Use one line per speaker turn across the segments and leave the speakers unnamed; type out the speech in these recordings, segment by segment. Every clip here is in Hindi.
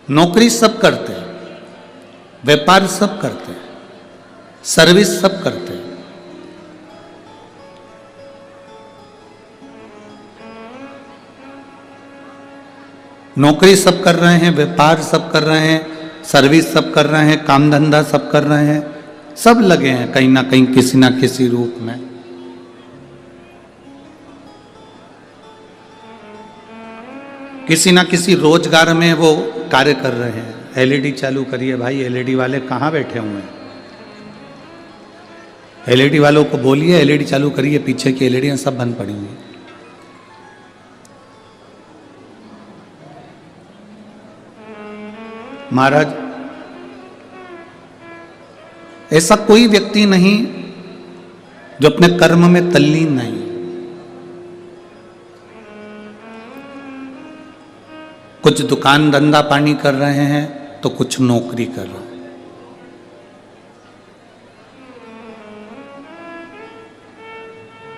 नौकरी सब करते हैं, व्यापार सब करते हैं, सर्विस सब करते हैं। नौकरी सब कर रहे हैं, व्यापार सब कर रहे हैं, सर्विस सब कर रहे हैं, काम धंधा सब कर रहे हैं, सब लगे हैं कहीं ना कहीं किसी ना किसी रूप में। किसी ना किसी रोजगार में वो कार्य कर रहे हैं। एलईडी चालू करिए भाई, एलईडी वाले कहाँ बैठे हुए हैं? एलईडी वालों को बोलिए एलईडी चालू करिए, पीछे की एलईडियां सब बंद पड़ी हुई। महाराज, ऐसा कोई व्यक्ति नहीं जो अपने कर्म में तल्लीन नहीं। कुछ दुकान धंधा पानी कर रहे हैं तो कुछ नौकरी कर रहे हैं।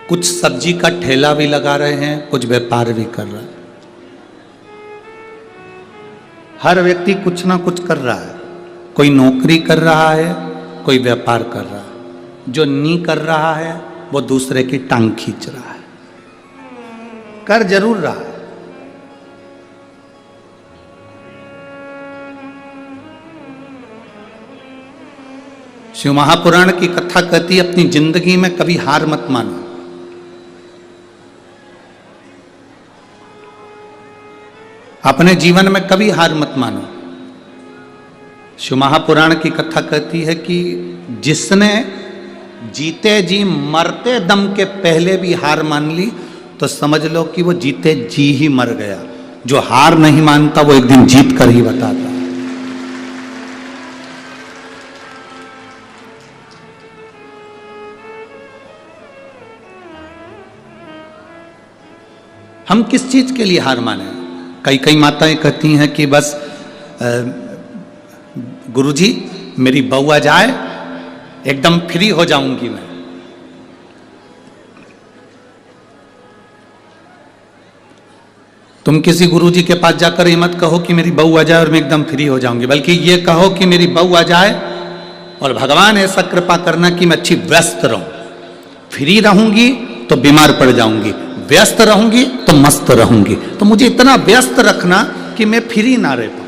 कुछ सब्जी का ठेला भी लगा रहे हैं, कुछ व्यापार भी कर रहे हैं। हर व्यक्ति कुछ ना कुछ कर रहा है। कोई नौकरी कर रहा है, कोई व्यापार कर रहा है। जो नहीं कर रहा है वो दूसरे की टांग खींच रहा है। कर जरूर रहा है। शिव महापुराण की कथा कहती है, अपनी जिंदगी में कभी हार मत मानो। अपने जीवन में कभी हार मत मानो। शिव महापुराण की कथा कहती है कि जिसने जीते जी मरते दम के पहले भी हार मान ली तो समझ लो कि वो जीते जी ही मर गया। जो हार नहीं मानता वो एक दिन जीत कर ही बताता। हम किस चीज के लिए हार माने? कई माताएं कहती हैं कि बस गुरुजी मेरी बहू आ जाए एकदम फ्री हो जाऊंगी मैं। तुम किसी गुरुजी के पास जाकर ये मत कहो कि मेरी बहू आ जाए और मैं एकदम फ्री हो जाऊंगी, बल्कि ये कहो कि मेरी बहू आ जाए और भगवान ऐसा कृपा करना कि मैं अच्छी व्यस्त रहूं। फ्री रहूंगी तो बीमार पड़ जाऊंगी, व्यस्त रहूंगी तो मस्त रहूंगी। तो मुझे इतना व्यस्त रखना कि मैं फ्री ना रह पाऊं।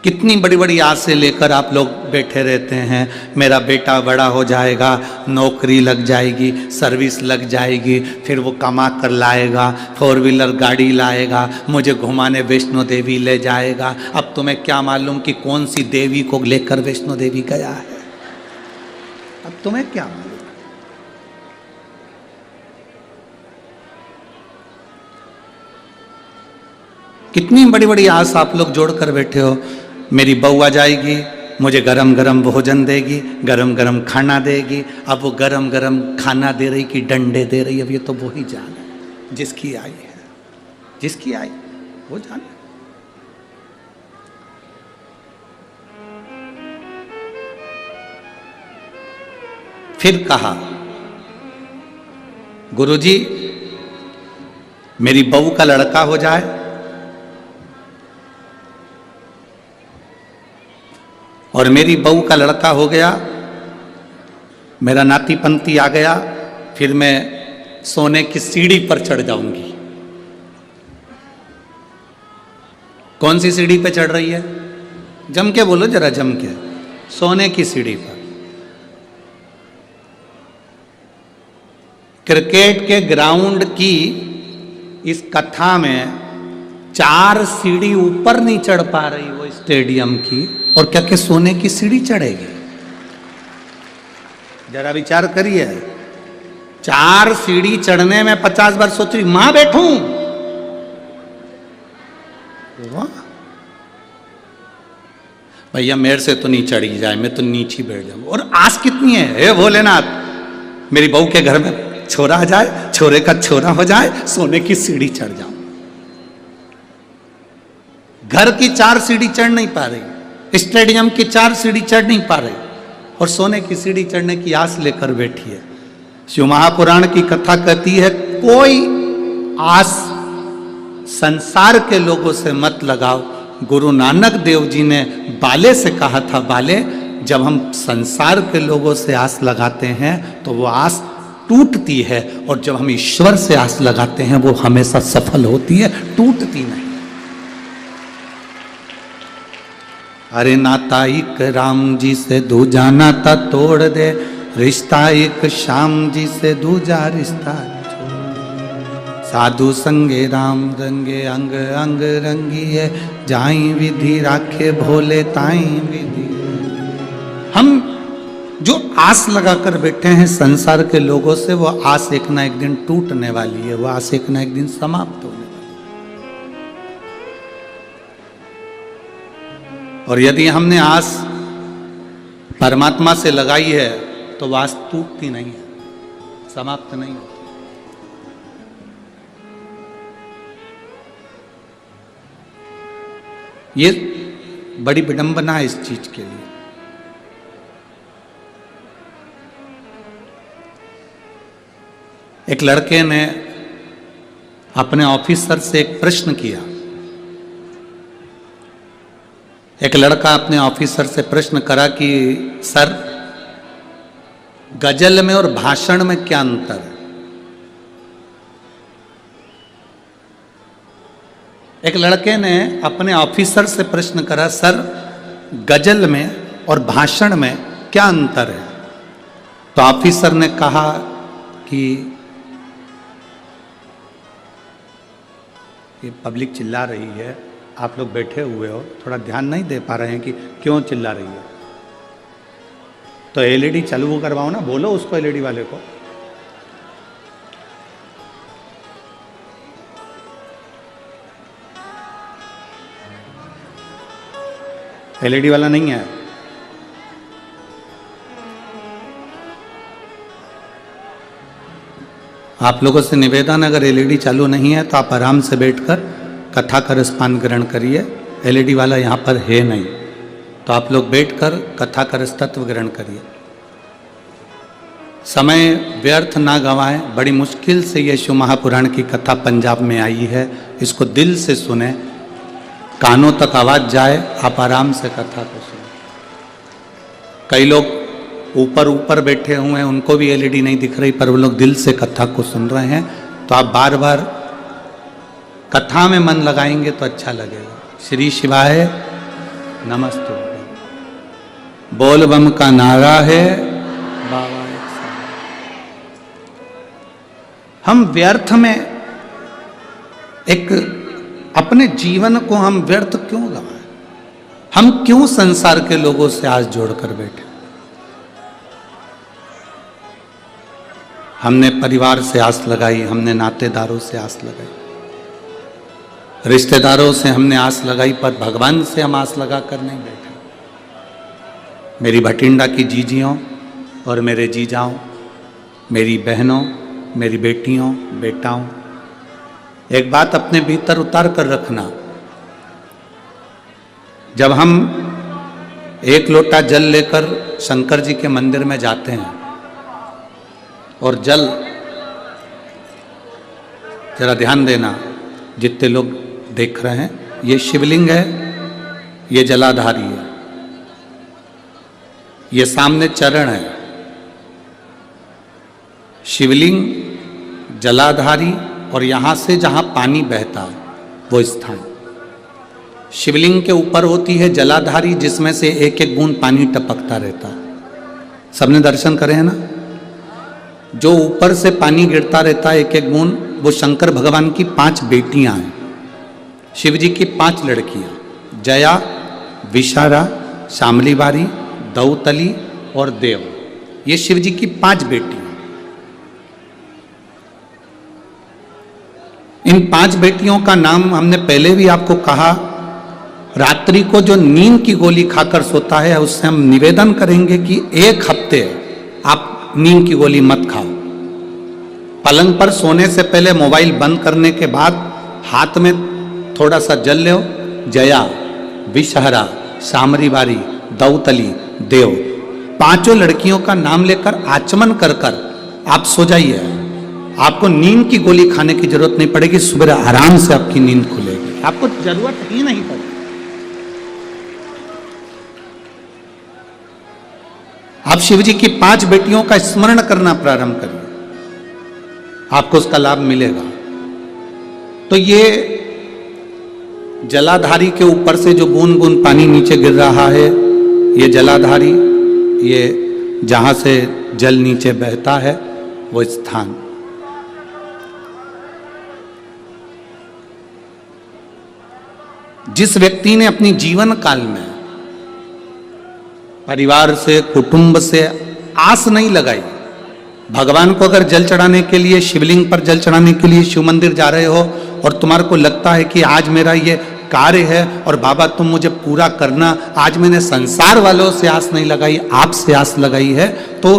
कितनी बड़ी बड़ी आसें लेकर आप लोग बैठे रहते हैं। मेरा बेटा बड़ा हो जाएगा, नौकरी लग जाएगी, सर्विस लग जाएगी, फिर वो कमा कर लाएगा, 4 व्हीलर गाड़ी लाएगा, मुझे घुमाने वैष्णो देवी ले जाएगा। अब तुम्हें क्या मालूम कि कौन सी देवी को लेकर वैष्णो देवी गया है? अब तुम्हें क्या मालूम? कितनी बड़ी बड़ी आस आप लोग जोड़कर बैठे हो। मेरी बहू आ जाएगी, मुझे गरम गरम भोजन देगी, गरम गरम खाना देगी। अब वो गरम गरम खाना दे रही कि डंडे दे रही, अब ये तो वो ही जाने जिसकी आई है। जिसकी आई वो जाने। फिर कहा, गुरुजी मेरी बहू का लड़का हो जाए और मेरी बहू का लड़का हो गया, मेरा नाती पंती आ गया, फिर मैं सोने की सीढ़ी पर चढ़ जाऊंगी। कौन सी सीढ़ी पे चढ़ रही है? जम के बोलो जरा, जम के। सोने की सीढ़ी पर। क्रिकेट के ग्राउंड की इस कथा में 4 सीढ़ी ऊपर नहीं चढ़ पा रही वो स्टेडियम की, और क्या के सोने की सीढ़ी चढ़ेगी? जरा विचार करिए। 4 सीढ़ी चढ़ने में 50 बार सोच रही मां बैठूं। भैया मेरे से तो नहीं चढ़ी जाए, मैं तो नीचे बैठ जाऊं। और आस कितनी है, हे भोलेनाथ मेरी बहू के घर में छोरा आ जाए, छोरे का छोरा हो जाए, सोने की सीढ़ी चढ़ जाऊं। घर की 4 सीढ़ी चढ़ नहीं पा रही, स्टेडियम की 4 सीढ़ी चढ़ नहीं पा रही, और सोने की सीढ़ी चढ़ने की आस लेकर बैठी है। शिव महापुराण की कथा कहती है, कोई आस संसार के लोगों से मत लगाओ। गुरु नानक देव जी ने बाले से कहा था, बाले जब हम संसार के लोगों से आस लगाते हैं तो वो आस टूटती है, और जब हम ईश्वर से आस लगाते हैं वो हमेशा सफल होती है, टूटती नहीं। अरे नाता एक राम जी से दूजा नाता तोड़ दे, रिश्ता एक श्याम जी से दूजा रिश्ता छोड़। साधु संगे राम रंगे अंग अंग रंगिए, जाई विधि राखे भोले ताई विधि। हम जो आस लगाकर बैठे हैं संसार के लोगों से, वो आस एक ना एक दिन टूटने वाली है, वो आस एक ना एक दिन समाप्त होने वाली है। और यदि हमने आस परमात्मा से लगाई है तो वो आस टूटती नहीं है, समाप्त नहीं होती। ये बड़ी विडंबना है इस चीज के लिए। एक लड़के ने अपने ऑफिसर से एक प्रश्न किया। एक लड़का अपने ऑफिसर से प्रश्न करा कि सर, गजल में और भाषण में क्या अंतर है? एक लड़के ने अपने ऑफिसर से प्रश्न करा, सर गजल में और भाषण में क्या अंतर है? तो ऑफिसर ने कहा कि ये पब्लिक चिल्ला रही है, आप लोग बैठे हुए हो, थोड़ा ध्यान नहीं दे पा रहे हैं कि क्यों चिल्ला रही है, तो एलईडी चालू करवाओ ना, बोलो उसको, एलईडी वाले को। एलईडी वाला नहीं है। आप लोगों से निवेदन, अगर एलईडी चालू नहीं है तो आप आराम से बैठकर कथा का रसपान ग्रहण करिए। एलईडी वाला यहाँ पर है नहीं, तो आप लोग बैठकर कथा का रस तत्व ग्रहण करिए। समय व्यर्थ ना गंवाएं। बड़ी मुश्किल से ये शिव महापुराण की कथा पंजाब में आई है, इसको दिल से सुने, कानों तक आवाज जाए, आप आराम से कथा को सुने। कई लोग ऊपर ऊपर बैठे हुए हैं, उनको भी एलईडी नहीं दिख रही, पर वो लोग दिल से कथा को सुन रहे हैं। तो आप बार बार कथा में मन लगाएंगे तो अच्छा लगेगा। श्री शिवाय नमस्तु। बोल बम का नारा है, बाबा एक साथ। हम व्यर्थ में एक अपने जीवन को हम व्यर्थ क्यों गवाएं? हम क्यों संसार के लोगों से आस जोड़कर बैठे? हमने परिवार से आस लगाई, हमने नातेदारों से आस लगाई, रिश्तेदारों से हमने आस लगाई, पर भगवान से हम आस लगाकर नहीं बैठे। मेरी भटिंडा की जीजियों और मेरे जीजाओं, मेरी बहनों, मेरी बेटियों, बेटाओं, एक बात अपने भीतर उतार कर रखना। जब हम एक लोटा जल लेकर शंकर जी के मंदिर में जाते हैं, और जल, जरा ध्यान देना, जितने लोग देख रहे हैं, ये शिवलिंग है, ये जलाधारी है, ये सामने चरण है। शिवलिंग, जलाधारी, और यहां से जहां पानी बहता है वो स्थान। शिवलिंग के ऊपर होती है जलाधारी, जिसमें से एक एक बूंद पानी टपकता रहता है। सबने दर्शन करे हैं ना? जो ऊपर से पानी गिरता रहता है एक एक बूंद, वो शंकर भगवान की 5 बेटियां हैं, शिव जी की 5 लड़कियां, जया, विशारा, शामली बारी, दौतली और देव। ये शिव जी की 5 बेटियां। इन 5 बेटियों का नाम हमने पहले भी आपको कहा। रात्रि को जो नींद की गोली खाकर सोता है, उससे हम निवेदन करेंगे कि 1 हफ्ते आप नींद की गोली मत खाओ। पलंग पर सोने से पहले मोबाइल बंद करने के बाद हाथ में थोड़ा सा जल लो। जया, विषहरा, शामरी बारी, दौतली, देव, 5 लड़कियों का नाम लेकर आचमन कर कर आप सो जाइए। आपको नींद की गोली खाने की जरूरत नहीं पड़ेगी, सुबह आराम से आपकी नींद खुलेगी, आपको जरूरत ही नहीं पड़ेगी। आप शिव जी की 5 बेटियों का स्मरण करना प्रारंभ करिए, आपको उसका लाभ मिलेगा। तो ये जलाधारी के ऊपर से जो बूंद बूंद पानी नीचे गिर रहा है, ये जलाधारी, ये जहां से जल नीचे बहता है वो स्थान। जिस व्यक्ति ने अपनी जीवन काल में परिवार से, कुटुंब से आस नहीं लगाई, भगवान को अगर जल चढ़ाने के लिए, शिवलिंग पर जल चढ़ाने के लिए शिव मंदिर जा रहे हो और तुम्हारे को लगता है कि आज मेरा ये कार्य है और बाबा तुम मुझे पूरा करना, आज मैंने संसार वालों से आस नहीं लगाई, आपसे आस लगाई है, तो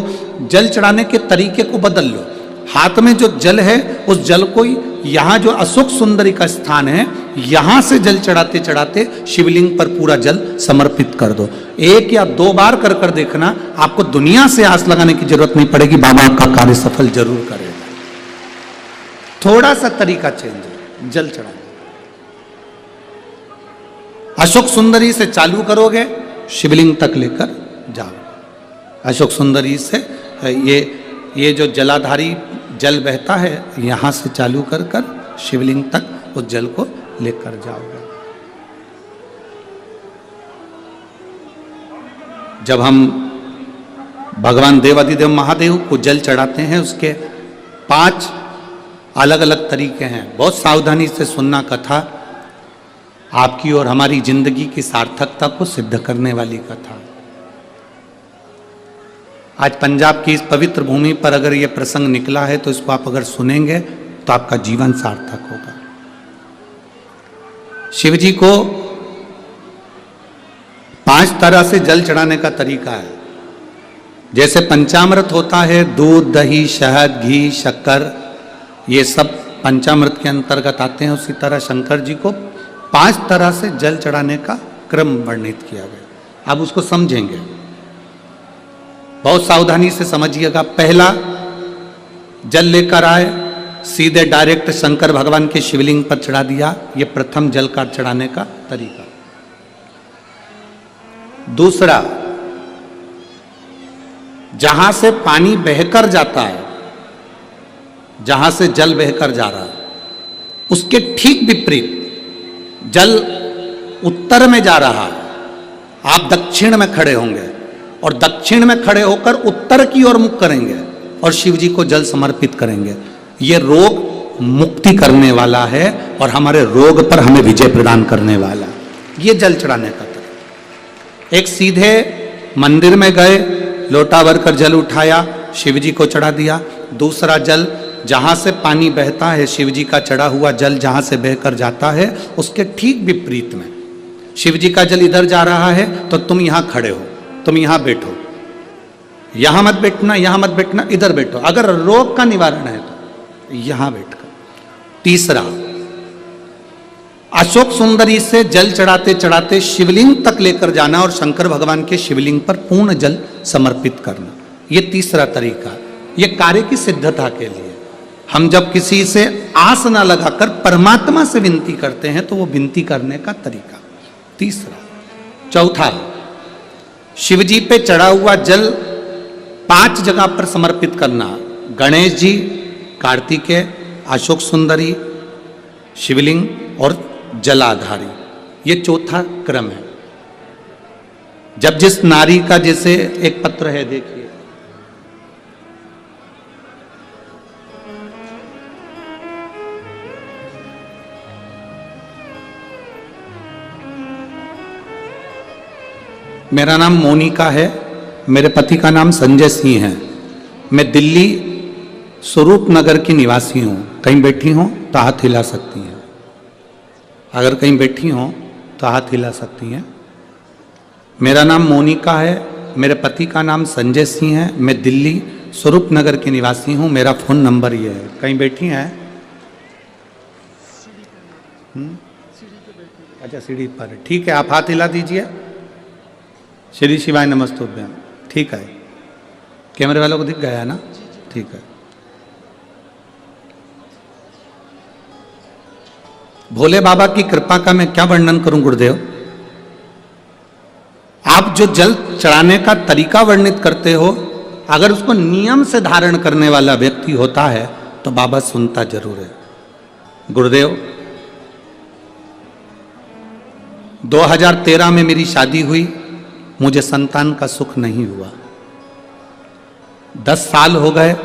जल चढ़ाने के तरीके को बदल लो। हाथ में जो जल है उस जल को, यहाँ जो अशोक सुंदरी का स्थान है, यहां से जल चढ़ाते चढ़ाते शिवलिंग पर पूरा जल समर्पित कर दो। 1 या 2 बार कर कर देखना, आपको दुनिया से आस लगाने की जरूरत नहीं पड़ेगी, बाबा आपका कार्य सफल जरूर करेगा। थोड़ा सा तरीका चेंज है जल चढ़ाने। अशोक सुंदरी से चालू करोगे, शिवलिंग तक लेकर जाओ। अशोक सुंदरी से ये जो जलाधारी जल बहता है, यहां से चालू कर कर शिवलिंग तक उस जल को लेकर जाओगे। जब हम भगवान देवाधिदेव महादेव को जल चढ़ाते हैं, उसके 5 अलग अलग तरीके हैं। बहुत सावधानी से सुनना कथा, आपकी और हमारी जिंदगी की सार्थकता को सिद्ध करने वाली कथा। आज पंजाब की इस पवित्र भूमि पर अगर यह प्रसंग निकला है तो इसको आप अगर सुनेंगे तो आपका जीवन सार्थक होगा। शिव जी को 5 तरह से जल चढ़ाने का तरीका है। जैसे पंचामृत होता है, दूध, दही, शहद, घी, शक्कर, ये सब पंचामृत के अंतर्गत आते हैं, उसी तरह शंकर जी को 5 तरह से जल चढ़ाने का क्रम वर्णित किया गया। अब उसको समझेंगे, बहुत सावधानी से समझिएगा। पहला, जल लेकर आए, सीधे डायरेक्ट शंकर भगवान के शिवलिंग पर चढ़ा दिया, ये प्रथम जल का चढ़ाने का तरीका। दूसरा, जहां से पानी बहकर जाता है, जहां से जल बहकर जा रहा है, उसके ठीक विपरीत जल उत्तर में जा रहा है, आप दक्षिण में खड़े होंगे और दक्षिण में खड़े होकर उत्तर की ओर मुख करेंगे और शिव जी को जल समर्पित करेंगे। ये रोग मुक्ति करने वाला है और हमारे रोग पर हमें विजय प्रदान करने वाला। ये जल चढ़ाने का तरीका। एक, सीधे मंदिर में गए, लोटा भर कर जल उठाया, शिव जी को चढ़ा दिया। दूसरा जल, जहां से पानी बहता है, शिव जी का चढ़ा हुआ जल जहां से बहकर जाता है, उसके ठीक विपरीत में शिव जी का जल इधर जा रहा है तो तुम यहां खड़े हो, तुम यहां बैठो, यहां मत बैठना, यहां मत बैठना, इधर बैठो। अगर रोग का निवारण है तो यहां बैठकर। तीसरा, अशोक सुंदरी से जल चढ़ाते चढ़ाते शिवलिंग तक लेकर जाना और शंकर भगवान के शिवलिंग पर पूर्ण जल समर्पित करना। ये तीसरा तरीका, ये कार्य की सिद्धता के लिए। हम जब किसी से आस ना लगाकर परमात्मा से विनती करते हैं तो वो विनती करने का तरीका। तीसरा। चौथा, शिव जी पे चढ़ा हुआ जल 5 जगह पर समर्पित करना। गणेश जी, कार्तिकेय, अशोक सुंदरी, शिवलिंग और जलाधारी। ये चौथा क्रम है। जब जिस नारी का, जैसे एक पत्र है, देखिए, मेरा नाम मोनिका है, मेरे पति का नाम संजय सिंह है, मैं दिल्ली स्वरूप नगर की निवासी हूँ। कहीं बैठी हो तो हाथ हिला सकती हैं, अगर कहीं बैठी हो तो हाथ हिला सकती हैं। मेरा नाम मोनिका है, मेरे पति का नाम संजय सिंह है, मैं दिल्ली स्वरूप नगर की निवासी हूँ, मेरा फ़ोन नंबर ये है। कहीं बैठी हैं? अच्छा, सीढ़ी पर है, ठीक है, आप हाथ हिला दीजिए। श्री शिवाय नमस्तुभ्यम। ठीक है, कैमरे वालों को दिख गया है ना? ठीक है। भोले बाबा की कृपा का मैं क्या वर्णन करूं गुरुदेव। आप जो जल चढ़ाने का तरीका वर्णित करते हो, अगर उसको नियम से धारण करने वाला व्यक्ति होता है तो बाबा सुनता जरूर है। गुरुदेव 2013 में मेरी शादी हुई, मुझे संतान का सुख नहीं हुआ। 10 साल हो गए,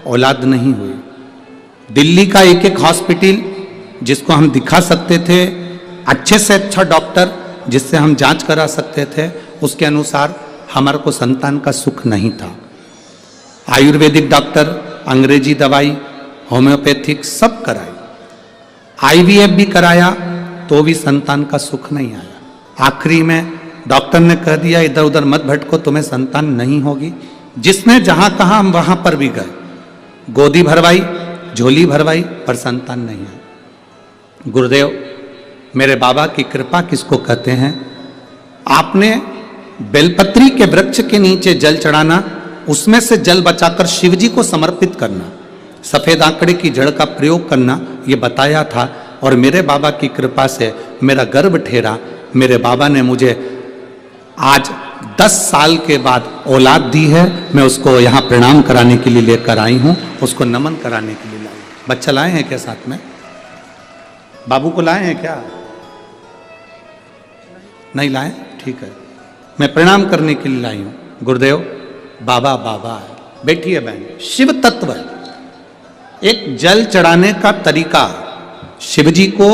औलाद नहीं हुई। दिल्ली का एक एक हॉस्पिटल जिसको हम दिखा सकते थे, अच्छे से अच्छा डॉक्टर जिससे हम जांच करा सकते थे, उसके अनुसार हमारे को संतान का सुख नहीं था। आयुर्वेदिक डॉक्टर, अंग्रेजी दवाई, होम्योपैथिक सब कराई, आईवीएफ भी कराया तो भी संतान का सुख नहीं आया। आखिरी में डॉक्टर ने कह दिया इधर उधर मत भटको, तुम्हें संतान नहीं होगी। जिसने जहां कहा हम वहां पर भी गए, गोदी भरवाई, झोली भरवाई, पर संतान नहीं आई। गुरुदेव मेरे बाबा की कृपा किसको कहते हैं? आपने बेलपत्री के वृक्ष के नीचे जल चढ़ाना, उसमें से जल बचाकर शिव जी को समर्पित करना, सफेद आंकड़े की जड़ का प्रयोग करना, ये बताया था। और मेरे बाबा की कृपा से मेरा गर्भ ठेरा। मेरे बाबा ने मुझे आज 10 साल के बाद औलाद दी है। मैं उसको यहाँ प्रणाम कराने के लिए लेकर आई हूँ, उसको नमन कराने के लिए लाई। बच्चा लाए हैं क्या साथ में? बाबू को लाए हैं क्या? नहीं लाए? ठीक है, मैं प्रणाम करने के लिए लाई हूँ। गुरुदेव बाबा बाबा है, बैठिए बहन। शिव तत्व है, एक जल चढ़ाने का तरीका। शिव जी को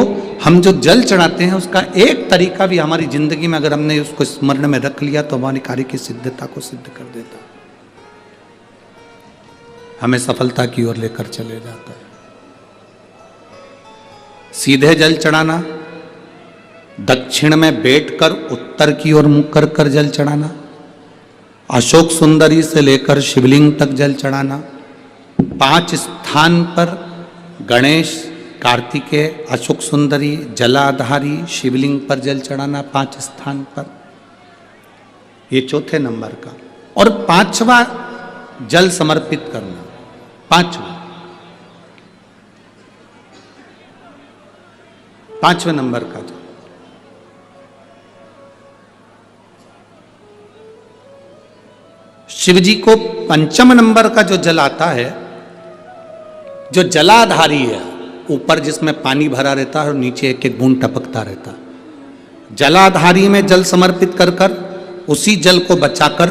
हम जो जल चढ़ाते हैं उसका एक तरीका भी हमारी जिंदगी में अगर हमने उसको स्मरण में रख लिया तो हमारी कार्य की सिद्धता को सिद्ध कर देता, हमें सफलता की ओर लेकर चले जाता है। सीधे जल चढ़ाना, दक्षिण में बैठकर उत्तर की ओर मुख कर कर जल चढ़ाना, अशोक सुंदरी से लेकर शिवलिंग तक जल चढ़ाना, 5 स्थान पर गणेश, कार्तिकेय, अशोक सुंदरी, जलाधारी, शिवलिंग पर जल चढ़ाना 5 स्थान पर, ये चौथे नंबर का। और 5वां जल समर्पित करना, 5वें नंबर का जल। शिव जी को 5वें नंबर का जो जल आता है, जो जलाधारी है, ऊपर जिसमें पानी भरा रहता है और नीचे एक एक बूंद टपकता रहता है। जलाधारी में जल समर्पित कर कर उसी जल को बचाकर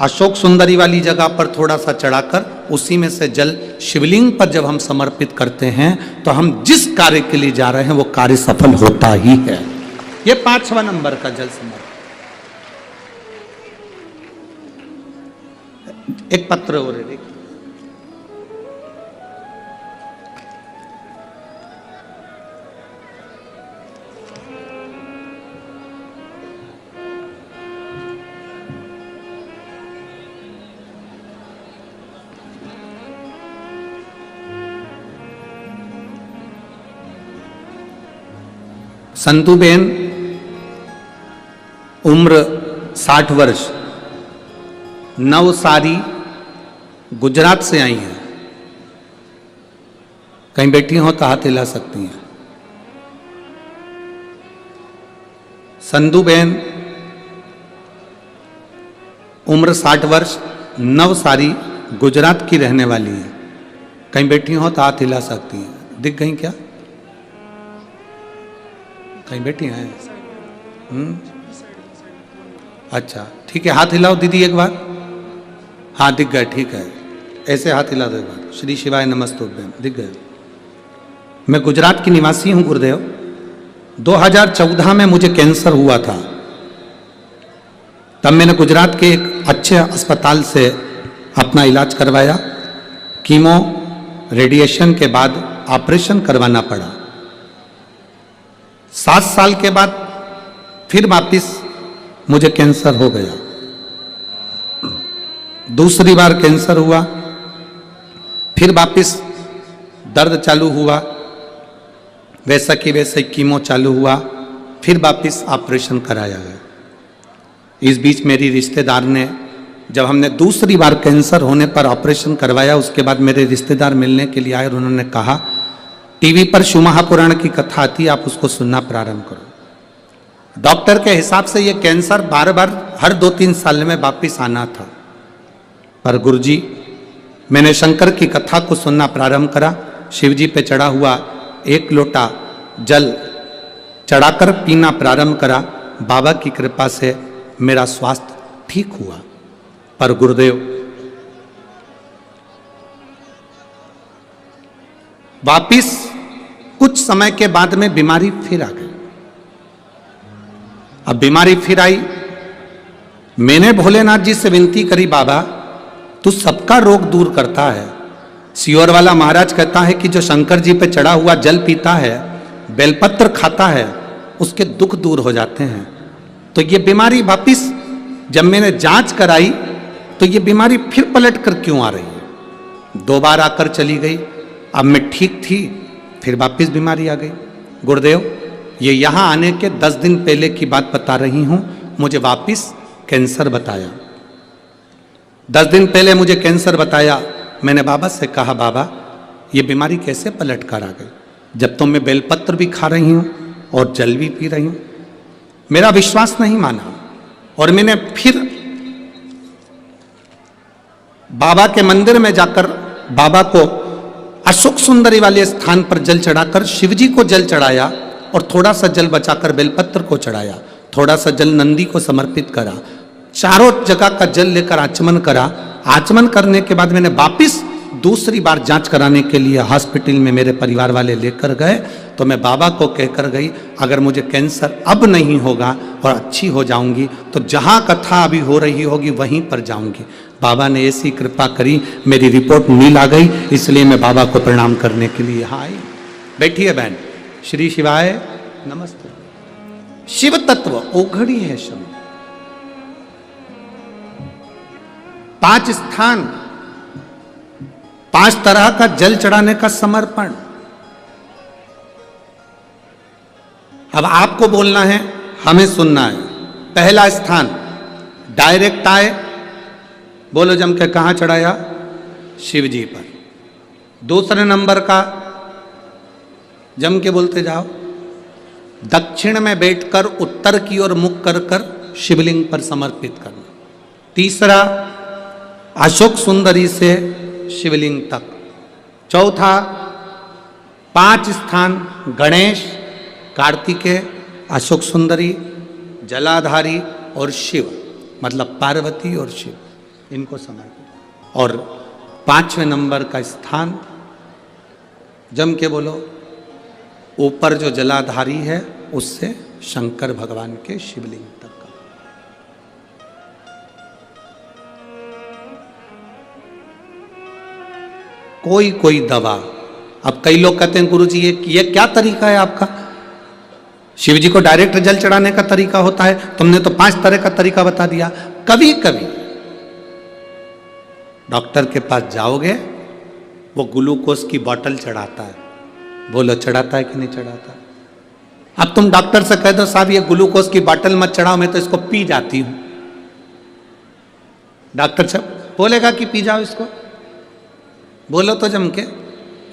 अशोक सुंदरी वाली जगह पर थोड़ा सा चढ़ाकर उसी में से जल शिवलिंग पर जब हम समर्पित करते हैं तो हम जिस कार्य के लिए जा रहे हैं वो कार्य सफल होता ही है। ये 5वां नंबर का जल समर्पण। एक पत्र हो रहे, संतुबेन उम्र 60 वर्ष, नवसारी गुजरात से आई हैं। कहीं बैठी हो तो हाथ हिला सकती हैं। संधुबेन उम्र 60 वर्ष, नवसारी गुजरात की रहने वाली है। कहीं बैठी हो तो हाथ हिला सकती हैं। दिख गई क्या? कहीं बैठी हैं? अच्छा ठीक है, हाथ हिलाओ दीदी एक बार। हाँ दिख गए, ठीक है, ऐसे हाथ हिला दो एक बार। श्री शिवाय नमस्तुभ्यम, दिख गए। मैं गुजरात की निवासी हूँ गुरुदेव। 2014 में मुझे कैंसर हुआ था। तब मैंने गुजरात के एक अच्छे अस्पताल से अपना इलाज करवाया। कीमो रेडिएशन के बाद ऑपरेशन करवाना पड़ा। 7 साल के बाद फिर वापिस मुझे कैंसर हो गया। दूसरी बार कैंसर हुआ, फिर वापिस दर्द चालू हुआ, वैसा कि वैसे कीमो चालू हुआ, फिर वापिस ऑपरेशन कराया गया। इस बीच मेरी रिश्तेदार ने, जब हमने दूसरी बार कैंसर होने पर ऑपरेशन करवाया, उसके बाद मेरे रिश्तेदार मिलने के लिए आए और उन्होंने कहा टीवी पर शिव महापुराण की कथा आती है, आप उसको सुनना प्रारंभ करो। डॉक्टर के हिसाब से ये कैंसर बार बार हर 2-3 साल में वापिस आना था, पर गुरुजी मैंने शंकर की कथा को सुनना प्रारंभ करा। शिव जी पे चढ़ा हुआ 1 लोटा जल चढ़ाकर पीना प्रारंभ करा। बाबा की कृपा से मेरा स्वास्थ्य ठीक हुआ। पर गुरुदेव, वापिस कुछ समय के बाद में बीमारी फिर आ गई। अब बीमारी फिर आई, मैंने भोलेनाथ जी से विनती करी, बाबा तू सबका रोग दूर करता है। सियोर वाला महाराज कहता है कि जो शंकर जी पे चढ़ा हुआ जल पीता है, बेलपत्र खाता है, उसके दुख दूर हो जाते हैं। तो ये बीमारी वापिस जब मैंने जांच कराई तो ये बीमारी फिर पलट कर क्यों आ रही है? 2 बार आकर चली गई। अब मैं ठीक थी, फिर वापिस बीमारी आ गई। गुरुदेव, ये यहां आने के 10 दिन पहले की बात बता रही हूं। मुझे वापिस कैंसर बताया। 10 दिन पहले मुझे कैंसर बताया। मैंने बाबा से कहा, बाबा ये बीमारी कैसे पलट कर आ गई, जब तो मैं बेलपत्र भी खा रही हूं और जल भी पी रही हूं। मेरा विश्वास नहीं माना और मैंने फिर बाबा के मंदिर में जाकर बाबा को अशोक सुंदरी वाले स्थान पर जल चढ़ाकर शिव जी को जल चढ़ाया और थोड़ा सा जल बचाकर बेलपत्र को चढ़ाया, थोड़ा सा जल नंदी को समर्पित करा, चारों जगह का जल लेकर आचमन करा। आचमन करने के बाद मैंने वापिस दूसरी बार जांच कराने के लिए हॉस्पिटल में मेरे परिवार वाले लेकर गए। तो मैं बाबा को कहकर गई, अगर मुझे कैंसर अब नहीं होगा और अच्छी हो जाऊंगी तो जहां कथा अभी हो रही होगी वहीं पर जाऊंगी। बाबा ने ऐसी कृपा करी, मेरी रिपोर्ट नील आ गई। इसलिए मैं बाबा को प्रणाम करने के लिए यहाँ आई। बैठिए बहन। श्री शिवाय नमस्ते। शिव तत्व ओघड़ी है शब्द। 5 स्थान, 5 तरह का जल चढ़ाने का समर्पण। अब आपको बोलना है, हमें सुनना है। पहला स्थान डायरेक्ट आए, बोलो जम के, कहां चढ़ाया? शिव जी पर। दूसरे नंबर का जम के बोलते जाओ, दक्षिण में बैठकर उत्तर की ओर मुख कर कर शिवलिंग पर समर्पित करना। तीसरा अशोक सुंदरी से शिवलिंग तक। चौथा 5 स्थान गणेश, कार्तिकेय, अशोक सुंदरी, जलाधारी और शिव, मतलब पार्वती और शिव, इनको समर्पित। और 5वें नंबर का स्थान जम के बोलो, ऊपर जो जलाधारी है उससे शंकर भगवान के शिवलिंग तक का। कोई दवा। अब कई लोग कहते हैं, गुरुजी ये क्या तरीका है आपका? शिव जी को डायरेक्ट जल चढ़ाने का तरीका होता है, तुमने तो 5 तरह का तरीका बता दिया। कभी कभी डॉक्टर के पास जाओगे, वो ग्लूकोज की बोतल चढ़ाता है। बोलो चढ़ाता है कि नहीं चढ़ाता? अब तुम डॉक्टर से कह दो, साहब ये ग्लूकोज की बोतल मत चढ़ाओ, मैं तो इसको पी जाती हूं। डॉक्टर साहब बोलेगा कि पी जाओ इसको? बोलो तो जम के।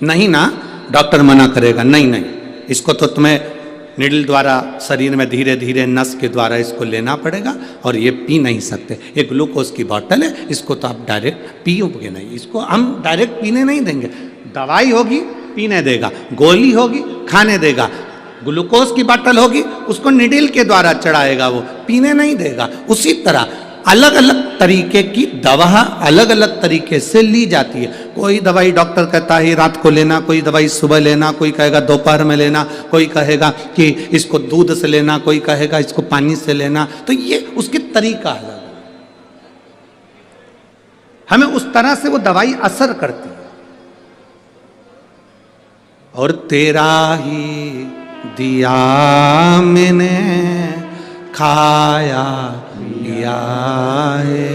नहीं ना, डॉक्टर मना करेगा, नहीं, इसको तो तुम्हें निडल द्वारा शरीर में धीरे धीरे नस के द्वारा इसको लेना पड़ेगा और ये पी नहीं सकते। ये ग्लूकोज की बोतल है, इसको तो आप डायरेक्ट पियोगे नहीं, इसको हम डायरेक्ट पीने नहीं देंगे। दवाई होगी पीने देगा, गोली होगी खाने देगा, ग्लूकोज की बोतल होगी उसको निडल के द्वारा चढ़ाएगा, वो पीने नहीं देगा। उसी तरह अलग अलग तरीके की दवा अलग अलग तरीके से ली जाती है। कोई दवाई डॉक्टर कहता है रात को लेना, कोई दवाई सुबह लेना, कोई कहेगा दोपहर में लेना, कोई कहेगा कि इसको दूध से लेना, कोई कहेगा इसको पानी से लेना। तो ये उसकी तरीका अलग है, हमें उस तरह से वो दवाई असर करती है। और तेरा ही दिया मैंने खाया पिया है,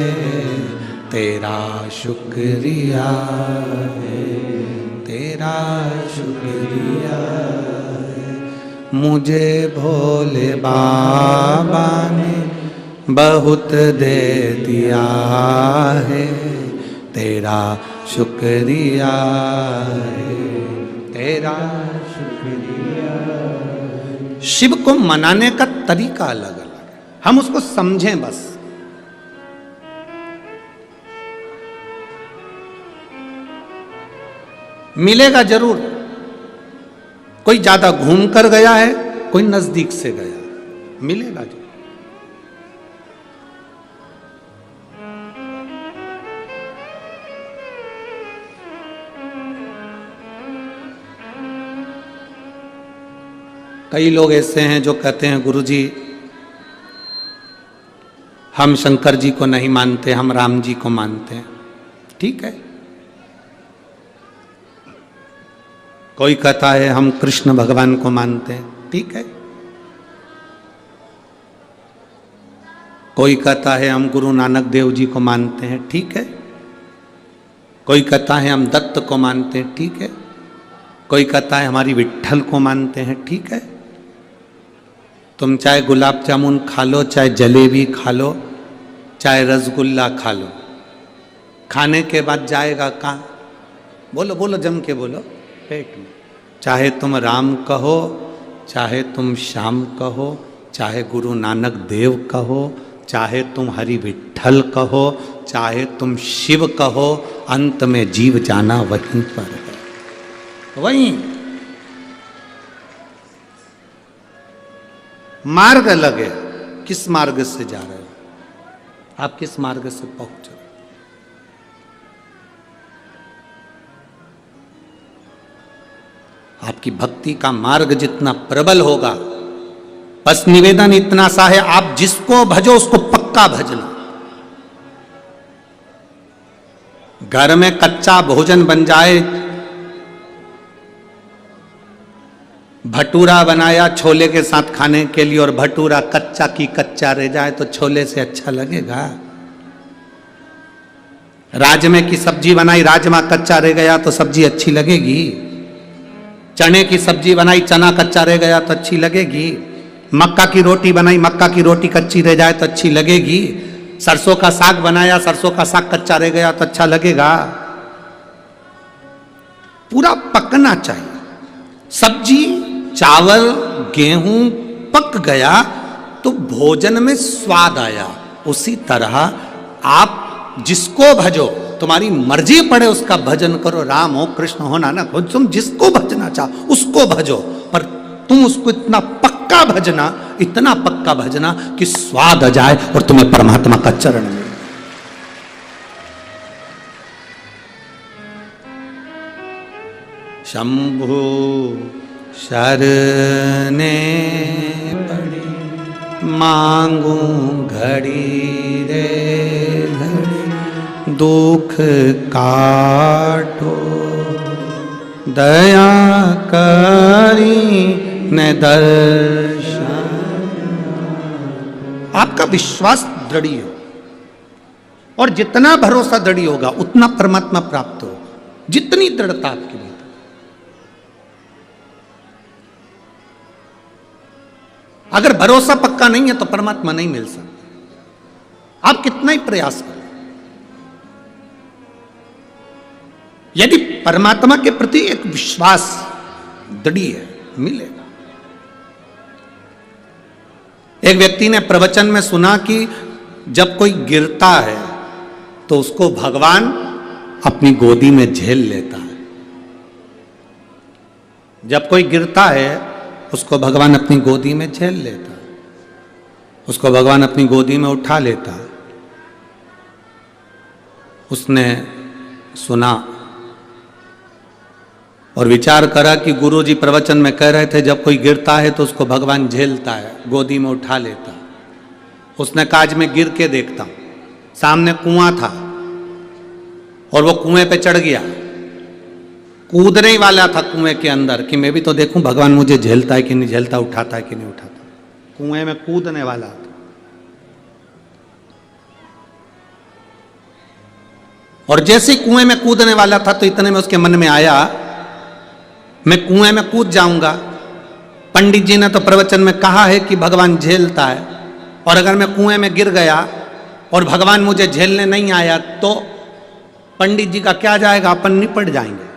तेरा शुक्रिया है, तेरा शुक्रिया है। मुझे भोले बाबा ने बहुत दे दिया है, तेरा शुक्रिया है, तेरा शुक्रिया। शिव को मनाने का तरीका अलग अलग है, हम उसको समझें बस। मिलेगा जरूर, कोई ज्यादा घूम कर गया है, कोई नजदीक से गया, मिलेगा जरूर। कई लोग ऐसे हैं जो कहते हैं गुरुजी हम शंकर जी को नहीं मानते, हम राम जी को मानते हैं। ठीक है। कोई कहता है हम कृष्ण भगवान को मानते हैं। ठीक है। कोई कहता है हम गुरु नानक देव जी को मानते हैं। ठीक है। कोई कहता है हम दत्त को मानते हैं। ठीक है। कोई कहता है हमारी विट्ठल को मानते हैं। ठीक है। तुम चाहे गुलाब जामुन खा लो, चाहे जलेबी खा लो, चाहे रसगुल्ला खा लो, खाने के बाद जाएगा कहाँ? बोलो बोलो, जम के बोलो, पेट में। चाहे तुम राम कहो, चाहे तुम श्याम कहो, चाहे गुरु नानक देव कहो, चाहे तुम हरि विट्ठल कहो, चाहे तुम शिव कहो, अंत में जीव जाना वहीं पर है। वहीं मार्ग अलग है। किस मार्ग से जा रहे हो आप? किस मार्ग से पहुंच रहे हो? आपकी भक्ति का मार्ग जितना प्रबल होगा, बस निवेदन इतना सा है, आप जिसको भजो उसको पक्का भजना। घर में कच्चा भोजन बन जाए, भटूरा बनाया छोले के साथ खाने के लिए और भटूरा कच्चा की कच्चा रह जाए तो छोले से अच्छा लगेगा? राजमे की सब्जी बनाई, राजमा कच्चा रह गया तो सब्जी अच्छी लगेगी? चने की सब्जी बनाई, चना कच्चा रह गया तो अच्छी लगेगी? मक्का की रोटी बनाई, मक्का की रोटी कच्ची रह जाए तो अच्छी लगेगी? सरसों का साग बनाया, सरसों का साग कच्चा रह गया तो अच्छा लगेगा? पूरा पकना चाहिए। सब्जी, चावल, गेहूं पक गया तो भोजन में स्वाद आया। उसी तरह आप जिसको भजो, तुम्हारी मर्जी पड़े उसका भजन करो। राम हो, कृष्ण हो, नानक हो, तुम जिसको भजना चाहो उसको भजो, पर तुम उसको इतना पक्का भजना, इतना पक्का भजना कि स्वाद आ जाए और तुम्हें परमात्मा का चरण मिले। शंभु शरने पड़ी, मांगू घड़ी रे घड़ी, दुख काटो दया करी न दर्शन। आपका विश्वास दृढ़ हो, और जितना भरोसा दृढ़ होगा उतना परमात्मा प्राप्त हो। जितनी दृढ़ता आपके लिए, अगर भरोसा पक्का नहीं है तो परमात्मा नहीं मिल सकता, आप कितना ही प्रयास करें। यदि परमात्मा के प्रति एक विश्वास दृढ़ है, मिलेगा। एक व्यक्ति ने प्रवचन में सुना कि जब कोई गिरता है तो उसको भगवान अपनी गोदी में झेल लेता है। जब कोई गिरता है उसको भगवान अपनी गोदी में झेल लेता है, उसको भगवान अपनी गोदी में उठा लेता है। उसने सुना और विचार करा कि गुरुजी प्रवचन में कह रहे थे जब कोई गिरता है तो उसको भगवान झेलता है, गोदी में उठा लेता है। उसने कहा आज मैं गिर के देखता हूं। सामने कुआं था और वो कुएं पे चढ़ गया, कूदने ही वाला था कुएं के अंदर कि मैं भी तो देखूं भगवान मुझे झेलता है कि नहीं झेलता, उठाता है कि नहीं उठाता। कुएं में कूदने वाला था। और जैसे कुएं में कूदने वाला था तो इतने में उसके मन में आया मैं कुएं में कूद जाऊंगा। पंडित जी ने तो प्रवचन में कहा है कि भगवान झेलता है, और अगर मैं कुएं में गिर गया और भगवान मुझे झेलने नहीं आया तो पंडित जी का क्या जाएगा, अपन निपट जाएंगे।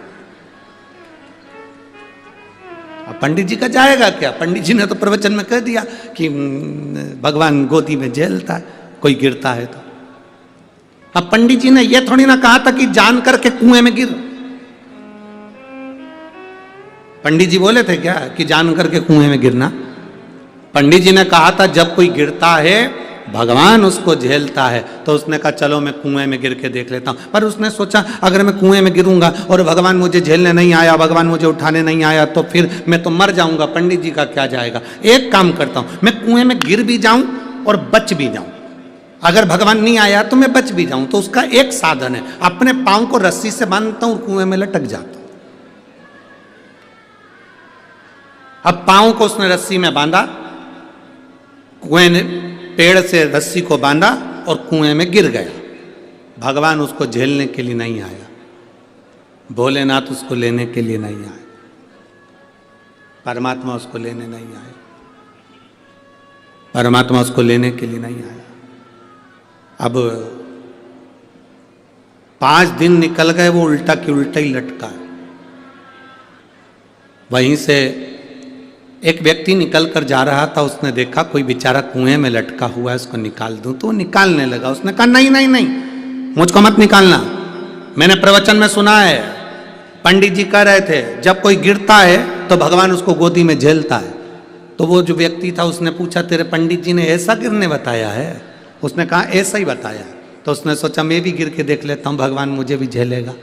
अब पंडित जी का जाएगा क्या? पंडित जी ने तो प्रवचन में कह दिया कि भगवान गोदी में झेलता है कोई गिरता है तो। अब पंडित जी ने यह थोड़ी ना कहा था कि जान करके कुएं में गिर। पंडित जी बोले थे क्या कि जान करके कुएं में गिरना? पंडित जी ने कहा था जब कोई गिरता है भगवान उसको झेलता है, तो उसने कहा चलो मैं कुएं में गिर के देख लेता हूं। पर उसने सोचा अगर मैं कुएं में गिरूंगा और भगवान मुझे झेलने नहीं आया, भगवान मुझे उठाने नहीं आया, तो फिर मैं तो मर जाऊंगा, पंडित जी का क्या जाएगा। एक काम करता हूं, मैं कुएं में गिर भी जाऊं और बच भी जाऊं, अगर भगवान नहीं आया तो मैं बच भी जाऊं। तो उसका एक साधन है, अपने पांव को रस्सी से बांधता हूं और कुएं में लटक जाता हूं। अब पांव को उसने रस्सी में बांधा, कुएं ने पेड़ से रस्सी को बांधा और कुएं में गिर गया। भगवान उसको झेलने के लिए नहीं आया, भोलेनाथ उसको लेने के लिए नहीं आए, परमात्मा उसको लेने नहीं आए, परमात्मा उसको लेने के लिए नहीं आया। अब 5 दिन निकल गए, वो उल्टा की उल्टा ही लटका है। वहीं से एक व्यक्ति निकल कर जा रहा था, उसने देखा कोई बेचारा कुएं में लटका हुआ है, उसको निकाल दूं, तो निकालने लगा। उसने कहा नहीं नहीं नहीं, मुझको मत निकालना, मैंने प्रवचन में सुना है, पंडित जी कह रहे थे जब कोई गिरता है तो भगवान उसको गोदी में झेलता है। तो वो जो व्यक्ति था उसने पूछा तेरे पंडित जी ने ऐसा गिरने बताया है? उसने कहा ऐसा ही बताया। तो उसने सोचा मैं भी गिर के देख लेता हूं, भगवान मुझे भी झेलेगा।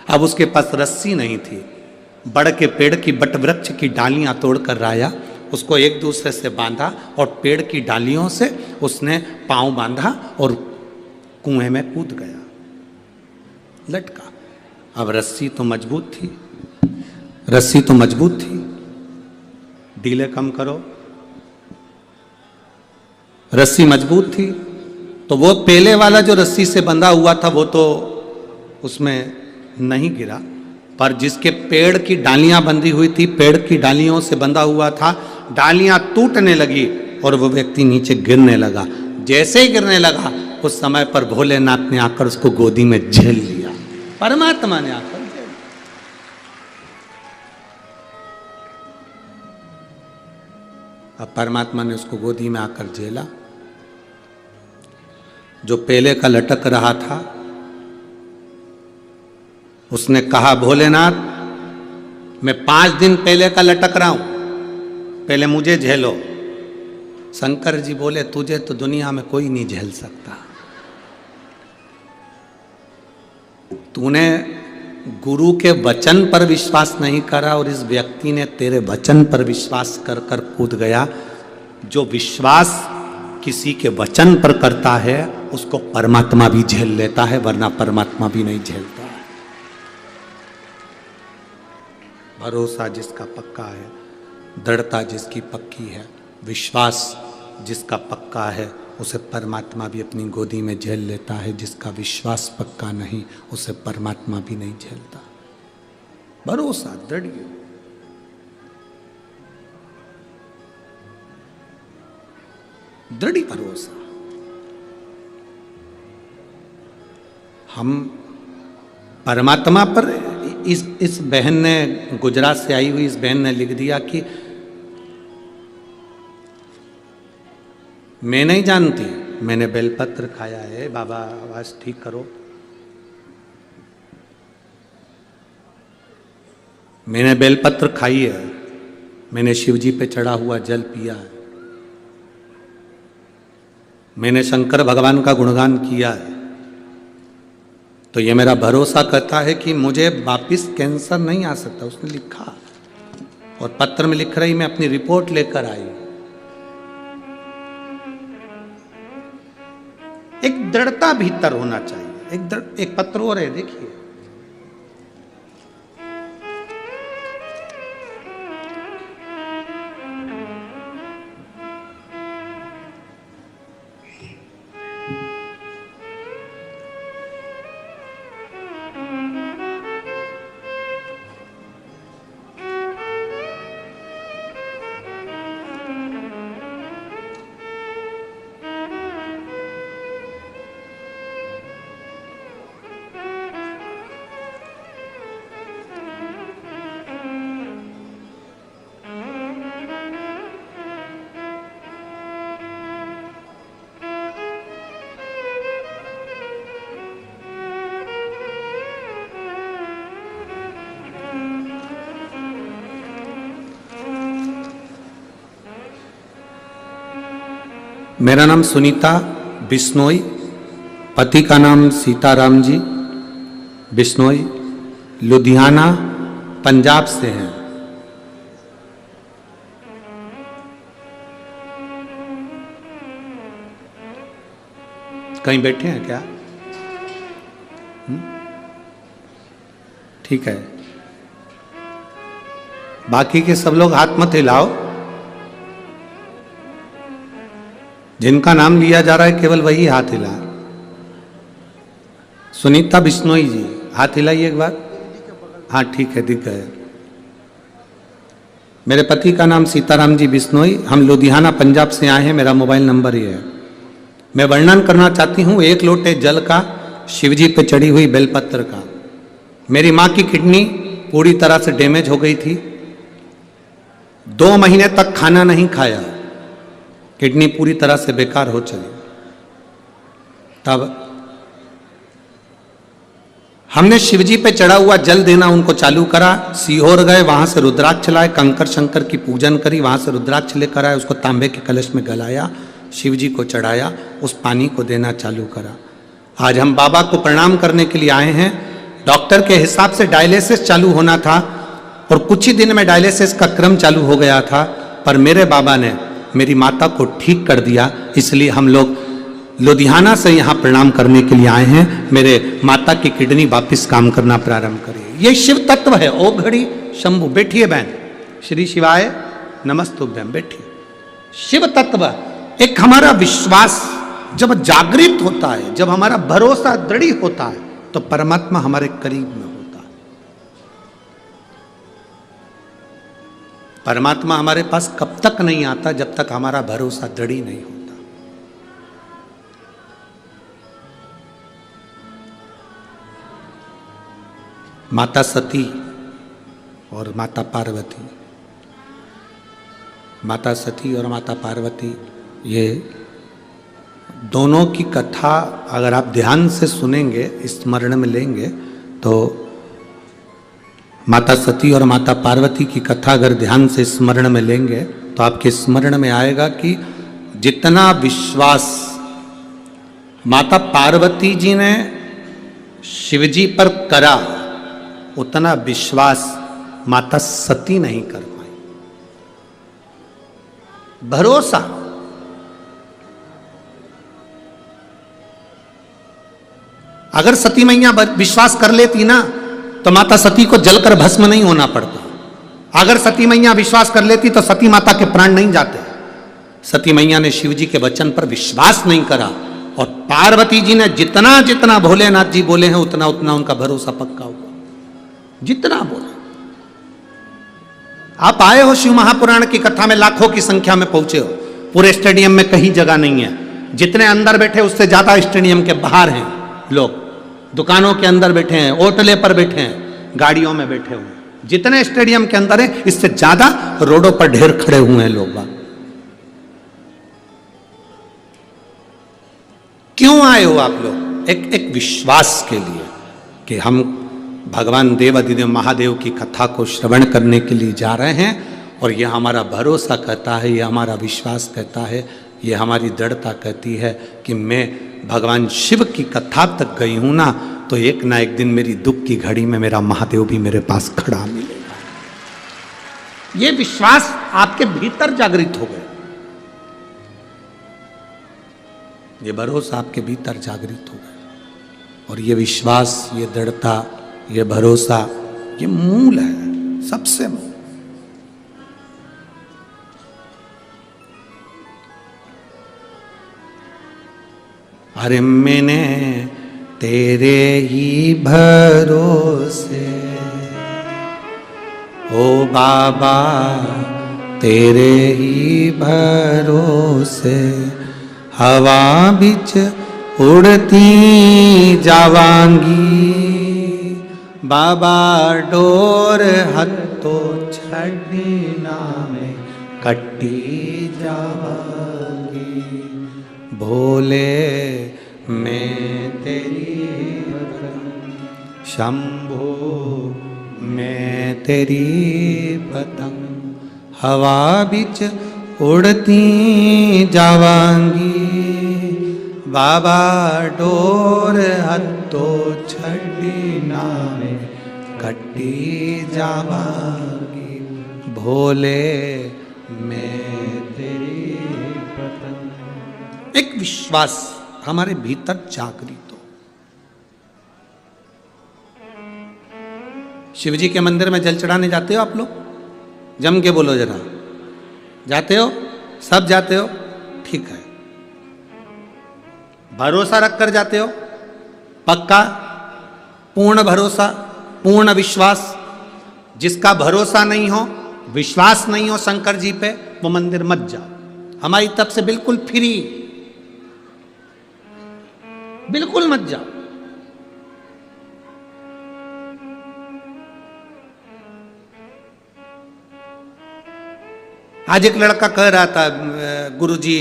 अब उसके पास रस्सी नहीं थी, बड़ के पेड़ की बट वृक्ष की डालियां तोड़कर लाया, उसको एक दूसरे से बांधा और पेड़ की डालियों से उसने पांव बांधा और कुएं में कूद गया, लटका। अब रस्सी तो मजबूत थी, रस्सी तो मजबूत थी, ढीले कम करो, रस्सी मजबूत थी। तो वो पहले वाला जो रस्सी से बंधा हुआ था वो तो उसमें नहीं गिरा, पर जिसके पेड़ की डालियां बंधी हुई थी, पेड़ की डालियों से बंधा हुआ था, डालियां टूटने लगी और वो व्यक्ति नीचे गिरने लगा। जैसे ही गिरने लगा उस समय पर भोलेनाथ ने आकर उसको गोदी में झेल लिया, परमात्मा ने आकर झेल लिया। अब परमात्मा ने उसको गोदी में आकर झेला। जो पहले का लटक रहा था उसने कहा भोलेनाथ मैं 5 दिन पहले का लटक रहा हूं, पहले मुझे झेलो। शंकर जी बोले तुझे तो दुनिया में कोई नहीं झेल सकता, तूने गुरु के वचन पर विश्वास नहीं करा और इस व्यक्ति ने तेरे वचन पर विश्वास कर कर कूद गया। जो विश्वास किसी के वचन पर करता है उसको परमात्मा भी झेल लेता है, वरना परमात्मा भी नहीं झेलता है। भरोसा जिसका पक्का है, दृढ़ता जिसकी पक्की है, विश्वास जिसका पक्का है, उसे परमात्मा भी अपनी गोदी में झेल लेता है। जिसका विश्वास पक्का नहीं उसे परमात्मा भी नहीं झेलता। भरोसा दृढ़, दृढ़ भरोसा। हम परमात्मा पर, इस बहन ने, गुजरात से आई हुई इस बहन ने लिख दिया कि मैं नहीं जानती, मैंने बेलपत्र खाया है, बाबा आवाज ठीक करो, मैंने बेलपत्र खाई है, मैंने शिवजी पे चढ़ा हुआ जल पिया है, मैंने शंकर भगवान का गुणगान किया है, तो ये मेरा भरोसा करता है कि मुझे वापिस कैंसर नहीं आ सकता। उसने लिखा और पत्र में लिख रही मैं अपनी रिपोर्ट लेकर आई। एक दृढ़ता भीतर होना चाहिए। एक पत्र और है, देखिए, मेरा नाम सुनीता बिश्नोई, पति का नाम सीताराम जी बिश्नोई, लुधियाना पंजाब से हैं। कहीं बैठे हैं क्या? ठीक है, बाकी के सब लोग हाथ मत हिलाओ। जिनका नाम लिया जा रहा है केवल वही हाथ हिला। सुनीता बिश्नोई जी, हाथ हिलाइए एक बार। हाँ ठीक है, दिख गए। मेरे पति का नाम सीताराम जी बिश्नोई, हम लुधियाना पंजाब से आए हैं। मेरा मोबाइल नंबर ये है। मैं वर्णन करना चाहती हूँ एक लोटे जल का, शिवजी पे चढ़ी हुई बेलपत्र का। मेरी माँ की किडनी पूरी तरह से डैमेज हो गई थी, 2 महीने तक खाना नहीं खाया, किडनी पूरी तरह से बेकार हो चली। तब हमने शिवजी पे चढ़ा हुआ जल देना उनको चालू करा। सीहोर गए, वहां से रुद्राक्ष लाए, कंकर शंकर की पूजन करी, वहां से रुद्राक्ष लेकर आए, उसको तांबे के कलश में गलाया, शिवजी को चढ़ाया, उस पानी को देना चालू करा। आज हम बाबा को प्रणाम करने के लिए आए हैं। डॉक्टर के हिसाब से डायलिसिस चालू होना था और कुछ ही दिन में डायलिसिस का क्रम चालू हो गया था, पर मेरे बाबा ने मेरी माता को ठीक कर दिया। इसलिए हम लोग लुधियाना से यहाँ प्रणाम करने के लिए आए हैं। मेरे माता की किडनी वापस काम करना प्रारंभ करिए। ये शिव तत्व है। ओ घड़ी शंभु, बैठिए बहन। श्री शिवाय नमस्तुभ्यम, बैठिए। शिव तत्व एक हमारा विश्वास जब जागृत होता है, जब हमारा भरोसा दृढ़ होता है, तो परमात्मा हमारे करीब में होता है। परमात्मा हमारे पास कब तक नहीं आता? जब तक हमारा भरोसा दृढ़ नहीं होता। माता सती और माता पार्वती, माता सती और माता पार्वती, ये दोनों की कथा अगर आप ध्यान से सुनेंगे, स्मरण में लेंगे, तो माता सती और माता पार्वती की कथा अगर ध्यान से स्मरण में लेंगे तो आपके स्मरण में आएगा कि जितना विश्वास माता पार्वती जी ने शिवजी पर करा, उतना विश्वास माता सती नहीं कर पाई। भरोसा, अगर सती मैया विश्वास कर लेती ना, तो माता सती को जलकर भस्म नहीं होना पड़ता। अगर सती मैया विश्वास कर लेती तो सती माता के प्राण नहीं जाते। सती मैया ने शिव जी के वचन पर विश्वास नहीं करा, और पार्वती जी ने जितना जितना भोलेनाथ जी बोले हैं उतना उतना उनका भरोसा पक्का हुआ। जितना बोले। आप आए हो शिव महापुराण की कथा में, लाखों की संख्या में पहुंचे हो। पूरे स्टेडियम में कहीं जगह नहीं है। जितने अंदर बैठे उससे ज्यादा स्टेडियम के बाहर हैं लोग, दुकानों के अंदर बैठे हैं, ओटले पर बैठे हैं, गाड़ियों में बैठे हुए हैं। जितने स्टेडियम के अंदर है, इससे ज्यादा रोडों पर ढेर खड़े हुए हैं लोग। क्यों आए हो आप लोग? एक विश्वास के लिए कि हम भगवान देव अधिदेव महादेव की कथा को श्रवण करने के लिए जा रहे हैं, और यह हमारा भरोसा कहता है, यह हमारा विश्वास कहता है, यह हमारी दृढ़ता कहती है कि मैं भगवान शिव की कथा तक गई हूं ना, तो एक ना एक दिन मेरी दुख की घड़ी में मेरा महादेव भी मेरे पास खड़ा मिलेगा। यह विश्वास आपके भीतर जागृत हो गया, यह भरोसा आपके भीतर जागृत हो गया। और यह विश्वास, यह दृढ़ता, यह भरोसा, यह मूल है, सबसे मूल। अरे मैंने तेरे ही भरोसे, ओ बाबा तेरे ही भरोसे, हवा बिच उड़ती जावांगी, बाबा डोर हत्तो छड़ना में कट्टी जावांगी, भोले मैं तेरी शंभो मैं तेरी पतंग, हवा बिच उड़ती जावांगी बाबा डोर हत्तो छड़ी नावे कट्टी जावांगी भोले मैं तेरी पतंग। एक विश्वास हमारे भीतर जागृत हो। शिव जी के मंदिर में जल चढ़ाने जाते हो आप लोग? जम के बोलो जरा, जाते हो? सब जाते हो? ठीक है। भरोसा रखकर जाते हो? पक्का? पूर्ण भरोसा, पूर्ण विश्वास? जिसका भरोसा नहीं हो, विश्वास नहीं हो शंकर जी पे, वो मंदिर मत जाओ। हमारी तरफ से बिल्कुल फ्री, बिल्कुल मत जाओ। आज एक लड़का कह रहा था, गुरुजी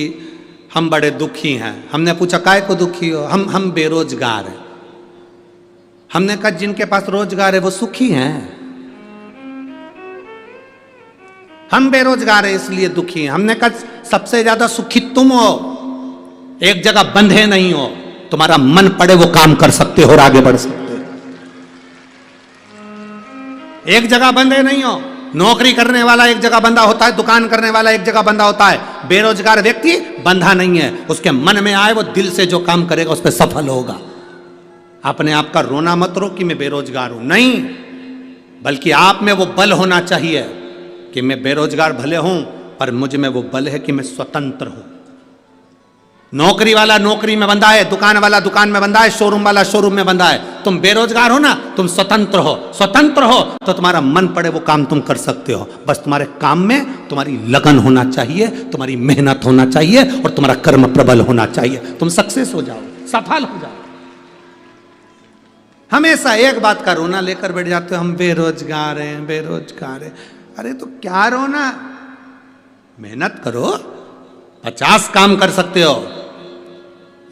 हम बड़े दुखी हैं। हमने पूछा काय को दुखी हो? हम बेरोजगार हैं। हमने कहा जिनके पास रोजगार है वो सुखी हैं, हम बेरोजगार हैं इसलिए दुखी हैं। हमने कहा सबसे ज्यादा सुखी तुम हो, एक जगह बंधे नहीं हो, तुम्हारा मन पड़े वो काम कर सकते हो और आगे बढ़ सकते हो। एक जगह बंधे नहीं हो। नौकरी करने वाला एक जगह बंधा होता है, दुकान करने वाला एक जगह बंधा होता है। बेरोजगार व्यक्ति बंधा नहीं है, उसके मन में आए वो दिल से जो काम करेगा उस पर सफल होगा। अपने आप का रोना मत रो कि मैं बेरोजगार हूं, नहीं, बल्कि आप में वो बल होना चाहिए कि मैं बेरोजगार भले हूं पर मुझ में वो बल है कि मैं स्वतंत्र हूं। नौकरी वाला नौकरी में बंधा है, दुकान वाला दुकान में बंधा है, शोरूम वाला शोरूम में बंधा है। तुम बेरोजगार हो ना, तुम स्वतंत्र हो। स्वतंत्र हो तो तुम्हारा मन पड़े वो काम तुम कर सकते हो। बस तुम्हारे काम में तुम्हारी लगन होना चाहिए, तुम्हारी मेहनत होना चाहिए और तुम्हारा कर्म प्रबल होना चाहिए। तुम सक्सेस हो जाओ, सफल हो जाओ। हमेशा एक बात का रोना लेकर बैठ जाते हो, हम बेरोजगार हैं, बेरोजगार हैं। अरे तो क्या रोना, मेहनत करो, 50 काम कर सकते हो।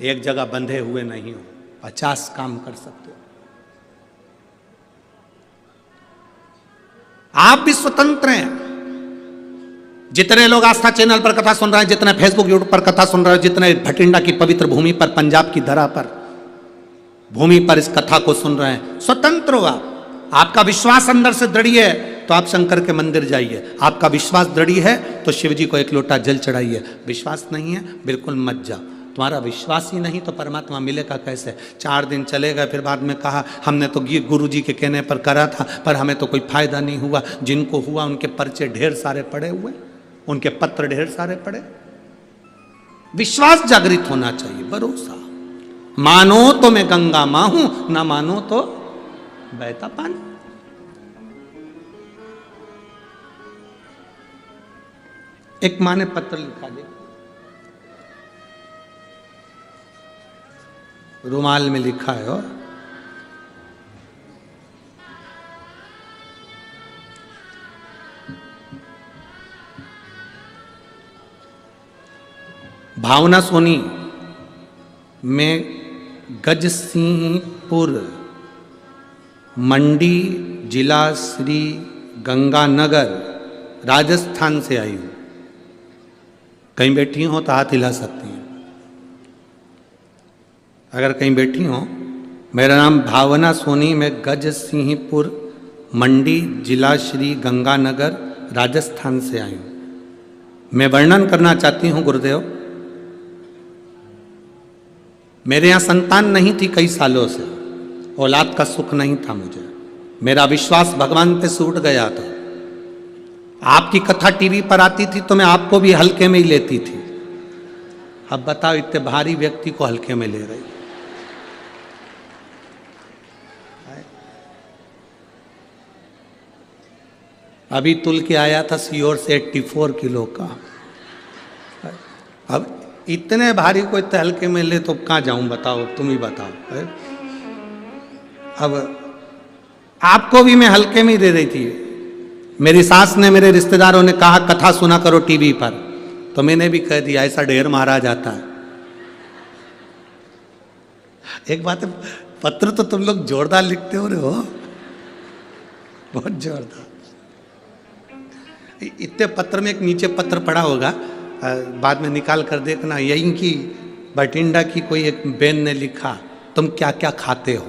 एक जगह बंधे हुए नहीं हो, 50 काम कर सकते हो। आप भी स्वतंत्र हैं। जितने लोग आस्था चैनल पर कथा सुन रहे हैं, जितने फेसबुक यूट्यूब पर कथा सुन रहे हैं, जितने भटिंडा की पवित्र भूमि पर, पंजाब की धरा पर, भूमि पर इस कथा को सुन रहे हैं, स्वतंत्र हो आप। आपका विश्वास अंदर से दृढ़ है तो आप शंकर के मंदिर जाइए। आपका विश्वास दृढ़ है तो शिव जी को एक लोटा जल चढ़ाइए। विश्वास नहीं है बिल्कुल मत जाओ। तुम्हारा विश्वास ही नहीं तो परमात्मा मिलेगा कैसे? 4 दिन चलेगा, फिर बाद में कहा हमने तो गुरु जी के कहने पर करा था पर हमें तो कोई फायदा नहीं हुआ। जिनको हुआ उनके पर्चे ढेर सारे पड़े हुए, उनके पत्र ढेर सारे पड़े। विश्वास जागृत होना चाहिए, भरोसा। मानो तो मैं गंगा मां हूं, ना मानो तो बहता पानी। एक मां ने पत्र लिखा, दे रुमाल में लिखा है और भावना सोनी में गजसिंहपुर मंडी जिला श्री गंगानगर राजस्थान से आई हूं। कहीं बैठी हो तो हाथ हिला सकती हैं अगर कहीं बैठी हो। मेरा नाम भावना सोनी, मैं गजसिंहपुर मंडी जिला श्री गंगानगर राजस्थान से आई हूं। मैं वर्णन करना चाहती हूं गुरुदेव, मेरे यहाँ संतान नहीं थी कई सालों से, औलाद का सुख नहीं था मुझे। मेरा विश्वास भगवान पे टूट गया था। आपकी कथा टीवी पर आती थी तो मैं आपको भी हल्के में ही लेती थी। अब बताओ इतने भारी व्यक्ति को हल्के में ले रही। अभी तुल के आया था सीहोर से 84 किलो का। अब इतने भारी को इतने हल्के में ले तो कहाँ जाऊं बताओ, तुम ही बताओ। अब आपको भी मैं हल्के में ही दे रही थी। मेरी सास ने, मेरे रिश्तेदारों ने कहा कथा सुना करो टीवी पर, तो मैंने भी कह दिया ऐसा ढेर मारा जाता है। एक बात है, पत्र तो तुम लोग जोरदार लिखते हो रहे हो, बहुत जोरदार। इतने पत्र में एक नीचे पत्र पड़ा होगा, बाद में निकाल कर देखना, यहीं की बठिंडा की कोई एक बहन ने लिखा, तुम क्या क्या खाते हो।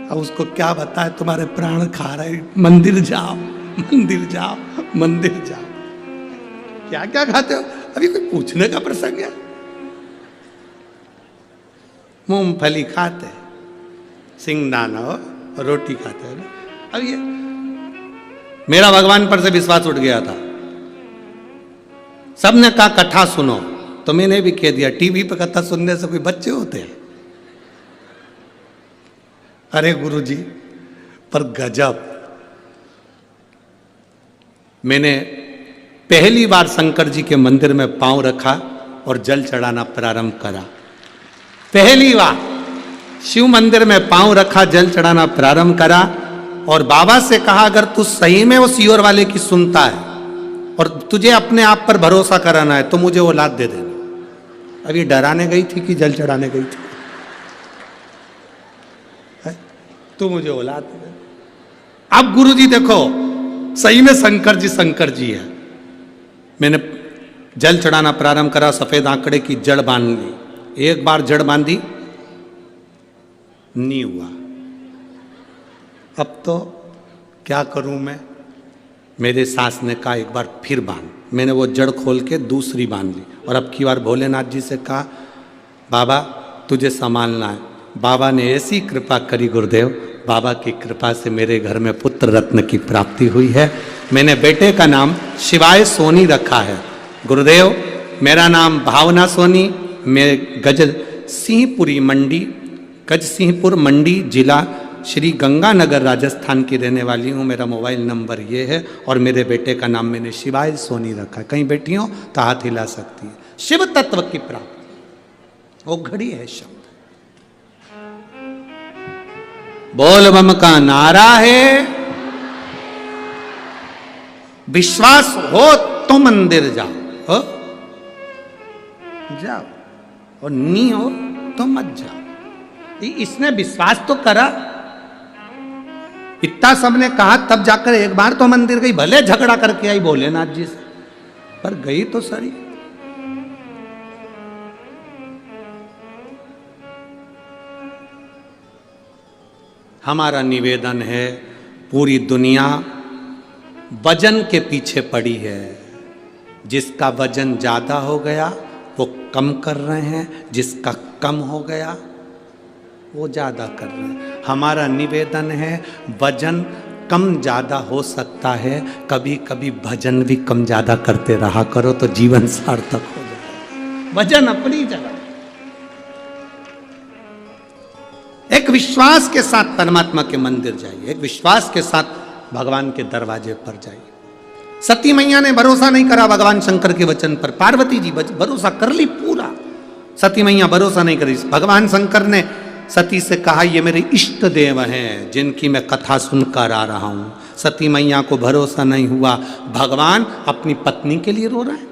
अब उसको क्या बताए, तुम्हारे प्राण खा रहे, मंदिर जाओ मंदिर जाओ मंदिर जाओ। क्या क्या खाते हो, अभी कोई पूछने का प्रसंग है। मूंगफली खाते, सिंगदाना हो, रोटी खाते हो। अब ये मेरा भगवान पर से विश्वास उठ गया था। सबने कहा कथा सुनो, तो मैंने भी कह दिया, टीवी पर कथा सुनने से कोई बच्चे होते हैं? अरे गुरुजी, पर गजब। मैंने पहली बार शंकर जी के मंदिर में पांव रखा और जल चढ़ाना प्रारंभ करा। पहली बार शिव मंदिर में पांव रखा, जल चढ़ाना प्रारंभ करा और बाबा से कहा, अगर तू सही में उस ईश्वर वाले की सुनता है और तुझे अपने आप पर भरोसा कराना है तो मुझे औलाद दे देना। अभी डराने गई थी कि जल चढ़ाने गई थी? तू मुझे औलाद दे देना। अब गुरुजी देखो, सही में शंकर जी है। मैंने जल चढ़ाना प्रारंभ करा, सफेद आंकड़े की जड़ बांध ली। एक बार जड़ बांधी, नहीं हुआ। अब तो क्या करूं मैं? मेरे सास ने कहा एक बार फिर बांध। मैंने वो जड़ खोल के दूसरी बांध ली और अब की बार भोलेनाथ जी से कहा, बाबा तुझे संभालना है। बाबा ने ऐसी कृपा करी गुरुदेव, बाबा की कृपा से मेरे घर में पुत्र रत्न की प्राप्ति हुई है। मैंने बेटे का नाम शिवाय सोनी रखा है। गुरुदेव मेरा नाम भावना सोनी, मैं गज सिंहपुर मंडी जिला श्री गंगानगर राजस्थान की रहने वाली हूँ। मेरा मोबाइल नंबर ये है और मेरे बेटे का नाम मैंने शिवाय सोनी रखा है। कहीं बैठी हो तो हाथ हिला सकती है। शिव तत्व की प्राप्ति वो घड़ी है शब्द। बोल बम का नारा है, विश्वास हो तो मंदिर जाओ, हो जाओ, और नहीं हो तो मत जाओ। इसने विश्वास तो करा, इतना सबने कहा, तब जाकर एक बार तो मंदिर गई। भले झगड़ा करके आई भोलेनाथ जी से, पर गई तो सही। हमारा निवेदन है, पूरी दुनिया वजन के पीछे पड़ी है। जिसका वजन ज्यादा हो गया वो कम कर रहे हैं, जिसका कम हो गया वो ज्यादा कर रहे हैं। हमारा निवेदन है, वजन कम ज्यादा हो सकता है, कभी कभी भजन भी कम ज्यादा करते रहा करो तो जीवन सार्थक हो जाए। वजन अपनी जगह, एक विश्वास के साथ परमात्मा के मंदिर जाइए, एक विश्वास के साथ भगवान के दरवाजे पर जाइए। सती मैया ने भरोसा नहीं करा भगवान शंकर के वचन पर, पार्वती जी भरोसा कर ली पूरा, सती मैया भरोसा नहीं करी। भगवान शंकर ने सती से कहा, ये मेरे इष्ट देव हैं जिनकी मैं कथा सुनकर आ रहा हूं। सती मैया को भरोसा नहीं हुआ, भगवान अपनी पत्नी के लिए रो रहे हैं।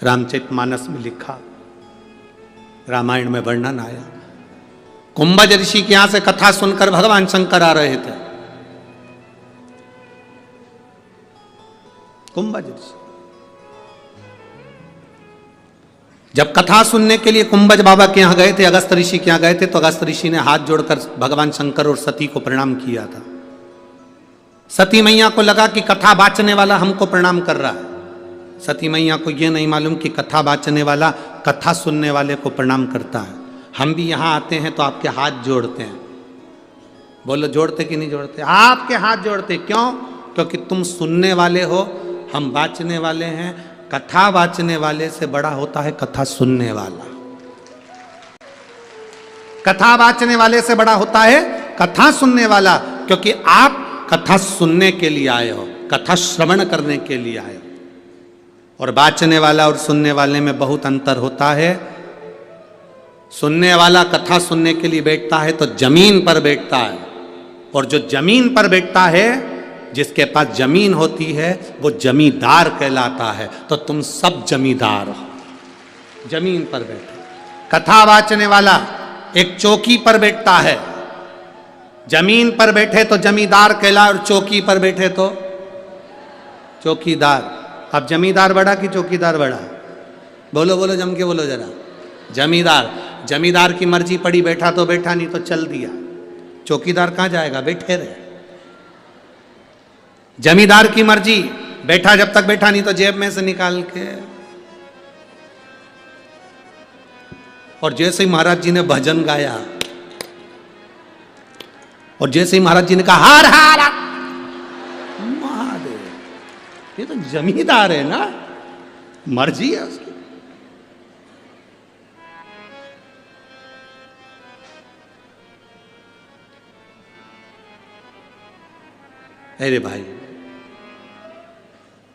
रामचरितमानस में लिखा, रामायण में वर्णन आया, कुंभज ऋषि के यहां से कथा सुनकर भगवान शंकर आ रहे थे। कुंभज ऋषि जब कथा सुनने के लिए कुंभज बाबा के यहां गए थे, अगस्त ऋषि के यहां गए थे, तो अगस्त ऋषि ने हाथ जोड़कर भगवान शंकर और सती को प्रणाम किया था। सती मैया को लगा कि कथा बाचने वाला हमको प्रणाम कर रहा है। सती मैया को यह नहीं मालूम कि कथा बाचने वाला कथा सुनने वाले को प्रणाम करता है। हम भी यहां आते हैं तो आपके हाथ जोड़ते हैं। बोलो जोड़ते कि नहीं जोड़ते? आपके हाथ जोड़ते। क्यों? क्योंकि तुम सुनने वाले हो, हम बाचने वाले हैं। कथा बाचने वाले से बड़ा होता है कथा सुनने वाला। कथा बाचने वाले से बड़ा होता है कथा सुनने वाला, क्योंकि आप कथा सुनने के लिए आए हो, कथा श्रवण करने के लिए आए हो। और बाचने वाला और सुनने वाले में बहुत अंतर होता है। सुनने वाला कथा सुनने के लिए बैठता है तो जमीन पर बैठता है, और जो जमीन पर बैठता है, जिसके पास जमीन होती है, वो जमींदार कहलाता है। तो तुम सब जमींदार हो, जमीन पर बैठे। कथा वाचने वाला एक चौकी पर बैठता है, जमीन पर बैठे तो जमींदार कहला, और चौकी पर बैठे तो चौकीदार। अब जमींदार बड़ा कि चौकीदार बड़ा? बोलो बोलो, जम के बोलो जरा। जमींदार। जमींदार की मर्जी पड़ी, बैठा तो बैठा, नहीं तो चल दिया। चौकीदार कहां जाएगा? बैठे रहे। जमींदार की मर्जी, बैठा जब तक बैठा, नहीं तो जेब में से निकाल के। और जैसे ही महाराज जी ने भजन गाया, और जैसे ही महाराज जी ने कहा हार हार महादेव, ये तो जमींदार है ना, मर्जी है उसकी। अरे भाई,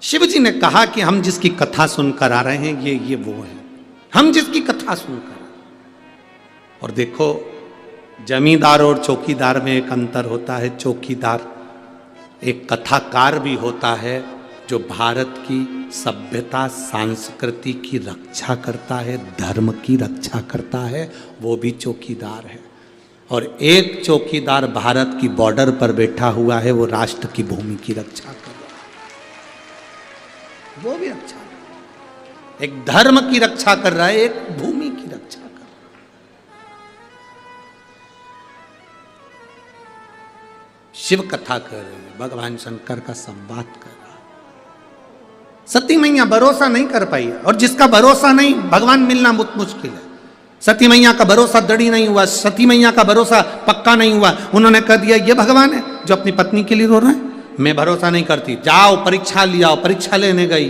शिव जी ने कहा कि हम जिसकी कथा सुनकर आ रहे हैं, ये वो है, हम जिसकी कथा सुनकर। और देखो, जमींदार और चौकीदार में एक अंतर होता है। चौकीदार एक कथाकार भी होता है, जो भारत की सभ्यता संस्कृति की रक्षा करता है, धर्म की रक्षा करता है, वो भी चौकीदार है। और एक चौकीदार भारत की बॉर्डर पर बैठा हुआ है, वो राष्ट्र की भूमि की रक्षा कर रहा है, वो भी रक्षा कर रहा है। एक धर्म की रक्षा कर रहा है, एक भूमि की रक्षा कर रहा है। शिव कथा कर रहे हैं, भगवान शंकर का संवाद कर रहा है। सती मैया भरोसा नहीं कर पाई, और जिसका भरोसा नहीं, भगवान मिलना बहुत मुश्किल है। सती मैया का भरोसा दृढ़ नहीं हुआ, सती मैया का भरोसा पक्का नहीं हुआ। उन्होंने कह दिया ये भगवान है जो अपनी पत्नी के लिए रो रहे हैं, मैं भरोसा नहीं करती। जाओ परीक्षा लियाओ। परीक्षा लेने गई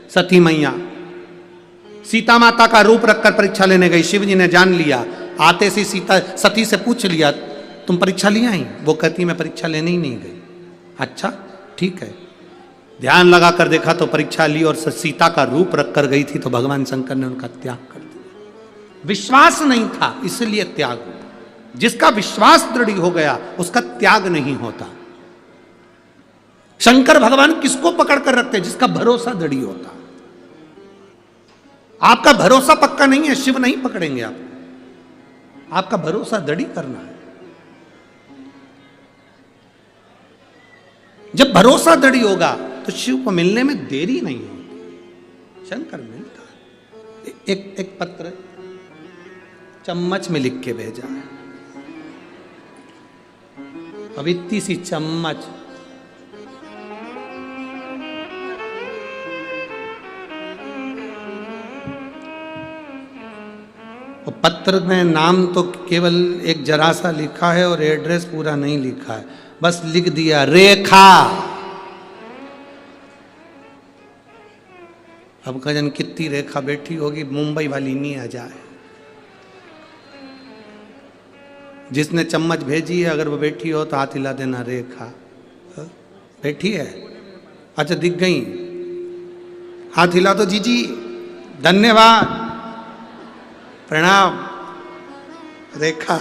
सती मैया, सीता माता का रूप रखकर परीक्षा लेने गई। शिव जी ने जान लिया। आते से सती से पूछ लिया, तुम परीक्षा लिया ही? वो कहती मैं परीक्षा लेने ही नहीं गई। अच्छा ठीक है। ध्यान लगा कर देखा तो परीक्षा ली, और सीता का रूप रखकर गई थी, तो भगवान शंकर ने उनका त्याग कर दिया। विश्वास नहीं था, इसलिए त्याग हुआ। जिसका विश्वास दृढ़ हो गया, उसका त्याग नहीं होता। शंकर भगवान किसको पकड़ कर रखते? जिसका भरोसा दृढ़ होता। आपका भरोसा पक्का नहीं है, शिव नहीं पकड़ेंगे आपको। आपका भरोसा दृढ़ करना है। जब भरोसा दृढ़ होगा तो शिव को मिलने में देरी नहीं होती। शंकर मिलता है। एक पत्र चम्मच में लिख के भेजा है। अब इतनी सी चम्मच, और पत्र में नाम तो केवल एक जरा सा लिखा है, और एड्रेस पूरा नहीं लिखा है, बस लिख दिया रेखा। अब कजन कितनी रेखा बैठी होगी, मुंबई वाली नहीं आ जाए। जिसने चम्मच भेजी है, अगर वो बैठी हो तो हाथ हिला देना, रेखा बैठी है। अच्छा दिख गई, हाथ हिला दो। जीजी धन्यवाद, प्रणाम। रेखा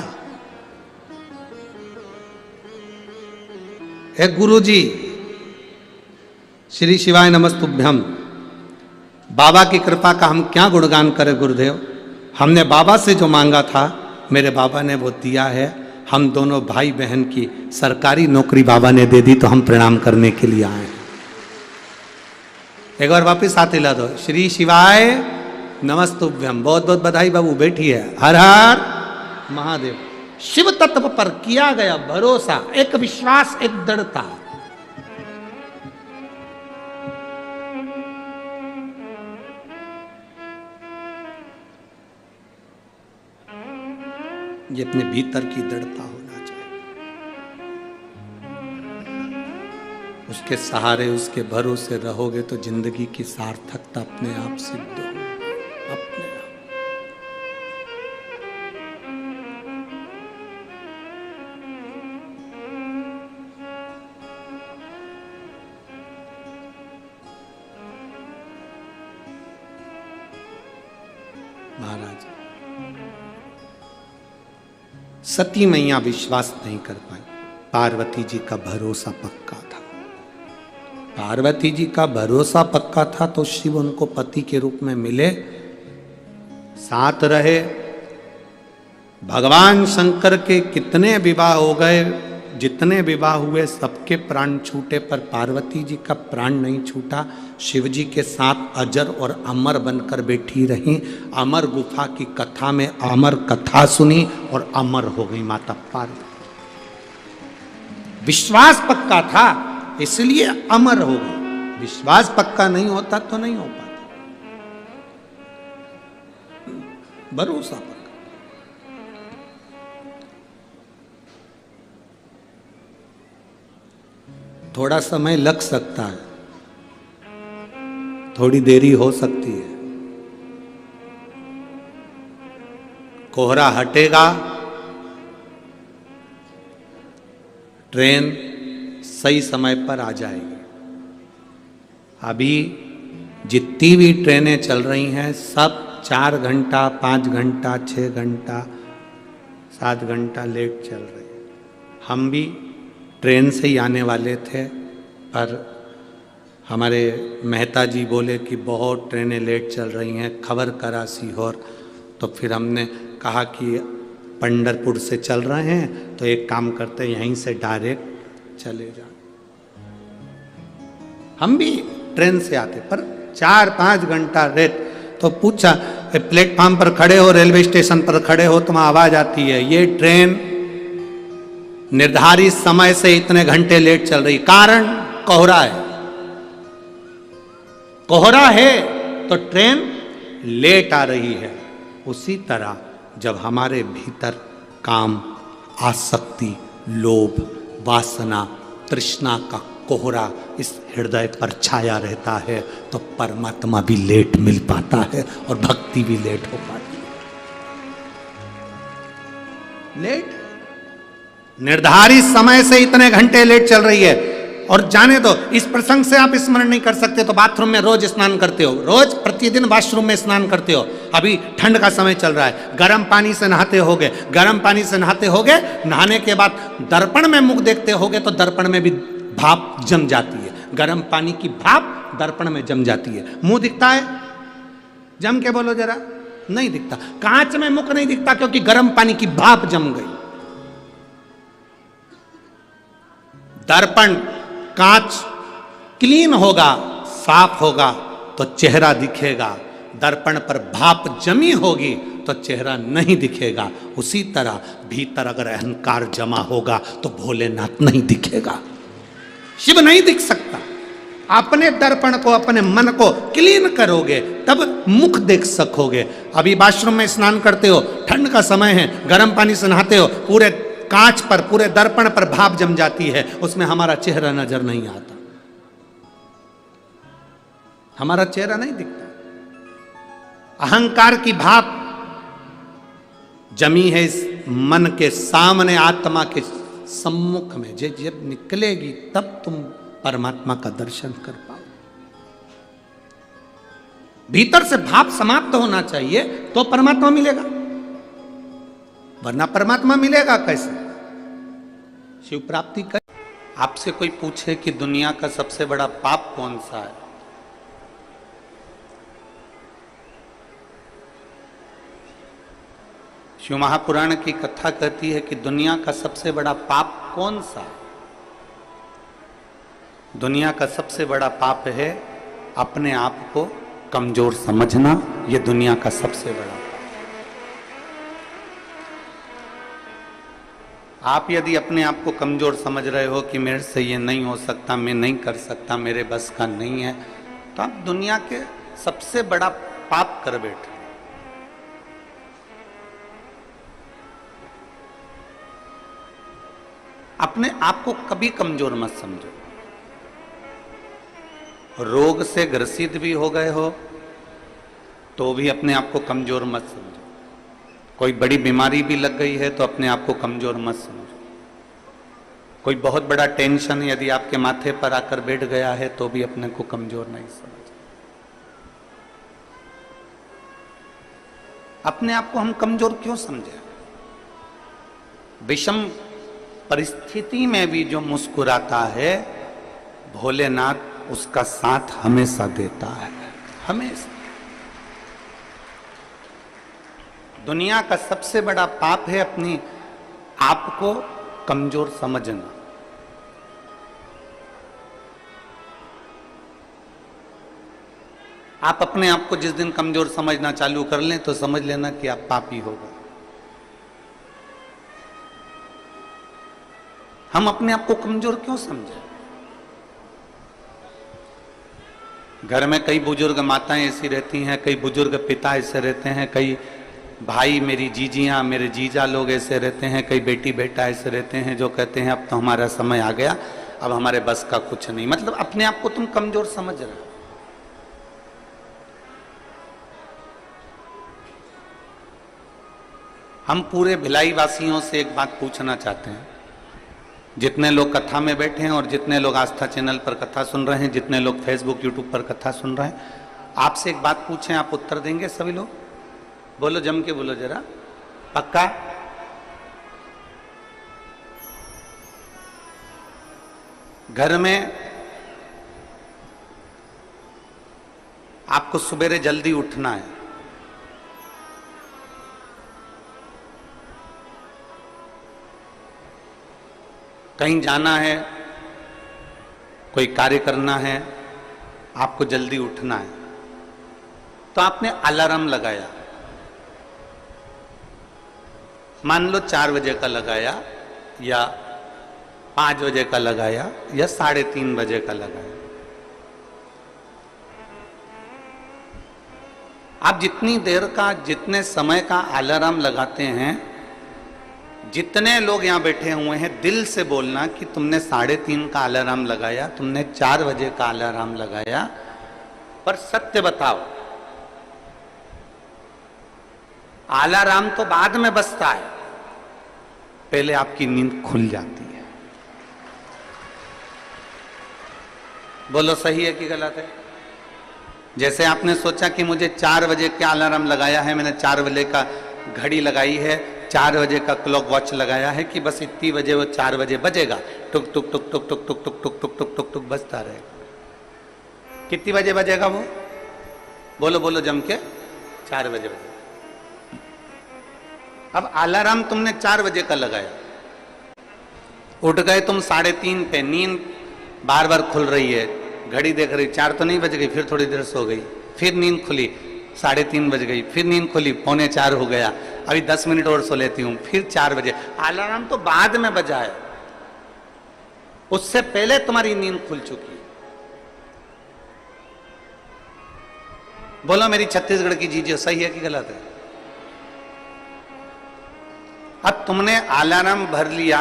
है। गुरुजी श्री शिवाय नमस्तुभ्यम। बाबा की कृपा का हम क्या गुणगान करें गुरुदेव। हमने बाबा से जो मांगा था, मेरे बाबा ने वो दिया है। हम दोनों भाई बहन की सरकारी नौकरी बाबा ने दे दी, तो हम प्रणाम करने के लिए आए। एक बार वापस हाथ हिला दो। श्री शिवाय नमस्तुभ्यम। बहुत बहुत बधाई बाबू, बैठी है। हर हर महादेव। शिव तत्व पर किया गया भरोसा, एक विश्वास, एक दृढ़ता। ये अपने भीतर की दृढ़ता होना चाहिए। उसके सहारे, उसके भरोसे रहोगे तो जिंदगी की सार्थकता अपने आप सिद्ध हो। अपने आप। महाराज सती मैया विश्वास नहीं कर पाई। पार्वती जी का भरोसा पक्का था। पार्वती जी का भरोसा पक्का था, तो शिव उनको पति के रूप में मिले, साथ रहे, भगवान शंकर के कितने विवाह हो गए, जितने विवाह हुए सबके प्राण छूटे, पर पार्वती जी का प्राण नहीं छूटा। शिव जी के साथ अजर और अमर बनकर बैठी रहीं। अमर गुफा की कथा में अमर कथा सुनी और अमर हो गई माता पार्वती। विश्वास पक्का था इसलिए अमर हो गई। विश्वास पक्का नहीं होता तो नहीं हो पाता। भरोसा पक्का। थोड़ा समय लग सकता है, थोड़ी देरी हो सकती है। कोहरा हटेगा, ट्रेन सही समय पर आ जाएगी। अभी जितनी भी ट्रेनें चल रही हैं सब 4 घंटा, 5 घंटा, 6 घंटा, 7 घंटा लेट चल रही है। हम भी ट्रेन से ही आने वाले थे, पर हमारे मेहता जी बोले कि बहुत ट्रेनें लेट चल रही हैं, खबर करा सीहोर। तो फिर हमने कहा कि पंढरपुर से चल रहे हैं तो एक काम करते यहीं से डायरेक्ट चले जाए। हम भी ट्रेन से आते, पर 4-5 घंटा लेट। तो पूछा, प्लेटफॉर्म पर खड़े हो, रेलवे स्टेशन पर खड़े हो, तुम्हें आवाज आती है ये ट्रेन निर्धारित समय से इतने घंटे लेट चल रही। कारण कोहरा है। कोहरा है तो ट्रेन लेट आ रही है। उसी तरह जब हमारे भीतर काम, आसक्ति, लोभ, वासना, तृष्णा का कोहरा इस हृदय पर छाया रहता है तो परमात्मा भी लेट मिल पाता है और भक्ति भी लेट हो पाती है। लेट निर्धारित समय से इतने घंटे लेट चल रही है। और जाने दो, इस प्रसंग से आप स्मरण नहीं कर सकते तो बाथरूम में रोज स्नान करते हो, रोज प्रतिदिन वॉशरूम में स्नान करते हो। अभी ठंड का समय चल रहा है, गर्म पानी से नहाते होगे, गर्म पानी से नहाते होगे, नहाने के बाद दर्पण में मुख देखते होगे तो दर्पण में भी भाप जम जाती है। गर्म पानी की भाप दर्पण में जम जाती है। मुंह दिखता है? जम के बोलो जरा। नहीं दिखता। कांच में मुख नहीं दिखता क्योंकि गर्म पानी की भाप जम गई। दर्पण, कांच क्लीन होगा, साफ होगा तो चेहरा दिखेगा। दर्पण पर भाप जमी होगी तो चेहरा नहीं दिखेगा। उसी तरह भीतर अगर अहंकार जमा होगा तो भोलेनाथ नहीं दिखेगा, शिव नहीं दिख सकता। अपने दर्पण को, अपने मन को क्लीन करोगे तब मुख देख सकोगे। अभी वॉशरूम में स्नान करते हो, ठंड का समय है, गर्म पानी से नहाते हो, पूरे कांच पर, पूरे दर्पण पर भाप जम जाती है, उसमें हमारा चेहरा नजर नहीं आता, हमारा चेहरा नहीं दिखता। अहंकार की भाप जमी है इस मन के सामने, आत्मा के सम्मुख में। जब निकलेगी तब तुम परमात्मा का दर्शन कर पाओ। भीतर से भाप समाप्त होना चाहिए तो परमात्मा मिलेगा, वरना परमात्मा मिलेगा कैसे? शिव प्राप्ति कर। आपसे कोई पूछे कि दुनिया का सबसे बड़ा पाप कौन सा है, शिव महापुराण की कथा कहती है कि दुनिया का सबसे बड़ा पाप कौन सा है? दुनिया का सबसे बड़ा पाप है अपने आप को कमजोर समझना। यह दुनिया का सबसे बड़ा पाप। आप यदि अपने आप को कमजोर समझ रहे हो कि मेरे से ये नहीं हो सकता, मैं नहीं कर सकता, मेरे बस का नहीं है, तो आप दुनिया के सबसे बड़ा पाप कर बैठे। अपने आप को कभी कमजोर मत समझो। रोग से ग्रसित भी हो गए हो तो भी अपने आप को कमजोर मत समझो। कोई बड़ी बीमारी भी लग गई है तो अपने आप को कमजोर मत समझो। कोई बहुत बड़ा टेंशन यदि आपके माथे पर आकर बैठ गया है तो भी अपने को कमजोर नहीं समझो। अपने आप को हम कमजोर क्यों समझे? विषम परिस्थिति में भी जो मुस्कुराता है भोलेनाथ उसका साथ हमेशा देता है, हमेशा। दुनिया का सबसे बड़ा पाप है अपनी आप को कमजोर समझना। आप अपने आप को जिस दिन कमजोर समझना चालू कर लें तो समझ लेना कि आप पापी हो गए। हम अपने आप को कमजोर क्यों समझें? घर में कई बुजुर्ग माताएं ऐसी रहती हैं, कई बुजुर्ग पिता ऐसे रहते हैं, कई भाई मेरी जीजियां मेरे जीजा लोग ऐसे रहते हैं, कई बेटी बेटा ऐसे रहते हैं जो कहते हैं अब तो हमारा समय आ गया, अब हमारे बस का कुछ नहीं। मतलब अपने आप को तुम कमजोर समझ रहे हो। हम पूरे भिलाई वासियों से एक बात पूछना चाहते हैं, जितने लोग कथा में बैठे हैं और जितने लोग आस्था चैनल पर कथा सुन रहे हैं, जितने लोग फेसबुक यूट्यूब पर कथा सुन रहे हैं, आपसे एक बात पूछें, आप उत्तर देंगे सभी लोग? बोलो, जम के बोलो जरा, पक्का? घर में आपको सुबेरे जल्दी उठना है, कहीं जाना है, कोई कार्य करना है, आपको जल्दी उठना है, तो आपने अलार्म लगाया। मान लो 4 बजे का लगाया या 5 बजे का लगाया या 3:30 बजे का लगाया। आप जितनी देर का, जितने समय का अलार्म लगाते हैं, जितने लोग यहां बैठे हुए हैं, दिल से बोलना कि तुमने 3:30 का अलार्म लगाया, तुमने 4 बजे का अलार्म लगाया, पर सत्य बताओ, अलार्म तो बाद में बजता है, पहले आपकी नींद खुल जाती है। बोलो, सही है कि गलत है? जैसे आपने सोचा कि मुझे 4 बजे का अलार्म लगाया है, मैंने 4 बजे का घड़ी लगाई है, 4 बजे का क्लॉक वॉच लगाया है कि बस इतनी बजे वो 4 बजे बजेगा, टुक टुक टुक टुक टुक टुक टुक टुक टुक टुक टुक टुक बजता रहेगा। कितनी बजे बजेगा वो? बोलो बोलो जम के, 4 बजे बजेगा। अब अलार्म तुमने 4 बजे का लगाया, उठ गए तुम 3:30 पे, नींद बार बार खुल रही है, घड़ी देख रही, 4 तो नहीं बज गई, फिर थोड़ी देर सो गई, फिर नींद खुली, 3:30 बज गई, फिर नींद खुली, 3:45 हो गया, अभी 10 मिनट और सो लेती हूं, फिर 4 बजे। अलार्म तो बाद में बजा है, उससे पहले तुम्हारी नींद खुल चुकी है। बोलो मेरी छत्तीसगढ़ की जीजियो, सही है कि गलत है? अब तुमने अलार्म भर लिया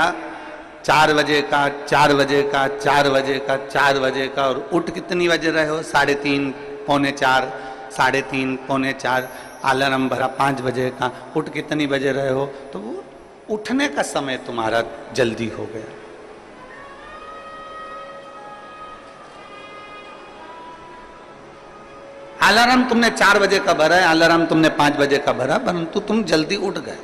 4 बजे का, 4 बजे का, 4 बजे का, 4 बजे का, और उठ कितनी बजे रहे हो? 3:30, 3:45, 3:30, 3:45, अलार्म भरा 5 बजे का, उठ कितनी बजे रहे हो? तो वो उठने का समय तुम्हारा जल्दी हो गया। अलार्म तुमने 4 बजे का भरा है, अलार्म तुमने 5 बजे का भरा, परंतु तुम जल्दी उठ गए।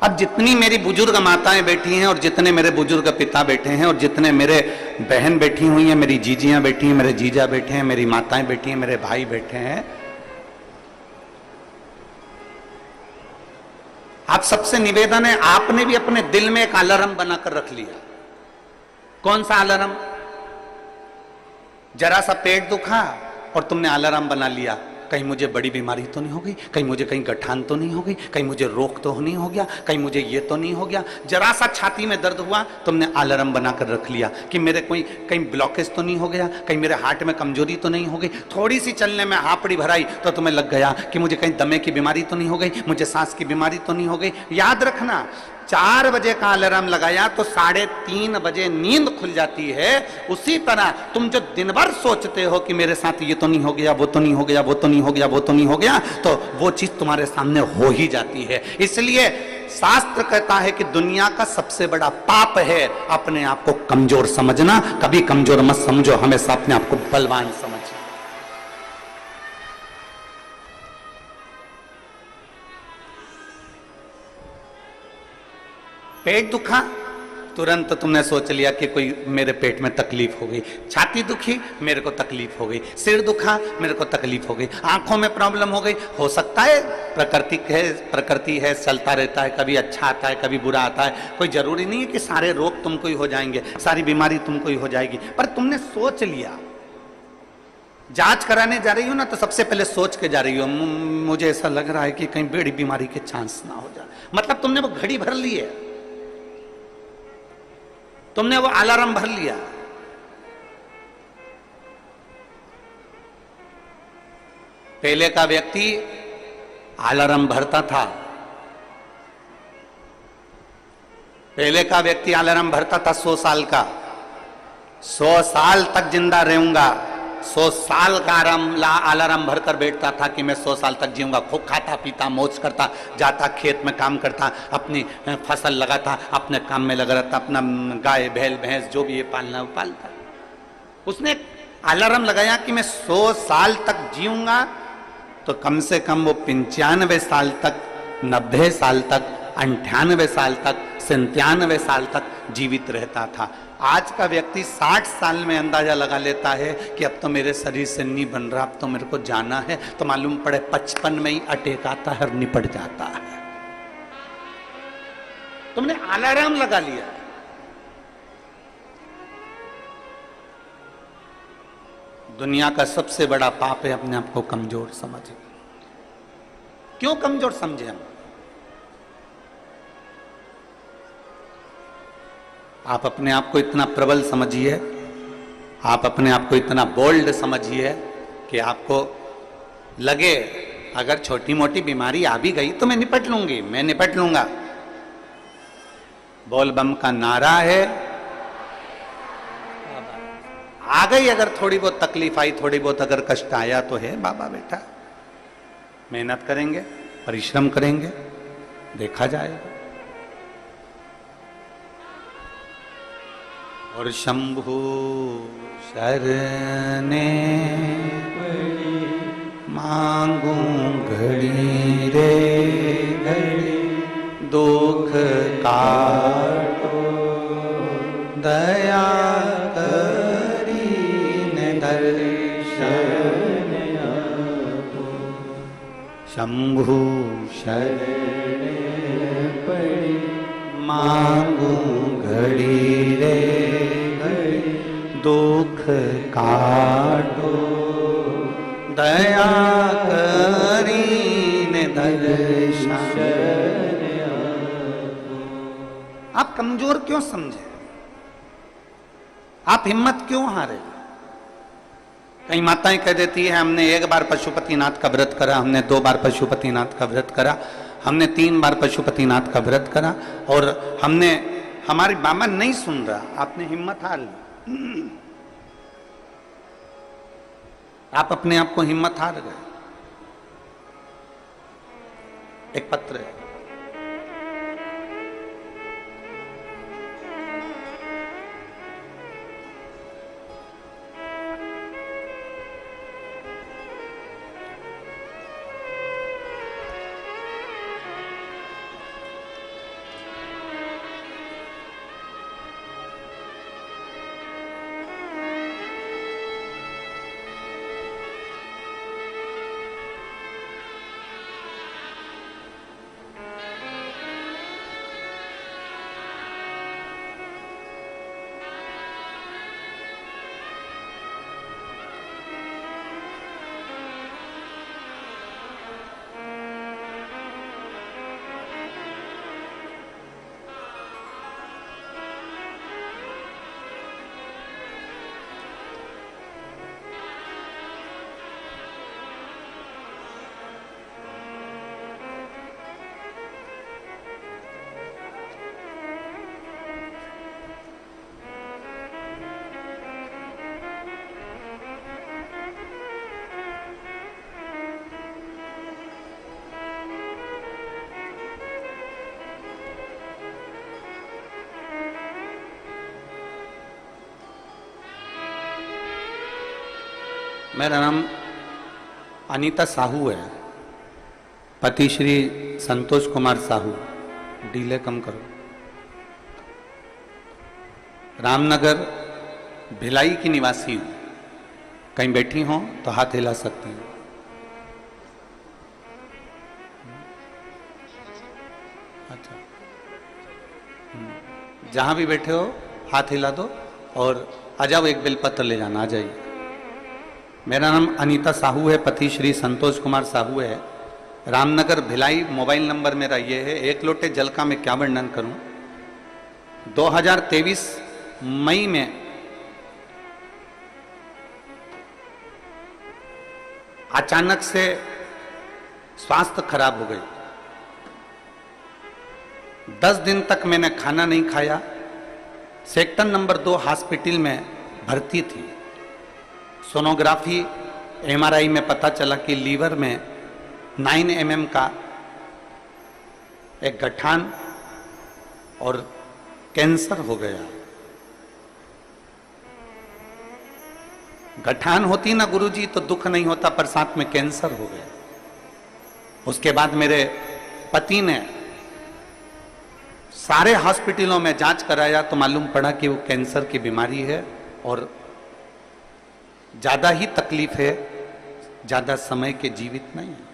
अब जितनी मेरी बुजुर्ग माताएं बैठी हैं और जितने मेरे बुजुर्ग पिता बैठे हैं और जितने मेरे बहन बैठी हुई हैं, मेरी जीजियां बैठी हैं, मेरे जीजा बैठे हैं, मेरी माताएं बैठी हैं, मेरे भाई बैठे हैं, आप सबसे निवेदन है, आपने भी अपने दिल में एक अलार्म बनाकर रख लिया। कौन सा अलार्म? जरा सा पेट दुखा और तुमने अलार्म बना लिया, कहीं मुझे बड़ी बीमारी तो नहीं हो गई, कहीं मुझे कहीं गठान तो नहीं हो गई, कहीं मुझे रोग तो नहीं हो गया, कहीं मुझे ये तो नहीं हो गया। जरा सा छाती में दर्द हुआ, तुमने अलार्म बनाकर रख लिया कि मेरे कोई कहीं ब्लॉकेज तो नहीं हो गया, कहीं मेरे हार्ट में कमजोरी तो नहीं हो गई। थोड़ी सी चलने में हापड़ी भराई तो तुम्हें लग गया कि मुझे कहीं दमे की बीमारी तो नहीं हो गई, मुझे सांस की बीमारी तो नहीं हो गई। याद रखना, 4 बजे का अलार्म लगाया तो 3:30 बजे नींद खुल जाती है। उसी तरह तुम जो दिन भर सोचते हो कि मेरे साथ ये तो नहीं हो गया, वो तो नहीं हो गया, वो तो नहीं हो गया, वो तो नहीं हो गया, तो वो चीज तुम्हारे सामने हो ही जाती है। इसलिए शास्त्र कहता है कि दुनिया का सबसे बड़ा पाप है अपने आप को कमजोर समझना। कभी कमजोर मत समझो, हमेशा अपने आप को बलवान समझो। पेट दुखा, तुरंत तुमने सोच लिया कि कोई मेरे पेट में तकलीफ हो गई, छाती दुखी मेरे को तकलीफ हो गई, सिर दुखा मेरे को तकलीफ हो गई, आंखों में प्रॉब्लम हो गई। हो सकता है प्रकृति है, चलता रहता है, कभी अच्छा आता है कभी बुरा आता है। कोई जरूरी नहीं है कि सारे रोग तुमको ही हो जाएंगे, सारी बीमारी तुमको ही हो जाएगी। पर तुमने सोच लिया। जांच कराने जा रही हो ना, तो सबसे पहले सोच के जा रही हो, मुझे ऐसा लग रहा है कि कहीं बड़ी बीमारी के चांस ना हो जाए। मतलब तुमने वो घड़ी भर ली है, तुमने वो अलार्म भर लिया। पहले का व्यक्ति अलार्म भरता था, पहले का व्यक्ति अलार्म भरता था 100 साल का, 100 साल तक जिंदा रहूंगा, 100 साल का अलार्म भरकर बैठता था कि मैं 100 साल तक जीऊंगा। खूब खाता पीता मौज करता, जाता खेत में काम करता, अपनी फसल लगाता, अपने काम में लगा रहता, अपना गाय बैल भैंस जो भी ये पालना वो पालता। उसने अलार्म लगाया कि मैं 100 साल तक जीऊंगा, तो कम से कम वो 95 साल तक, 90 साल तक, 98 साल तक, 97 साल तक जीवित रहता था। आज का व्यक्ति 60 साल में अंदाजा लगा लेता है कि अब तो मेरे शरीर से नहीं बन रहा, अब तो मेरे को जाना है, तो मालूम पड़े 55 में ही अटैक आता है और निपट जाता है। तुमने अलार्म लगा लिया। दुनिया का सबसे बड़ा पाप है अपने आप को कमजोर समझे। क्यों कमजोर समझे हम? आप अपने आप को इतना प्रबल समझिए, आप अपने आप को इतना बोल्ड समझिए कि आपको लगे अगर छोटी मोटी बीमारी आ भी गई तो मैं निपट लूंगी, मैं निपट लूंगा। बोल बम का नारा है। आ गई अगर थोड़ी बहुत तकलीफ आई, थोड़ी बहुत अगर कष्ट आया तो है बाबा बेटा, मेहनत करेंगे, परिश्रम करेंगे, देखा जाएगा। और शंभु शरणे मांगू घड़ी रे घड़ी, दुख काटो दया करीने दर्शन आपो। शंभु शरणे पड़ी मांगू घड़ी रे घड़ी, दुख काटो दया करीने दर्शन आपो। आप कमजोर क्यों समझे? आप हिम्मत क्यों हारे? कई माताएं कह देती है हमने 1 बार पशुपतिनाथ का व्रत करा, हमने 2 बार पशुपतिनाथ का व्रत करा, हमने 3 बार पशुपतिनाथ का व्रत करा और हमारी बाबा नहीं सुन रहा। आपने हिम्मत हार ली, आप अपने आप को हिम्मत हार गए। एक पत्र है, मेरा नाम अनीता साहू है, पति श्री संतोष कुमार साहू। डीले कम करो। रामनगर भिलाई की निवासी हूं। कहीं बैठी हो तो हाथ हिला सकती हैं। अच्छा, जहां भी बैठे हो हाथ हिला दो और आ जाओ, एक बेलपत्र ले जाना, आ जाइए। मेरा नाम अनीता साहू है, पति श्री संतोष कुमार साहू है, रामनगर भिलाई। मोबाइल नंबर मेरा ये है। एक लोटे जल का मैं क्या वर्णन करूं। 2023 मई में अचानक से स्वास्थ्य खराब हो गई। 10 दिन तक मैंने खाना नहीं खाया। सेक्टर नंबर 2 हॉस्पिटल में भर्ती थी। सोनोग्राफी एमआरआई में पता चला कि लीवर में 9 mm का एक गठान और कैंसर हो गया। गठान होती ना गुरुजी तो दुख नहीं होता, पर साथ में कैंसर हो गया। उसके बाद मेरे पति ने सारे हॉस्पिटलों में जांच कराया तो मालूम पड़ा कि वो कैंसर की बीमारी है और ज्यादा ही तकलीफ है, ज्यादा समय के जीवित नहीं है।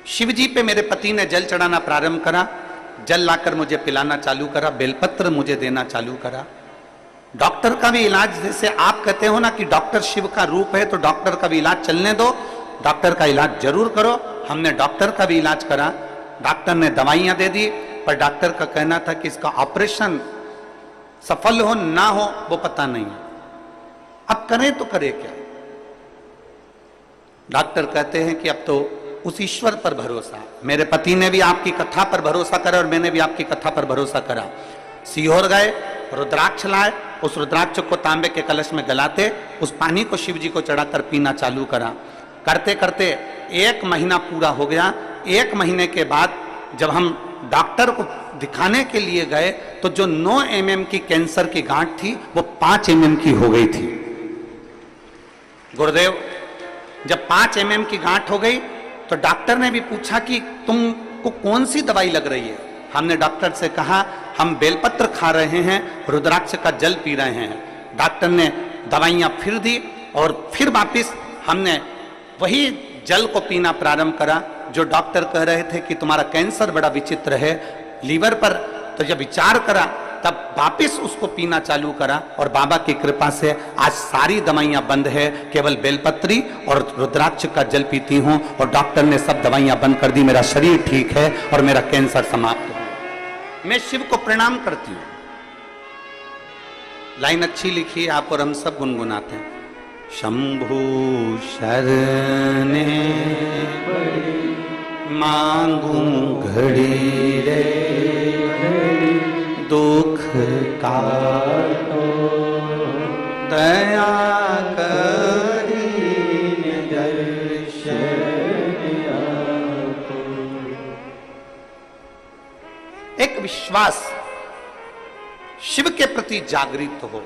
शिव जी पे मेरे पति ने जल चढ़ाना प्रारंभ करा। जल लाकर मुझे पिलाना चालू करा, बेलपत्र मुझे देना चालू करा। डॉक्टर का भी इलाज, जैसे आप कहते हो ना कि डॉक्टर शिव का रूप है, तो डॉक्टर का भी इलाज चलने दो, डॉक्टर का इलाज जरूर करो। हमने डॉक्टर का भी इलाज करा। डॉक्टर ने दवाइयां दे दी, पर डॉक्टर का कहना था कि इसका ऑपरेशन सफल हो ना हो वो पता नहीं है। अब करें तो करें क्या। डॉक्टर कहते हैं कि अब तो उस ईश्वर पर भरोसा। मेरे पति ने भी आपकी कथा पर भरोसा करा और मैंने भी आपकी कथा पर भरोसा करा। सीहोर गए, रुद्राक्ष लाए, उस रुद्राक्ष को तांबे के कलश में गलाते, उस पानी को शिव जी को चढ़ाकर पीना चालू करा। करते करते 1 महीना पूरा हो गया। 1 महीने के बाद जब हम डॉक्टर को दिखाने के लिए गए तो जो 9 mm की कैंसर की गांठ थी वो 5 mm की हो गई थी। गुरुदेव, जब 5 mm की गांठ हो गई तो डॉक्टर ने भी पूछा कि तुमको कौन सी दवाई लग रही है। हमने डॉक्टर से कहा हम बेलपत्र खा रहे हैं, रुद्राक्ष का जल पी रहे हैं। डॉक्टर ने दवाइयां फिर दी और फिर वापिस हमने वही जल को पीना प्रारंभ करा। जो डॉक्टर कह रहे थे कि तुम्हारा कैंसर बड़ा विचित्र है लीवर पर, तो जब विचार करा तब वापिस उसको पीना चालू करा और बाबा की कृपा से आज सारी दवाइयां बंद है, केवल बेलपत्री और रुद्राक्ष का जल पीती हूं और डॉक्टर ने सब दवाइयां बंद कर दी। मेरा शरीर ठीक है और मेरा कैंसर समाप्त हो। मैं शिव को प्रणाम करती हूं। लाइन अच्छी लिखी है आप और हम सब गुनगुनाते हैं। शंभु शरणे मांगू घड़ी रे, दुख काटो दया करी दर्शन आपको। एक विश्वास शिव के प्रति जागृत हो।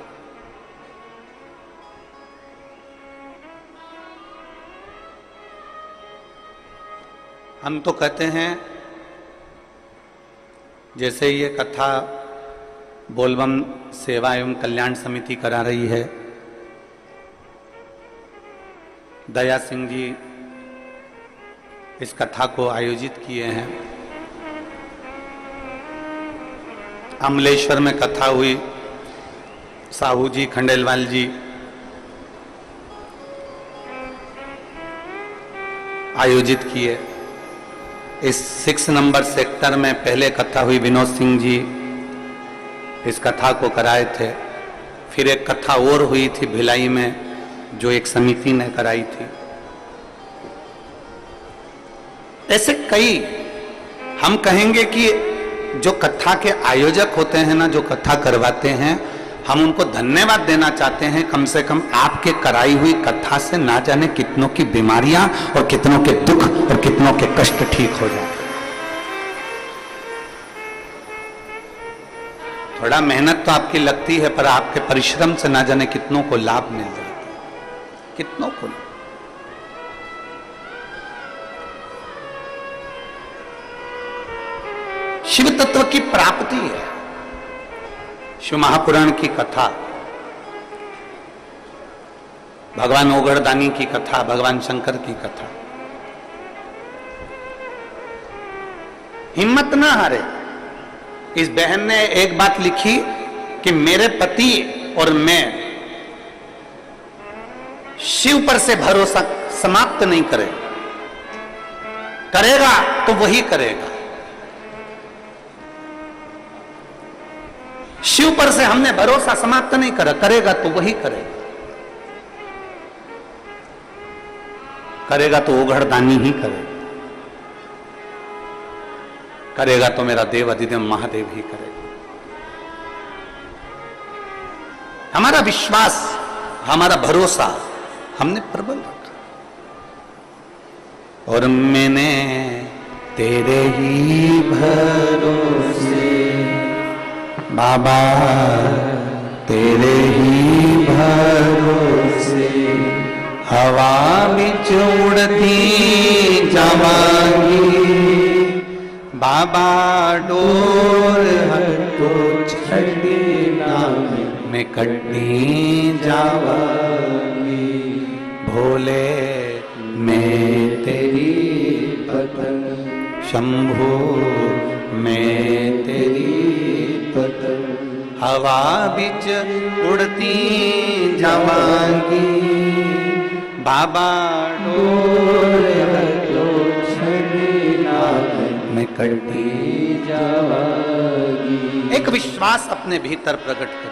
हम तो कहते हैं, जैसे ये कथा बोलबम सेवा एवं कल्याण समिति करा रही है, दया सिंह जी इस कथा को आयोजित किए हैं। अमलेश्वर में कथा हुई, साहू जी खंडेलवाल जी आयोजित किए। इस 6 नंबर सेक्टर में पहले कथा हुई, विनोद सिंह जी इस कथा को कराए थे। फिर एक कथा और हुई थी भिलाई में, जो एक समिति ने कराई थी। ऐसे कई हम कहेंगे कि जो कथा के आयोजक होते हैं ना, जो कथा करवाते हैं, हम उनको धन्यवाद देना चाहते हैं। कम से कम आपके कराई हुई कथा से ना जाने कितनों की बीमारियां और कितनों के दुख और कितनों के कष्ट ठीक हो जाए। थोड़ा मेहनत तो आपकी लगती है, पर आपके परिश्रम से ना जाने कितनों को लाभ मिल जाता है, कितनों को। शिव तत्व की प्राप्ति है। शिव महापुराण की कथा, भगवान ओगड़दानी की कथा, भगवान शंकर की कथा। हिम्मत ना हारे। इस बहन ने एक बात लिखी कि मेरे पति और मैं शिव पर से भरोसा समाप्त नहीं करेगा तो वही करेगा। शिव पर से हमने भरोसा समाप्त नहीं करेगा तो वही करेगा तो ओगड़दानी ही करेगा तो मेरा देव अधिदेव महादेव ही करेगा। हमारा विश्वास, हमारा भरोसा हमने प्रबल रखा। और मैंने तेरे ही भरोसे बाबा, तेरे ही भरोसे हवा बिच उड़ती जावांगी बाबा, डोर हटो छड़ी मैं कटी जावांगी भोले, मैं तेरी पतंग शंभो, मैं तेरी पतंग हवा बिच उड़ती जावांगी बाबा, डोर हटो छड़ी मैं कटी जावांगी। एक विश्वास अपने भीतर प्रकट करो।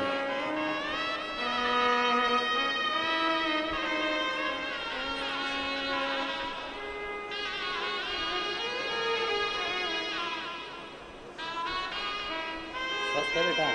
बेटा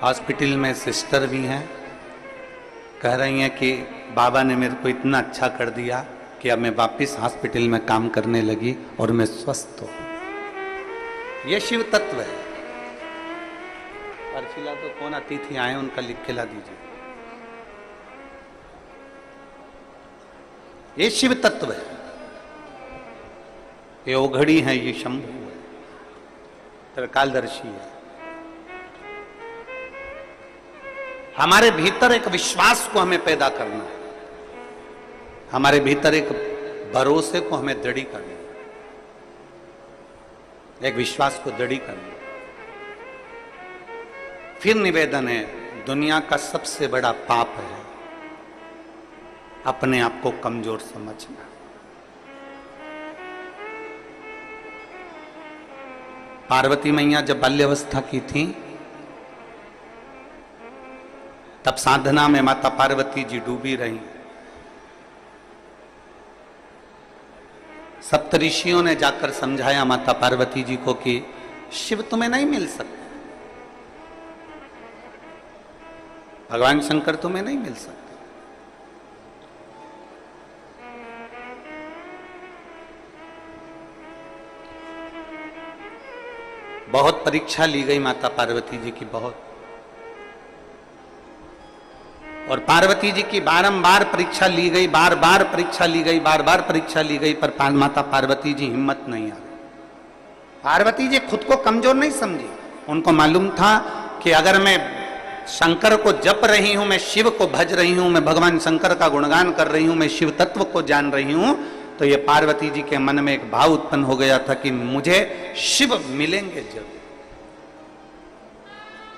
हॉस्पिटल में सिस्टर भी हैं, कह रही हैं कि बाबा ने मेरे को इतना अच्छा कर दिया कि अब मैं वापस हॉस्पिटल में काम करने लगी और मैं स्वस्थ हूं। यह शिव तत्व है। परफिला तो कौन अतिथि आए उनका लिख के ला दीजिए। ये शिव तत्व है, ये ओघड़ी है, ये शंभु है, त्रिकालदर्शी है। हमारे भीतर एक विश्वास को हमें पैदा करना है, हमारे भीतर एक भरोसे को हमें दृढ़ करना है, एक विश्वास को दृढ़ करना है। फिर निवेदन है, दुनिया का सबसे बड़ा पाप है अपने आप को कमजोर समझना। पार्वती मैया जब बाल्यावस्था की थी तब साधना में माता पार्वती जी डूबी रही। सप्तऋषियों ने जाकर समझाया माता पार्वती जी को कि शिव तुम्हें नहीं मिल सकते, भगवान शंकर तुम्हें नहीं मिल सकते। बहुत परीक्षा ली गई माता पार्वती जी की, बहुत, और पार्वती जी की बारंबार परीक्षा ली गई, बार बार परीक्षा ली गई, बार बार परीक्षा ली गई, पर माता पार्वती जी हिम्मत नहीं आ रही। पार्वती जी खुद को कमजोर नहीं समझी। उनको मालूम था कि अगर मैं शंकर को जप रही हूं, मैं शिव को भज रही हूं, मैं भगवान शंकर का गुणगान कर रही हूं, मैं शिव तत्व को जान रही हूं, तो ये पार्वती जी के मन में एक भाव उत्पन्न हो गया था कि मुझे शिव मिलेंगे जरूर,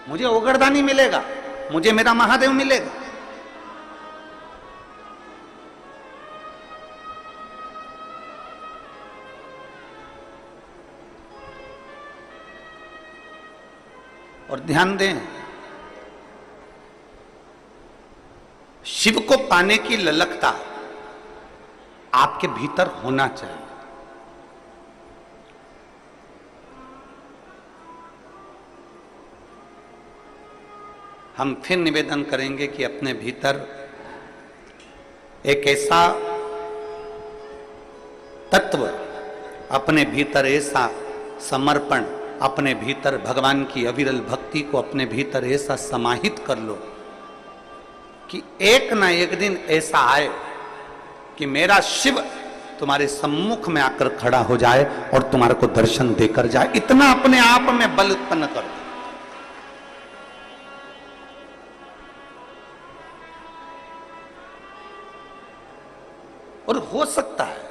मुझे ओगड़दानी मिलेगा, मुझे मेरा महादेव मिलेगा। और ध्यान दें, शिव को पाने की ललकता आपके भीतर होना चाहिए। हम फिर निवेदन करेंगे कि अपने भीतर एक ऐसा तत्व, अपने भीतर ऐसा समर्पण, अपने भीतर भगवान की अविरल भक्ति को अपने भीतर ऐसा समाहित कर लो कि एक ना एक दिन ऐसा आए कि मेरा शिव तुम्हारे सम्मुख में आकर खड़ा हो जाए और तुम्हारे को दर्शन देकर जाए। इतना अपने आप में बल उत्पन्न कर दो। और हो सकता है।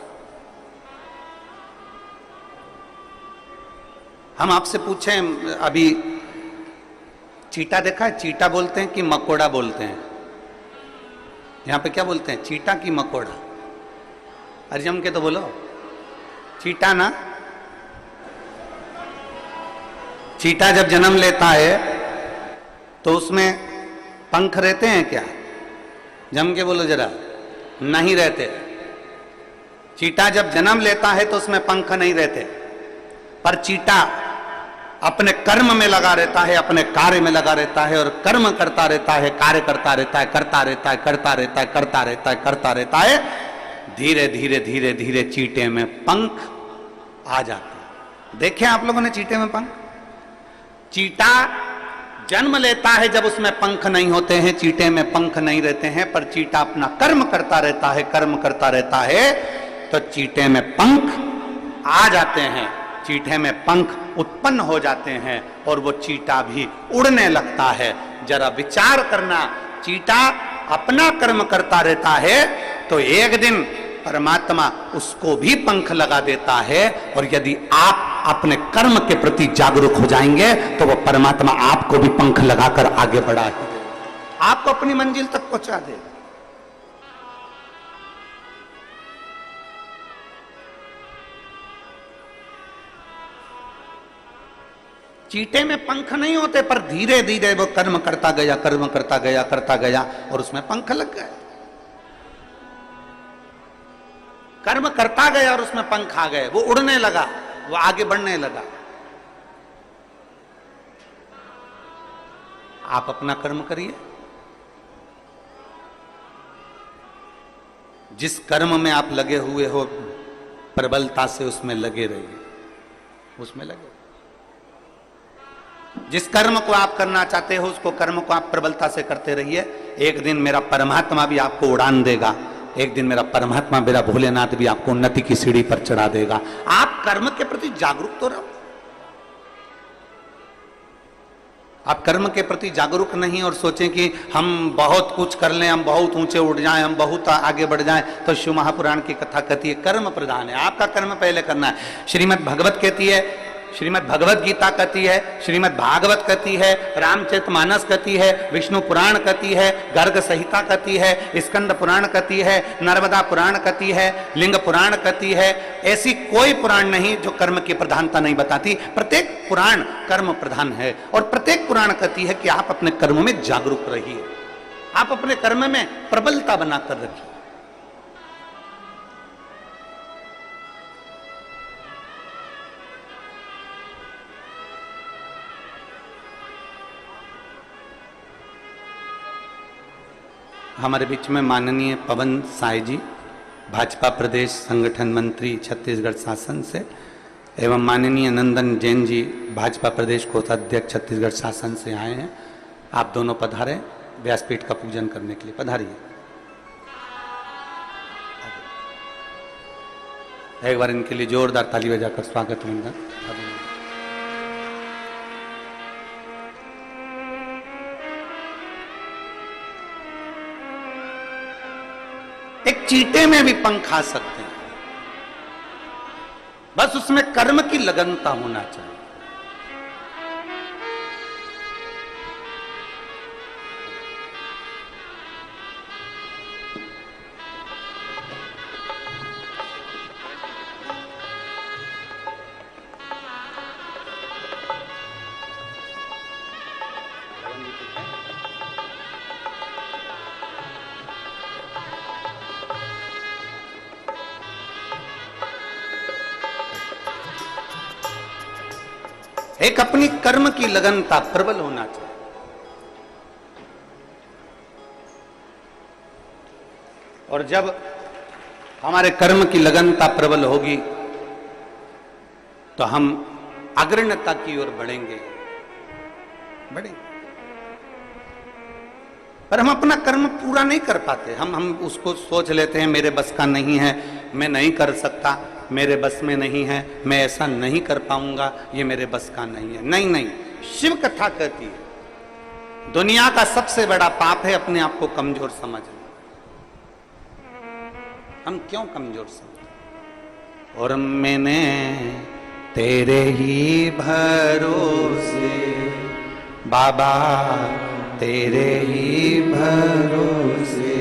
हम आपसे पूछें, अभी चीटा देखा है? चीटा बोलते हैं कि मकोड़ा बोलते हैं? यहां पे क्या बोलते हैं, चीटा की मकोड़ा? अरे जम के तो बोलो, चीटा ना। चीटा जब जन्म लेता है तो उसमें पंख रहते हैं क्या? जम के बोलो जरा। नहीं रहते। चीटा जब जन्म लेता है तो उसमें पंख नहीं रहते, पर चीटा अपने कर्म में लगा रहता है, अपने कार्य में लगा रहता है और कर्म करता रहता है, कार्य करता रहता है, करता रहता है, करता रहता है, करता रहता है, करता रहता है। धीरे धीरे धीरे धीरे चीटे में पंख आ जाते हैं। देखे आप लोगों ने चीटे में पंख? चीटा जन्म लेता है जब उसमें पंख नहीं होते हैं, चीटे में पंख नहीं रहते हैं, पर चीटा अपना कर्म करता रहता है, कर्म करता रहता है, तो चीटे में पंख आ जाते हैं, चीटे में पंख उत्पन्न हो जाते हैं और वो चीटा भी उड़ने लगता है। जरा विचार करना, चीटा अपना कर्म करता रहता है तो एक दिन परमात्मा उसको भी पंख लगा देता है, और यदि आप अपने कर्म के प्रति जागरूक हो जाएंगे तो वो परमात्मा आपको भी पंख लगाकर आगे बढ़ा है, आपको अपनी मंजिल तक पहुंचा दे। चीटे में पंख नहीं होते, पर धीरे धीरे वो कर्म करता गया, कर्म करता गया, करता गया और उसमें पंख लग गए। कर्म करता गया और उसमें पंख आ गए, वो उड़ने लगा, वो आगे बढ़ने लगा। आप अपना कर्म करिए, जिस कर्म में आप लगे हुए हो प्रबलता से उसमें लगे रहिए, उसमें लगे। जिस कर्म को आप करना चाहते हो उसको कर्म को आप प्रबलता से करते रहिए। एक दिन मेरा परमात्मा भी आपको उड़ान देगा, एक दिन मेरा परमात्मा, मेरा भोलेनाथ भी आपको उन्नति की सीढ़ी पर चढ़ा देगा। आप कर्म के प्रति जागरूक तो रहो। आप कर्म के प्रति जागरूक नहीं और सोचें कि हम बहुत कुछ कर लें, हम बहुत ऊंचे उठ जाएं, हम बहुत आगे बढ़ जाएं, तो शिव महापुराण की कथा कहती है कर्म प्रधान है, आपका कर्म पहले करना है। श्रीमद् भागवत कहती है, श्रीमद् भगवत गीता कहती है, श्रीमद् भागवत कहती है, रामचरितमानस कहती है, विष्णु पुराण कहती है, गर्ग संहिता कहती है, स्कंद पुराण कहती है, नर्मदा पुराण कहती है, लिंग पुराण कहती है। ऐसी कोई पुराण नहीं जो कर्म की प्रधानता नहीं बताती। प्रत्येक पुराण कर्म प्रधान है और प्रत्येक पुराण कहती है कि आप अपने कर्म में जागरूक रहिए, आप अपने कर्म में प्रबलता बनाकर रखिए। हमारे बीच में माननीय पवन साय जी, भाजपा प्रदेश संगठन मंत्री छत्तीसगढ़ शासन से, एवं माननीय नंदन जैन जी, भाजपा प्रदेश कोषाध्यक्ष छत्तीसगढ़ शासन से आए हैं। आप दोनों पधारें, व्यासपीठ का पूजन करने के लिए पधारिए। एक बार इनके लिए जोरदार ताली बजाकर स्वागत वंदन। एक चीटे में भी पंख आ सकते हैं, बस उसमें कर्म की लगनता होना चाहिए। एक अपनी कर्म की लगनता प्रबल होना चाहिए। और जब हमारे कर्म की लगनता प्रबल होगी तो हम अग्रणता की ओर बढ़ेंगे। पर हम अपना कर्म पूरा नहीं कर पाते। हम उसको सोच लेते हैं मेरे बस का नहीं है, मैं नहीं कर सकता, मेरे बस में नहीं है, मैं ऐसा नहीं कर पाऊंगा, ये मेरे बस का नहीं है। नहीं नहीं, शिव कथा कहती है दुनिया का सबसे बड़ा पाप है अपने आप को कमजोर समझना। हम क्यों कमजोर समझते? और मैंने तेरे ही भरोसे बाबा, तेरे ही भरोसे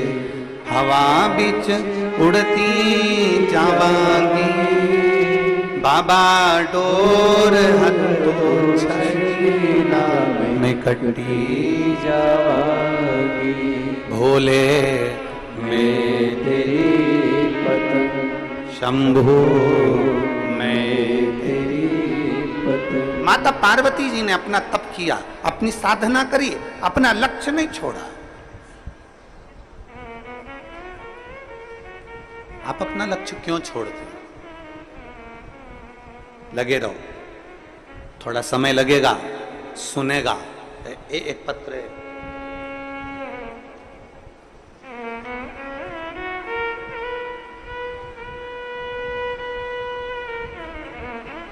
हवा बिच उड़ती जावांगी बाबा, डोर हथों छड़ीला में कटी जावांगी, भोले मैं तेरी पतंग, शंभू मैं तेरी पतंग। माता पार्वती जी ने अपना तप किया, अपनी साधना करी, अपना लक्ष्य नहीं छोड़ा। आप अपना लक्ष्य क्यों छोड़ते? लगे रहो, थोड़ा समय लगेगा, सुनेगा। एक पत्र है,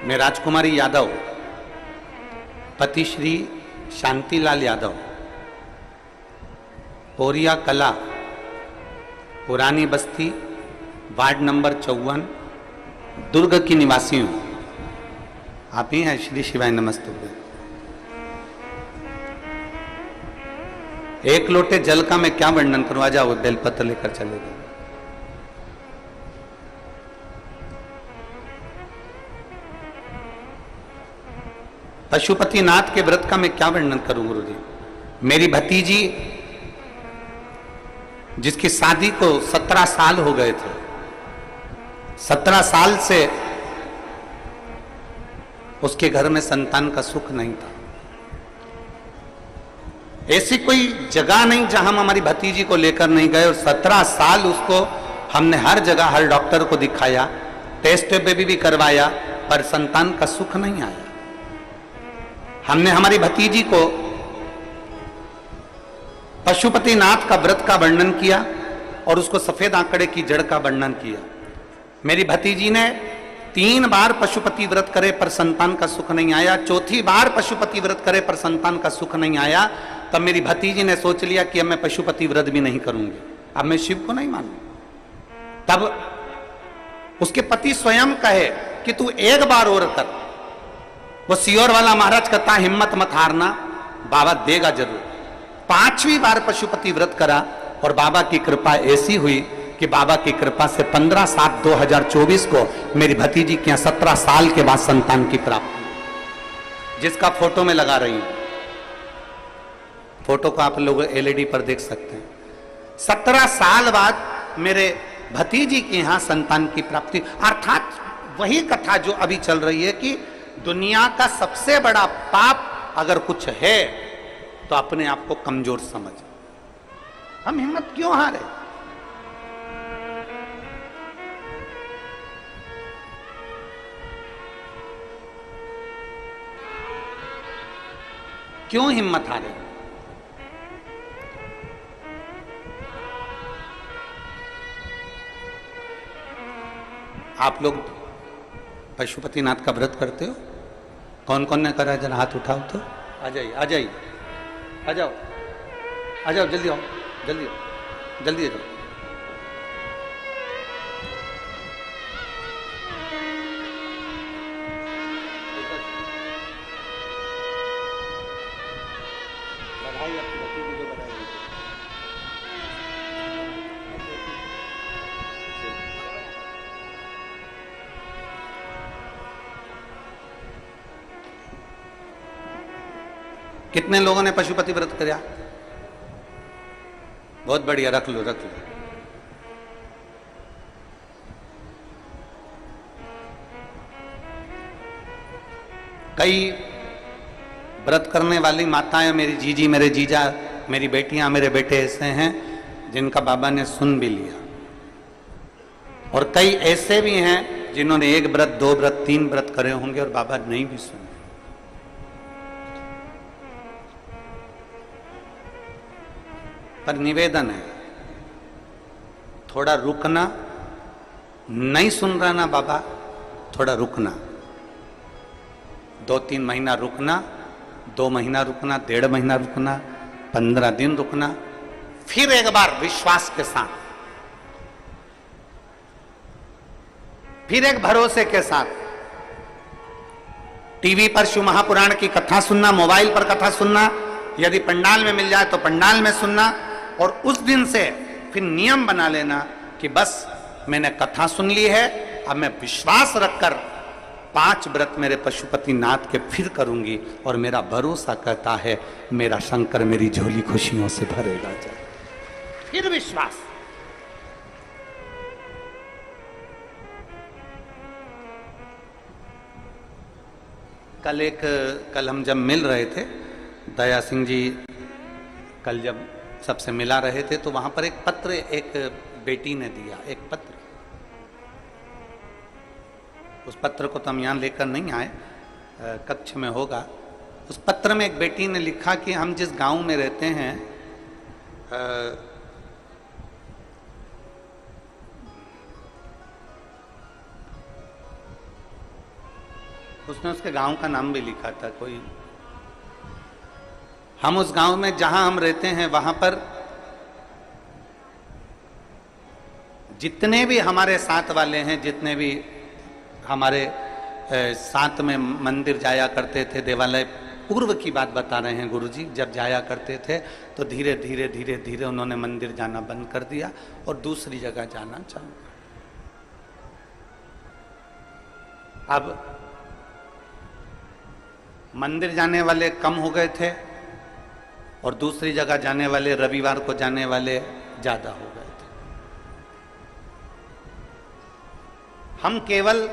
मैं राजकुमारी यादव, पति श्री शांतिलाल यादव, पोरिया कला, पुरानी बस्ती, वार्ड नंबर 54, दुर्ग की निवासी हूं। आप ही हैं? श्री शिवाय नमस्तुभ्यं। एक लोटे जल का मैं क्या वर्णन करूं? आ जाओ, बेलपत्र लेकर चले गए। पशुपतिनाथ के व्रत का मैं क्या वर्णन करूं गुरुजी? मेरी भतीजी जिसकी शादी को 17 साल हो गए थे, 17 साल से उसके घर में संतान का सुख नहीं था। ऐसी कोई जगह नहीं जहां हम हमारी भतीजी को लेकर नहीं गए, और 17 साल उसको हमने हर जगह, हर डॉक्टर को दिखाया, टेस्ट बेबी भी करवाया, पर संतान का सुख नहीं आया। हमने हमारी भतीजी को पशुपतिनाथ का व्रत का वर्णन किया और उसको सफेद आंकड़े की जड़ का वर्णन किया। मेरी भतीजी ने 3 बार पशुपति व्रत करे पर संतान का सुख नहीं आया। चौथी बार पशुपति व्रत करे पर संतान का सुख नहीं आया। तब मेरी भतीजी ने सोच लिया कि अब मैं पशुपति व्रत भी नहीं करूंगी, अब मैं शिव को नहीं मानूंगी। तब उसके पति स्वयं कहे कि तू एक बार और कर। वो सियोर वाला महाराज कहता, हिम्मत मत हारना, बाबा देगा जरूर। 5वीं बार पशुपति व्रत करा और बाबा की कृपा ऐसी हुई कि बाबा की कृपा से 15/7/2024 को मेरी भतीजी के यहाँ 17 साल के बाद संतान की प्राप्ति, जिसका फोटो में लगा रही हूं। फोटो को आप लोग LED पर देख सकते हैं। 17 साल बाद मेरे भतीजी के यहाँ संतान की प्राप्ति। अर्थात वही कथा जो अभी चल रही है कि दुनिया का सबसे बड़ा पाप अगर कुछ है तो अपने आप को कमजोर समझ। हम हिम्मत क्यों हारे? क्यों हिम्मत हारे? आप लोग पशुपतिनाथ का व्रत करते हो? कौन कौन ने करा? जरा हाथ उठाओ तो। आ जाइए, आ जाइए, आ जाओ, आ जाओ, जल्दी आओ, जल्दी आओ, जल्दी आ जाओ। बधाई आपकी भतीजी को, बधाई। कितने लोगों ने पशुपति व्रत किया? बहुत बढ़िया, रख लो, रख लो। कई व्रत करने वाली माताएं, मेरी जीजी, मेरे जीजा, मेरी बेटियां, मेरे बेटे ऐसे हैं जिनका बाबा ने सुन भी लिया। और कई ऐसे भी हैं जिन्होंने 1 व्रत, 2 व्रत, 3 व्रत करे होंगे और बाबा नहीं भी सुने। पर निवेदन है, थोड़ा रुकना, नहीं सुन रहा ना बाबा, थोड़ा रुकना, 2-3 महीना रुकना, 2 महीना रुकना, 1.5 महीना रुकना, 15 दिन रुकना, फिर एक बार विश्वास के साथ, फिर एक भरोसे के साथ टीवी पर शिव महापुराण की कथा सुनना, मोबाइल पर कथा सुनना, यदि पंडाल में मिल जाए तो पंडाल में सुनना, और उस दिन से फिर नियम बना लेना कि बस मैंने कथा सुन ली है, अब मैं विश्वास रखकर 5 व्रत मेरे पशुपति नाथ के फिर करूंगी, और मेरा भरोसा कहता है मेरा शंकर मेरी झोली खुशियों से भरेगा जाए। फिर विश्वास। कल हम जब मिल रहे थे, दया सिंह जी कल जब सबसे मिला रहे थे, तो वहां पर एक पत्र एक बेटी ने दिया, एक पत्र। उस पत्र को तो हम यहां लेकर नहीं आए, कक्ष में होगा। उस पत्र में एक बेटी ने लिखा कि हम जिस गांव में रहते हैं, उसने उसके गांव का नाम भी लिखा था कोई। हम उस गांव में जहां हम रहते हैं वहां पर जितने भी हमारे साथ वाले हैं, जितने भी हमारे साथ में मंदिर जाया करते थे, देवालय, पूर्व की बात बता रहे हैं गुरुजी, जब जाया करते थे तो धीरे धीरे धीरे धीरे उन्होंने मंदिर जाना बंद कर दिया और दूसरी जगह जाना चालू कर। अब मंदिर जाने वाले कम हो गए थे और दूसरी जगह जाने वाले, रविवार को जाने वाले ज्यादा हो गए थे। हम केवल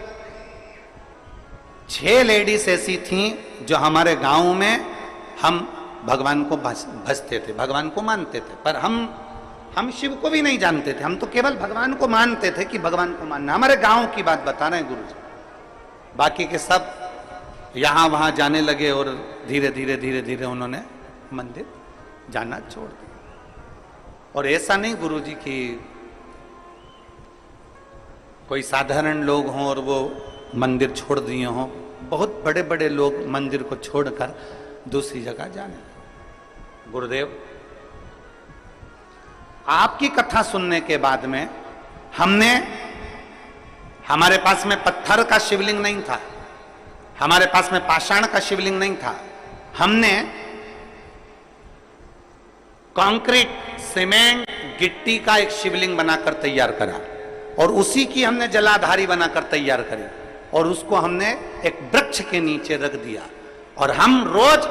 6 लेडीज ऐसी थीं जो हमारे गांव में हम भगवान को भजते थे, भगवान को मानते थे, पर हम शिव को भी नहीं जानते थे, हम तो केवल भगवान को मानते थे कि भगवान को मानना। हमारे गांव की बात बता रहे हैं गुरुजी। बाकी के सब यहां वहां जाने लगे और धीरे धीरे धीरे धीरे उन्होंने मंदिर जाना छोड़ दिया। और ऐसा नहीं गुरुजी कि कोई साधारण लोग हों और वो मंदिर छोड़ दिए हों, बहुत बड़े बड़े लोग मंदिर को छोड़कर दूसरी जगह जाने लगे। गुरुदेव, आपकी कथा सुनने के बाद में हमारे पास में पत्थर का शिवलिंग नहीं था, हमारे पास में पाषाण का शिवलिंग नहीं था, हमने कंक्रीट, सीमेंट, गिट्टी का एक शिवलिंग बनाकर तैयार करा और उसी की हमने जलाधारी बनाकर तैयार करी और उसको हमने एक वृक्ष के नीचे रख दिया और हम रोज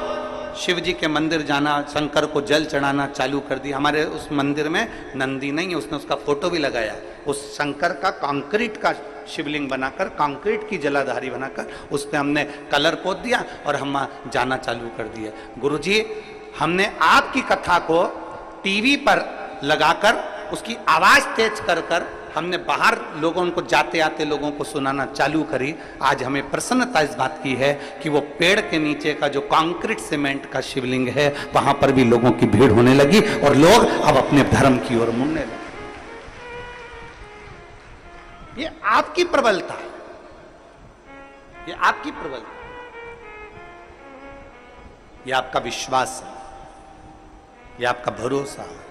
शिव जी के मंदिर जाना, शंकर को जल चढ़ाना चालू कर दिया। हमारे उस मंदिर में नंदी नहीं है, उसने उसका फोटो भी लगाया। उस शंकर का कंक्रीट का शिवलिंग बनाकर, कंक्रीट की जलाधारी बनाकर उस पर हमने कलर पोत दिया और हम जाना चालू कर दिए। गुरुजी, हमने आपकी कथा को टीवी पर लगाकर उसकी आवाज तेज कर हमने बाहर लोगों को, जाते आते लोगों को सुनाना चालू करी। आज हमें प्रसन्नता इस बात की है कि वो पेड़ के नीचे का जो कंक्रीट सीमेंट का शिवलिंग है वहां पर भी लोगों की भीड़ होने लगी और लोग अब अपने धर्म की ओर मुड़ने लगे। ये आपकी प्रबलता है, ये आपकी प्रबलता, ये आपका विश्वास है, ये आपका भरोसा है।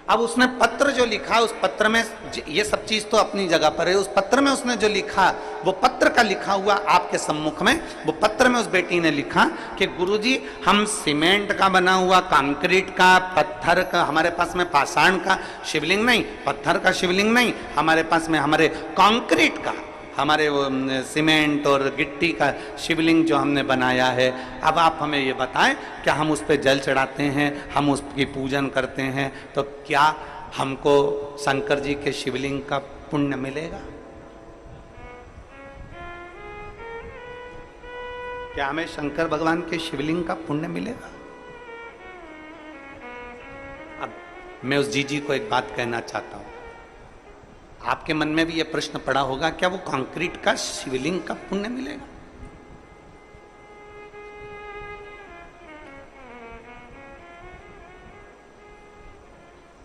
अब उसने पत्र जो लिखा, उस पत्र में ये सब चीज तो अपनी जगह पर है, उस पत्र में उसने जो लिखा, वो पत्र का लिखा हुआ आपके सम्मुख में, वो पत्र में उस बेटी ने लिखा कि गुरुजी, हम सीमेंट का बना हुआ, कंक्रीट का, पत्थर का, हमारे पास में पाषाण का शिवलिंग नहीं, पत्थर का शिवलिंग नहीं, हमारे पास में हमारे कंक्रीट का, हमारे वो सीमेंट और गिट्टी का शिवलिंग जो हमने बनाया है। अब आप हमें ये बताएं, क्या हम उस पर जल चढ़ाते हैं, हम उसकी पूजन करते हैं, तो क्या हमको शंकर जी के शिवलिंग का पुण्य मिलेगा? क्या हमें शंकर भगवान के शिवलिंग का पुण्य मिलेगा? अब मैं उस जीजी को एक बात कहना चाहता हूं। आपके मन में भी यह प्रश्न पड़ा होगा, क्या वो कंक्रीट का शिवलिंग का पुण्य मिलेगा?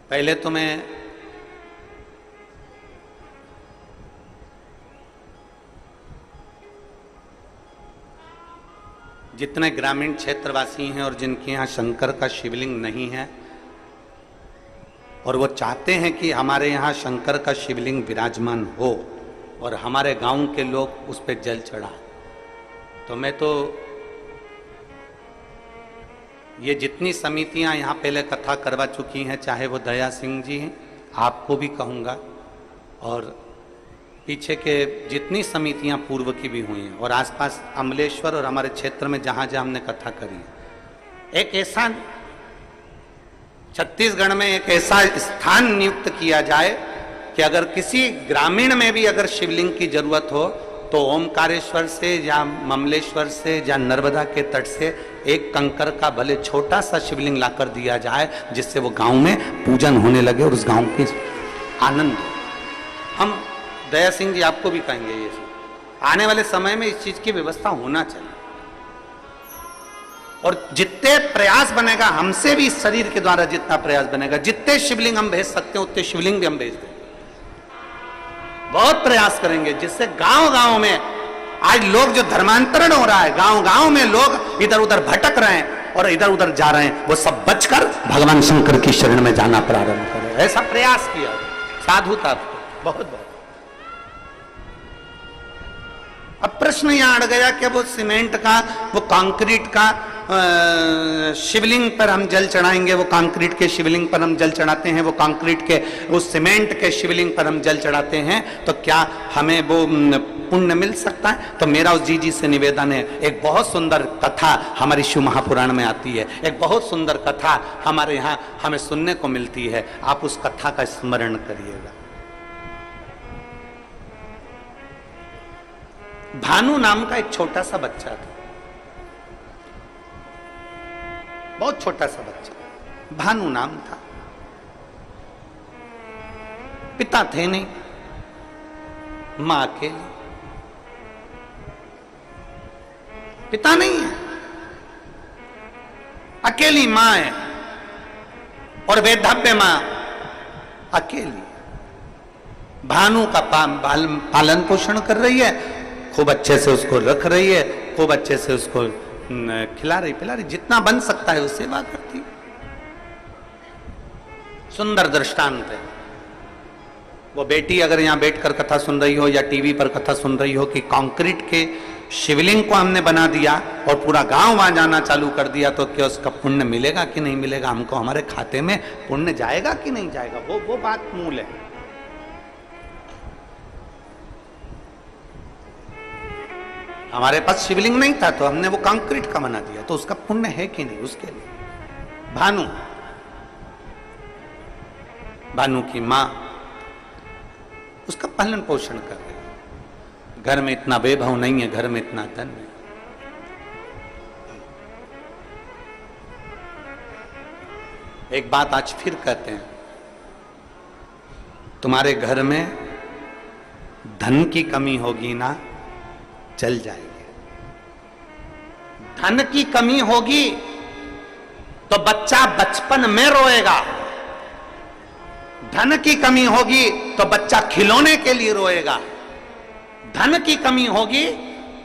पहले तो मैं जितने ग्रामीण क्षेत्रवासी हैं और जिनके यहाँ शंकर का शिवलिंग नहीं है और वो चाहते हैं कि हमारे यहाँ शंकर का शिवलिंग विराजमान हो और हमारे गांव के लोग उस पर जल चढ़ाएं, तो मैं तो ये जितनी समितियां यहाँ पहले कथा करवा चुकी हैं, चाहे वो दया सिंह जी हैं, आपको भी कहूँगा, और पीछे के जितनी समितियां पूर्व की भी हुई हैं और आसपास अमलेश्वर और हमारे क्षेत्र में जहाँ जहाँ हमने कथा करी है, एक ऐसा छत्तीसगढ़ में एक ऐसा स्थान नियुक्त किया जाए कि अगर किसी ग्रामीण में भी अगर शिवलिंग की जरूरत हो तो ओमकारेश्वर से या ममलेश्वर से या नर्मदा के तट से एक कंकर का भले छोटा सा शिवलिंग लाकर दिया जाए, जिससे वो गांव में पूजन होने लगे और उस गांव की आनंद। हम दया सिंह जी आपको भी कहेंगे, ये आने वाले समय में इस चीज की व्यवस्था होना चाहिए और जितने प्रयास बनेगा हमसे भी इस शरीर के द्वारा, जितना प्रयास बनेगा, जितने शिवलिंग हम भेज सकते हैं उतने शिवलिंग भी हम भेज देंगे। बहुत प्रयास करेंगे जिससे गांव गांव में आज लोग जो धर्मांतरण हो रहा है, गांव गांव में लोग इधर उधर भटक रहे हैं और इधर उधर जा रहे हैं, वो सब बचकर भगवान शंकर की शरण में जाना प्रारंभ करें, ऐसा प्रयास किया। साधुता बहुत बहुत। अब प्रश्न यहां अड़ गया कि वो सीमेंट का, वो कंक्रीट का शिवलिंग पर हम जल चढ़ाएंगे, वो कंक्रीट के शिवलिंग पर हम जल चढ़ाते हैं, वो कंक्रीट के उस सीमेंट के शिवलिंग पर हम जल चढ़ाते हैं, तो क्या हमें वो पुण्य मिल सकता है? तो मेरा उस जी से निवेदन है, एक बहुत सुंदर कथा हमारी शिव महापुराण में आती है, एक बहुत सुंदर कथा हमारे यहाँ हमें सुनने को मिलती है, आप उस कथा का स्मरण करिएगा। भानु नाम का एक छोटा सा बच्चा था, बहुत छोटा सा बच्चा, भानु नाम था। पिता थे नहीं, मां अकेली, पिता नहीं है, अकेली मां है और वेधव्य मां अकेली। भानु का पालन पोषण कर रही है, खूब अच्छे से उसको रख रही है, खूब अच्छे से उसको खिला रही पिला रही, जितना बन सकता है उससे बात करती। सुंदर दृष्टांत है। वो बेटी अगर यहां बैठकर कथा सुन रही हो या टीवी पर कथा सुन रही हो कि कंक्रीट के शिवलिंग को हमने बना दिया और पूरा गांव वहां जाना चालू कर दिया, तो क्या उसका पुण्य मिलेगा कि नहीं मिलेगा? हमको हमारे खाते में पुण्य जाएगा कि नहीं जाएगा? वो बात मूल है। हमारे पास शिवलिंग नहीं था तो हमने वो कंक्रीट का बना दिया, तो उसका पुण्य है कि नहीं? उसके लिए भानु की मां उसका पालन पोषण कर रही है। घर में इतना वैभव नहीं है, घर में इतना धन नहीं। एक बात आज फिर कहते हैं, तुम्हारे घर में धन की कमी होगी ना, चल जाएगी। धन की कमी होगी तो बच्चा बचपन में रोएगा, धन की कमी होगी तो बच्चा खिलौने के लिए रोएगा, धन की कमी होगी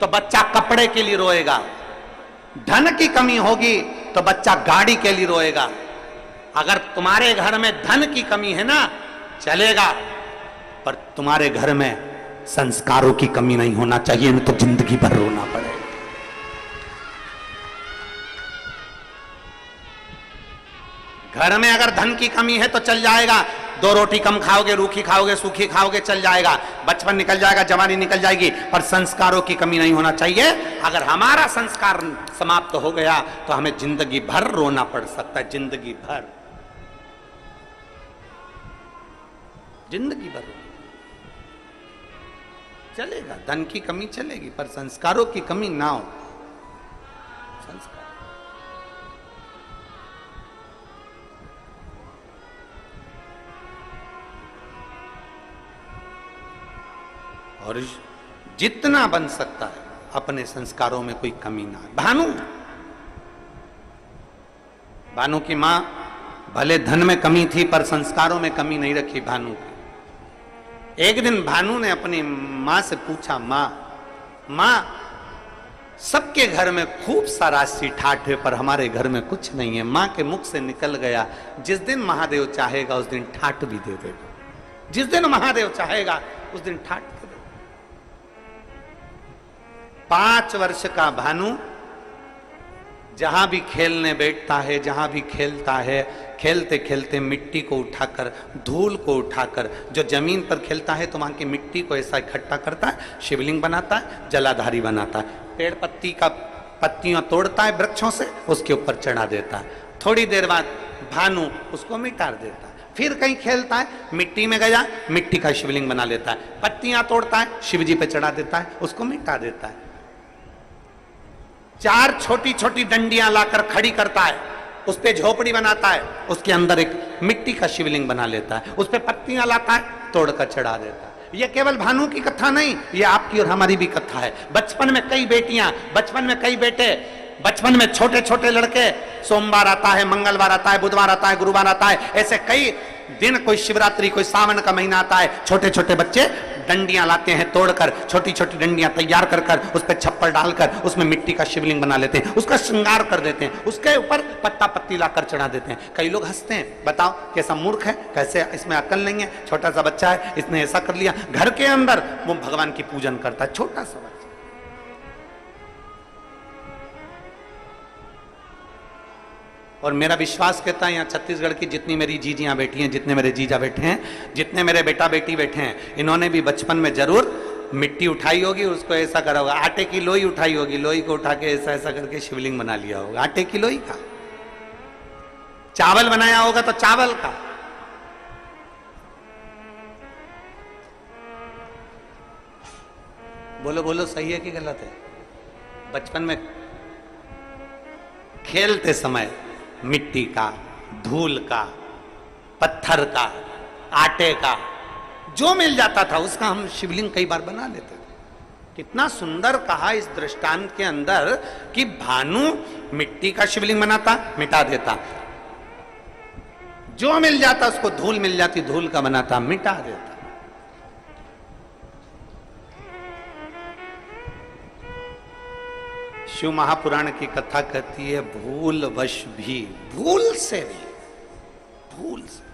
तो बच्चा कपड़े के लिए रोएगा, धन की कमी होगी तो बच्चा गाड़ी के लिए रोएगा। अगर तुम्हारे घर में धन की कमी है ना, चलेगा, पर तुम्हारे घर में संस्कारों की कमी नहीं होना चाहिए, नहीं तो जिंदगी भर रोना पड़ेगा। घर में अगर धन की कमी है तो चल जाएगा, 2 रोटी कम खाओगे, रूखी खाओगे, सूखी खाओगे, चल जाएगा, बचपन निकल जाएगा, जवानी निकल जाएगी, पर संस्कारों की कमी नहीं होना चाहिए। अगर हमारा संस्कार समाप्त हो गया तो हमें जिंदगी भर रोना पड़ सकता है, जिंदगी भर, जिंदगी भर चलेगा। धन की कमी चलेगी पर संस्कारों की कमी ना हो। संस्कार और जितना बन सकता है अपने संस्कारों में कोई कमी ना है। भानु की मां भले धन में कमी थी पर संस्कारों में कमी नहीं रखी भानु की। एक दिन भानु ने अपनी मां से पूछा, मां सबके घर में खूब सारा राशि ठाठ है पर हमारे घर में कुछ नहीं है। मां के मुख से निकल गया, जिस दिन महादेव चाहेगा उस दिन ठाठ भी दे देगा। जिस दिन महादेव चाहेगा उस दिन ठाठ दे देगा। 5 वर्ष का भानु जहां भी खेलने बैठता है, जहां भी खेलता है, खेलते खेलते मिट्टी को उठाकर, धूल को उठाकर, जो जमीन पर खेलता है तो वहां की मिट्टी को ऐसा इकट्ठा करता है, शिवलिंग बनाता है, जलाधारी बनाता है। पेड़ पत्ती का पत्तियां तोड़ता है वृक्षों से, उसके ऊपर चढ़ा देता है। थोड़ी देर बाद भानु उसको मिटा देता है। फिर कहीं खेलता है, मिट्टी में गया, मिट्टी का शिवलिंग बना लेता है। पत्तियां तोड़ता है, शिवजी पे चढ़ा देता है, उसको मिटा देता है। 4 छोटी छोटी डंडियां लाकर खड़ी करता है, उस पे झोपड़ी बनाता है, उसके अंदर एक मिट्टी का शिवलिंग बना लेता है, उस पे पत्तियां लाता है, तोड़कर चढ़ा देता है। ये केवल भानु की कथा नहीं, ये आपकी और हमारी भी कथा है। बचपन में कई बेटियां, बचपन में कई बेटे, बचपन में छोटे छोटे लड़के, सोमवार आता है, मंगलवार आता है, बुधवार आता है, गुरुवार आता है, ऐसे कई दिन, कोई शिवरात्रि, कोई सावन का महीना आता है, छोटे छोटे बच्चे डंडियां लाते हैं तोड़कर, छोटी छोटी डंडियां तैयार कर कर उस पर छप्पर डालकर उसमें मिट्टी का शिवलिंग बना लेते हैं, उसका श्रृंगार कर देते हैं, उसके ऊपर पत्ता पत्ती लाकर चढ़ा देते हैं। कई लोग हंसते हैं, बताओ कैसा मूर्ख है, कैसे इसमें अकल नहीं है, छोटा सा बच्चा है, इसने ऐसा कर लिया। घर के अंदर वो भगवान की पूजन करता है, छोटा सा बच्चा। और मेरा विश्वास कहता है यहाँ छत्तीसगढ़ की जितनी मेरी जीजियां बैठी हैं, जितने मेरे जीजा बैठे हैं, जितने मेरे बेटा बेटी बैठे हैं, इन्होंने भी बचपन में जरूर मिट्टी उठाई होगी, उसको ऐसा करा होगा। आटे की लोई उठाई होगी, लोई को उठा के ऐसा ऐसा करके शिवलिंग बना लिया होगा, आटे की लोई का। चावल बनाया होगा तो चावल का। बोलो बोलो, सही है कि गलत है? बचपन में खेलते समय मिट्टी का, धूल का, पत्थर का, आटे का, जो मिल जाता था उसका हम शिवलिंग कई बार बना लेते थे। कितना सुंदर कहा इस दृष्टांत के अंदर कि भानु मिट्टी का शिवलिंग बनाता, मिटा देता, जो मिल जाता उसको, धूल मिल जाती धूल का बनाता, मिटा देता। शिव महापुराण की कथा कहती है, भूल वश भी, भूल से भी, भूल से।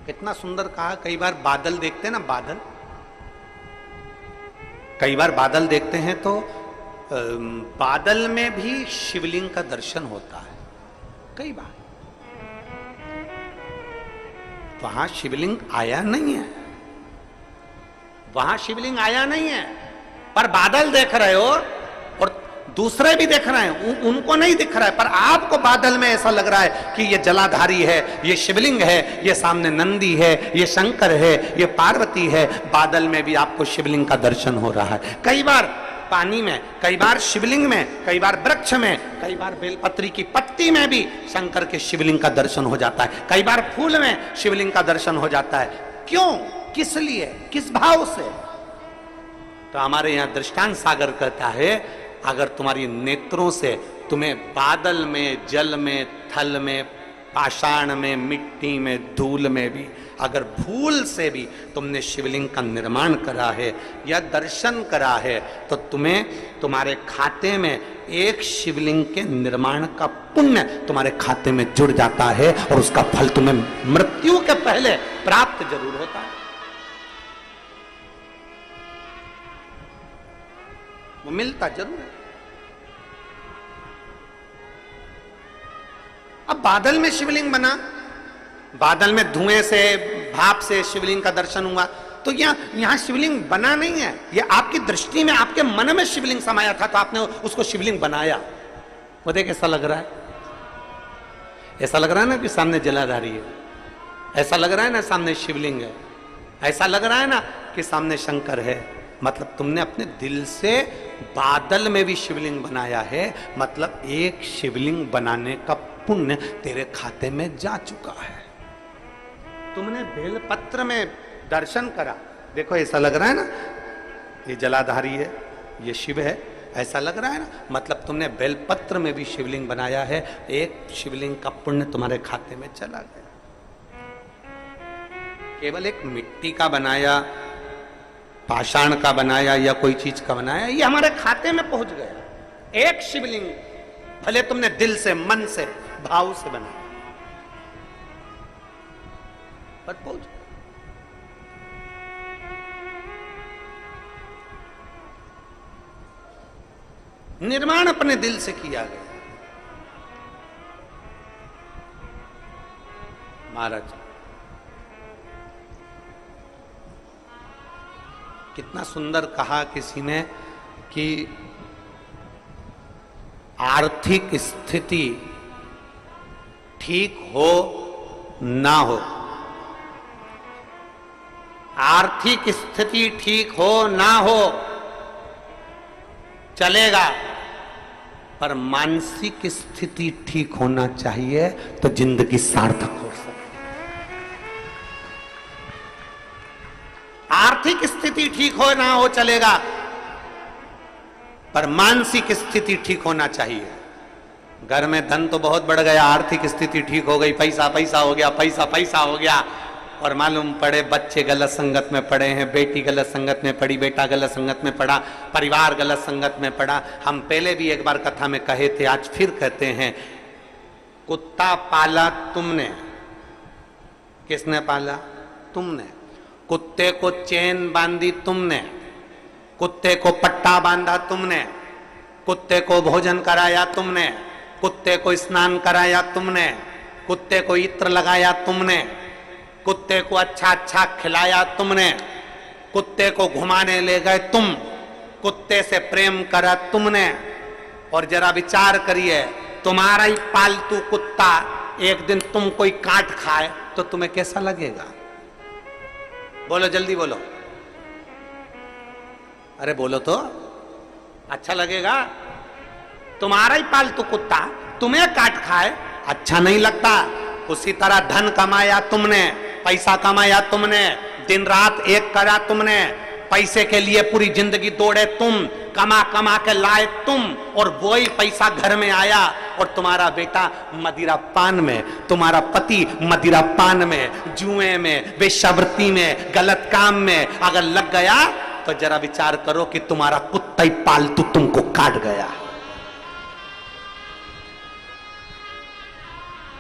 कितना सुंदर कहा। कई बार बादल देखते हैं ना, बादल, कई बार बादल देखते हैं तो बादल में भी शिवलिंग का दर्शन होता है। कई बार वहां शिवलिंग आया नहीं है, वहां शिवलिंग आया नहीं है, पर बादल देख रहे हो और दूसरे भी देख रहे हैं, उनको नहीं दिख रहा है, पर आपको बादल में ऐसा लग रहा है कि ये जलाधारी है, ये शिवलिंग है, ये सामने नंदी है, ये शंकर है, ये पार्वती है। बादल में भी आपको शिवलिंग का दर्शन हो रहा है। कई बार पानी में, कई बार शिवलिंग में, कई बार वृक्ष में, कई बार बेलपत्री की पत्ती में भी शंकर के शिवलिंग का दर्शन हो जाता है। कई बार फूल में शिवलिंग का दर्शन हो जाता है। क्यों, किस लिए, किस भाव से? तो हमारे यहां दृष्टांत सागर कहता है, अगर तुम्हारी नेत्रों से तुम्हें बादल में, जल में, थल में, पाषाण में, मिट्टी में, धूल में भी अगर भूल से भी तुमने शिवलिंग का निर्माण करा है या दर्शन करा है, तो तुम्हें तुम्हारे खाते में एक शिवलिंग के निर्माण का पुण्य तुम्हारे खाते में जुड़ जाता है और उसका फल तुम्हें मृत्यु के पहले प्राप्त जरूर होता है। वो मिलता जरूर है। अब बादल में शिवलिंग बना, बादल में धुएं से, भाप से शिवलिंग का दर्शन हुआ, तो यहां शिवलिंग बना नहीं है, ये आपकी दृष्टि में, आपके मन में शिवलिंग समाया था तो आपने उसको शिवलिंग बनाया। वो देख, ऐसा लग रहा है, ऐसा लग रहा है ना कि सामने जलाधारी है, ऐसा लग रहा है ना सामने शिवलिंग है, ऐसा लग रहा है ना कि सामने शंकर है। मतलब तुमने अपने दिल से बादल में भी शिवलिंग बनाया है, मतलब एक शिवलिंग बनाने का पुण्य तेरे खाते में जा चुका है। तुमने बेलपत्र में दर्शन करा, देखो ऐसा लग रहा है ना, ये जलाधारी है, ये शिव है, ऐसा लग रहा है ना, मतलब तुमने बेलपत्र में भी शिवलिंग बनाया है, एक शिवलिंग का पुण्य तुम्हारे खाते में चला गया। केवल एक मिट्टी का बनाया, पाषाण का बनाया या कोई चीज का बनाया, ये हमारे खाते में पहुंच गया। एक शिवलिंग भले तुमने दिल से, मन से, भाव से बनाया, पर पहुंच गया। निर्माण अपने दिल से किया गया। महाराज कितना सुंदर कहा किसी ने कि आर्थिक स्थिति ठीक हो ना हो, आर्थिक स्थिति ठीक हो ना हो चलेगा, पर मानसिक स्थिति ठीक होना चाहिए तो जिंदगी सार्थक हो सकती। आर्थिक स्थिति ठीक हो ना हो चलेगा, पर मानसिक स्थिति ठीक होना चाहिए। घर में धन तो बहुत बढ़ गया, आर्थिक स्थिति ठीक हो गई, पैसा पैसा हो गया, पैसा पैसा हो गया, और मालूम पड़े बच्चे गलत संगत में पड़े हैं, बेटी गलत संगत में पड़ी, बेटा गलत संगत में पड़ा, परिवार गलत संगत में पड़ा। हम पहले भी एक बार कथा में कहे थे, आज फिर कहते हैं, कुत्ता पाला तुमने, किसने पाला? तुमने। कुत्ते को चेन बांधी तुमने, कुत्ते को पट्टा बांधा तुमने, कुत्ते को भोजन कराया तुमने, कुत्ते को स्नान कराया तुमने, कुत्ते को इत्र लगाया तुमने, कुत्ते को अच्छा अच्छा खिलाया तुमने, कुत्ते को घुमाने ले गए तुम, कुत्ते से प्रेम करा तुमने। और जरा विचार करिए, तुम्हारा ही पालतू कुत्ता एक दिन तुम कोई काट खाए तो तुम्हें कैसा लगेगा? बोलो जल्दी बोलो, अरे बोलो तो, अच्छा लगेगा? तुम्हारा ही पालतू कुत्ता तुम्हें काट खाए, अच्छा नहीं लगता। उसी तरह धन कमाया तुमने, पैसा कमाया तुमने, दिन रात एक करा तुमने, पैसे के लिए पूरी जिंदगी दौड़े तुम, कमा कमा के लाए तुम, और वही पैसा घर में आया और तुम्हारा बेटा मदिरा पान में, तुम्हारा पति मदिरा पान में, जुए में, वेश्यावृत्ति में, गलत काम में अगर लग गया तो जरा विचार करो कि तुम्हारा कुत्ता ही पालतू तुमको काट गया।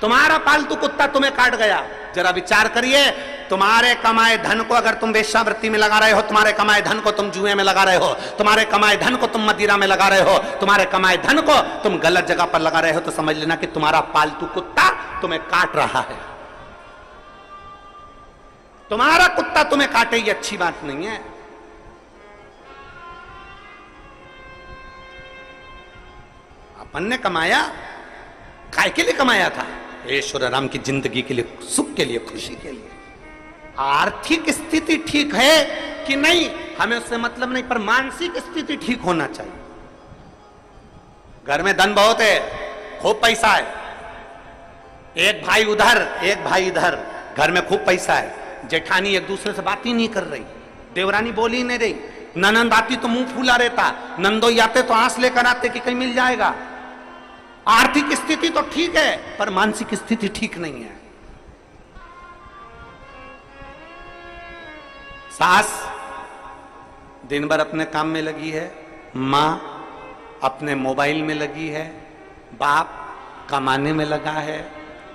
तुम्हारा पालतू कुत्ता तुम्हें काट गया। जरा विचार करिए, तुम्हारे कमाए धन को अगर तुम वेश्यावृत्ति में लगा रहे हो, तुम्हारे कमाए धन को तुम जुए में लगा रहे हो, तुम्हारे कमाए धन को तुम मदिरा में लगा रहे हो, तुम्हारे कमाए धन को तुम गलत जगह पर लगा रहे हो, तो समझ लेना कि तुम्हारा पालतू कुत्ता तुम्हें काट रहा है। तुम्हारा कुत्ता तुम्हें काटे ये अच्छी बात नहीं है। अपन ने कमाया, काय के लिए कमाया था? ईश्वर राम की जिंदगी के लिए, सुख के लिए, खुशी के लिए। आर्थिक स्थिति ठीक है कि नहीं हमें उससे मतलब नहीं, पर मानसिक स्थिति ठीक होना चाहिए। घर में धन बहुत है, खूब पैसा है, एक भाई उधर एक भाई इधर, घर में खूब पैसा है, जेठानी एक दूसरे से बात ही नहीं कर रही, देवरानी बोली ही नहीं रही, ननंद आती तो मुंह फूला रहता, नंदोई आते तो आंस लेकर आते कि कहीं मिल जाएगा। आर्थिक स्थिति तो ठीक है, पर मानसिक स्थिति ठीक नहीं है। सास दिन भर अपने काम में लगी है, मां अपने मोबाइल में लगी है, बाप कमाने में लगा है,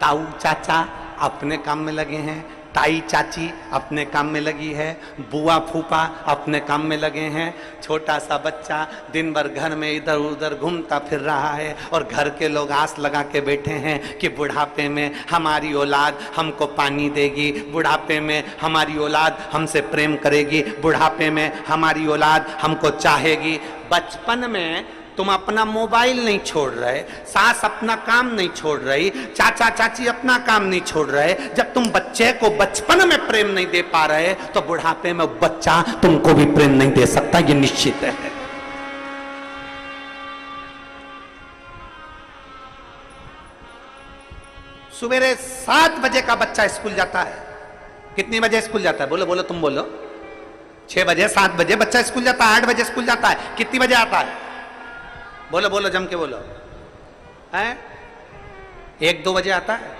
ताऊ चाचा अपने काम में लगे हैं, ताई चाची अपने काम में लगी है, बुआ फूफा अपने काम में लगे हैं, छोटा सा बच्चा दिन भर घर में इधर उधर घूमता फिर रहा है, और घर के लोग आस लगा के बैठे हैं कि बुढ़ापे में हमारी औलाद हमको पानी देगी, बुढ़ापे में हमारी औलाद हमसे प्रेम करेगी, बुढ़ापे में हमारी औलाद हमको चाहेगी। बचपन में तुम अपना मोबाइल नहीं छोड़ रहे, सास अपना काम नहीं छोड़ रही, चाचा चाची अपना काम नहीं छोड़ रहे। जब तुम बच्चे को बचपन में प्रेम नहीं दे पा रहे तो बुढ़ापे में बच्चा तुमको भी प्रेम नहीं दे सकता, ये निश्चित है। सवेरे 7 बजे का बच्चा स्कूल जाता है, कितनी बजे स्कूल जाता है? बोलो बोलो, तुम बोलो। 6 बजे, 7 बजे बच्चा स्कूल जाता है, 8 बजे स्कूल जाता है। कितनी बजे आता है? बोलो बोलो, जम के बोलो। है 1-2 बजे आता है।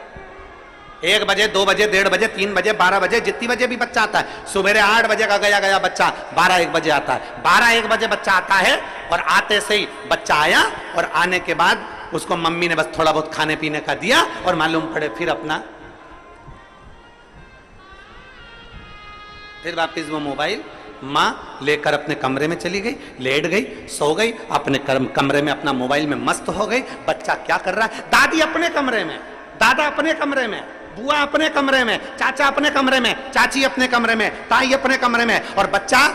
1 बजे, 2 बजे, 1:30 बजे, 3 बजे, 12 बजे, जितनी बजे भी बच्चा आता है। सुबह 8 बजे का गया बच्चा 12-1 बजे आता है। 12-1 बजे बच्चा आता है और आते से ही बच्चा आया और आने के बाद उसको मम्मी ने बस थोड़ा बहुत खाने पीने का दिया और मालूम पड़े फिर वापिस वो मोबाइल माँ लेकर अपने कमरे में चली गई, लेट गई, सो गई, अपने कमरे में अपना मोबाइल में मस्त हो गई। बच्चा क्या कर रहा है? दादी अपने कमरे में, दादा अपने कमरे में, बुआ अपने कमरे में, चाचा अपने कमरे में, चाची अपने कमरे में, ताई अपने कमरे में। और बच्चा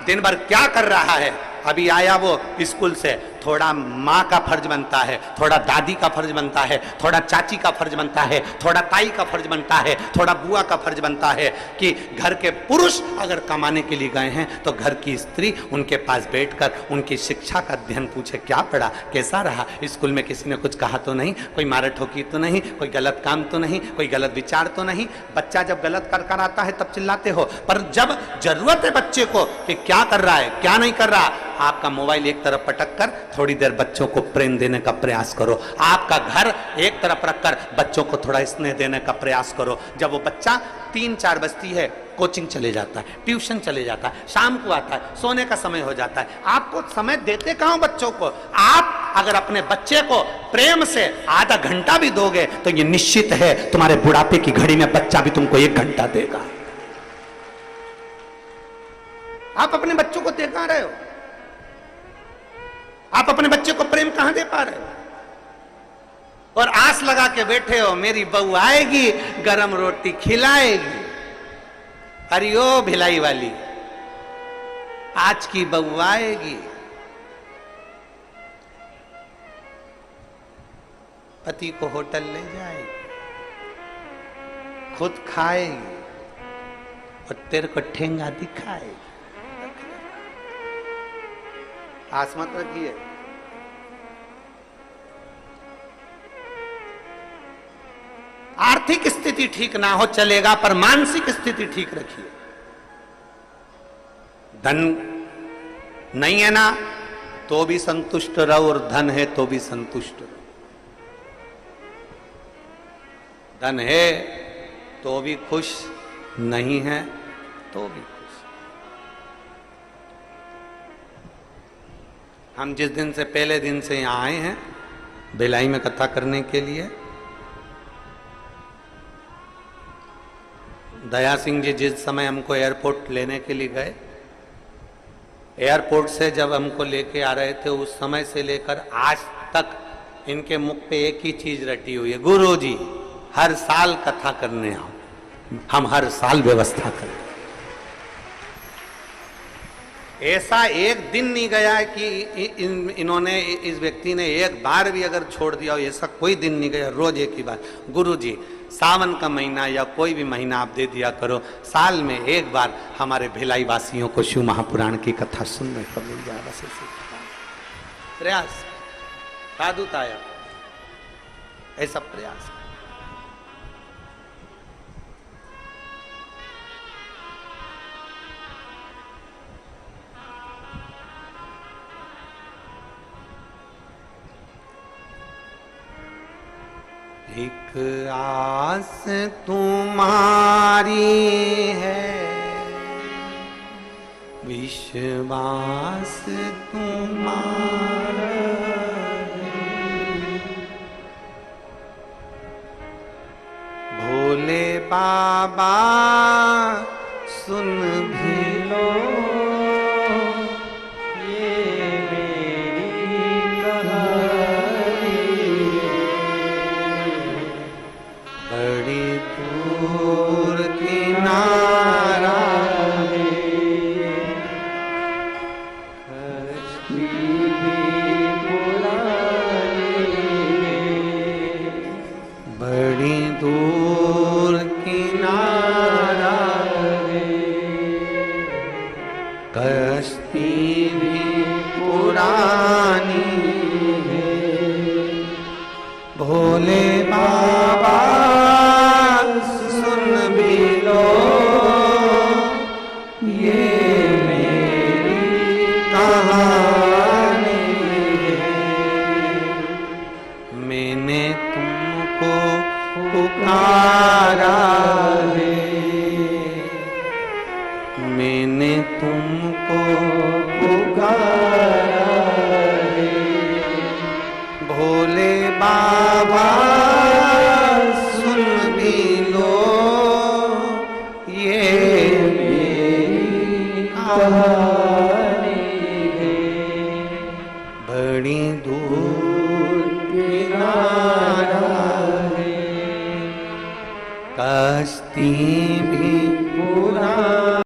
दिन भर क्या कर रहा है? अभी आया वो स्कूल से, थोड़ा माँ का फर्ज बनता है, थोड़ा दादी का फर्ज बनता है, थोड़ा चाची का फर्ज बनता है, थोड़ा ताई का फर्ज बनता है, थोड़ा बुआ का फर्ज बनता है कि घर के पुरुष अगर कमाने के लिए गए हैं तो घर की स्त्री उनके पास बैठकर उनकी शिक्षा का अध्ययन पूछे, क्या पढ़ा, कैसा रहा, स्कूल में किसी ने कुछ कहा तो नहीं, कोई मारा ठोकी तो नहीं, कोई गलत काम तो नहीं, कोई गलत विचार तो नहीं। बच्चा जब गलत कर आता है तब चिल्लाते हो, पर जब जरूरत है बच्चे को कि क्या कर रहा है क्या नहीं कर रहा, आपका मोबाइल एक तरफ पटक कर थोड़ी देर बच्चों को प्रेम देने का प्रयास करो। आपका घर एक तरफ रखकर बच्चों को थोड़ा स्नेह देने का प्रयास करो। जब वो बच्चा 3-4 बजती है, कोचिंग चले जाता है, ट्यूशन चले जाता है, शाम को आता है, सोने का समय हो जाता है, आपको समय देते कहाँ हो बच्चों को? आप अगर अपने बच्चे को प्रेम से आधा घंटा भी दोगे तो ये निश्चित है तुम्हारे बुढ़ापे की घड़ी में बच्चा भी तुमको 1 घंटा देगा। आप अपने बच्चों को दे कहां रहे हो? आप अपने बच्चे को प्रेम कहां दे पा रहे हो? और आस लगा के बैठे हो मेरी बहू आएगी, गरम रोटी खिलाएगी। अरे ओ भिलाई वाली, आज की बहू आएगी, पति को होटल ले जाएगी, खुद खाएगी और तेरे को ठेंगा दिखाएगी। आस मत रखिए। आर्थिक स्थिति ठीक ना हो चलेगा, पर मानसिक स्थिति ठीक रखिए। धन नहीं है ना तो भी संतुष्ट रहो, और धन है तो भी संतुष्ट रहो। धन है तो भी खुश, नहीं है तो भी खुश। हम जिस दिन से पहले दिन से यहां आए हैं भिलाई में कथा करने के लिए, दया सिंह जी जिस समय हमको एयरपोर्ट लेने के लिए गए, एयरपोर्ट से जब हमको लेके आ रहे थे उस समय से लेकर आज तक इनके मुख पे एक ही चीज रटी हुई है, गुरुजी हर साल कथा करने आओ, हम हर साल व्यवस्था करें। ऐसा एक दिन नहीं गया कि इन्होंने इस व्यक्ति ने एक बार भी अगर छोड़ दिया हो, ऐसा कोई दिन नहीं गया। रोज एक ही बात, गुरुजी सावन का महीना या कोई भी महीना आप दे दिया करो, साल में एक बार हमारे भिलाई वासियों को शिव महापुराण की कथा सुनने को मिल जाए। बस ऐसे प्रयास साधुता आया, ऐसा प्रयास। एक आस तुम्हारी है, विश्वास तुम्हारा है, भोले बाबा सुन भी लो भोले बाबा सुन भी लो। कहानी है। मैंने तुमको पुकारा है, मैंने तुमको पुकारा है। भोले बाबा सुन भी लो ये मेरी कहानी है। बड़ी दूर किनारा है, कश्ती भी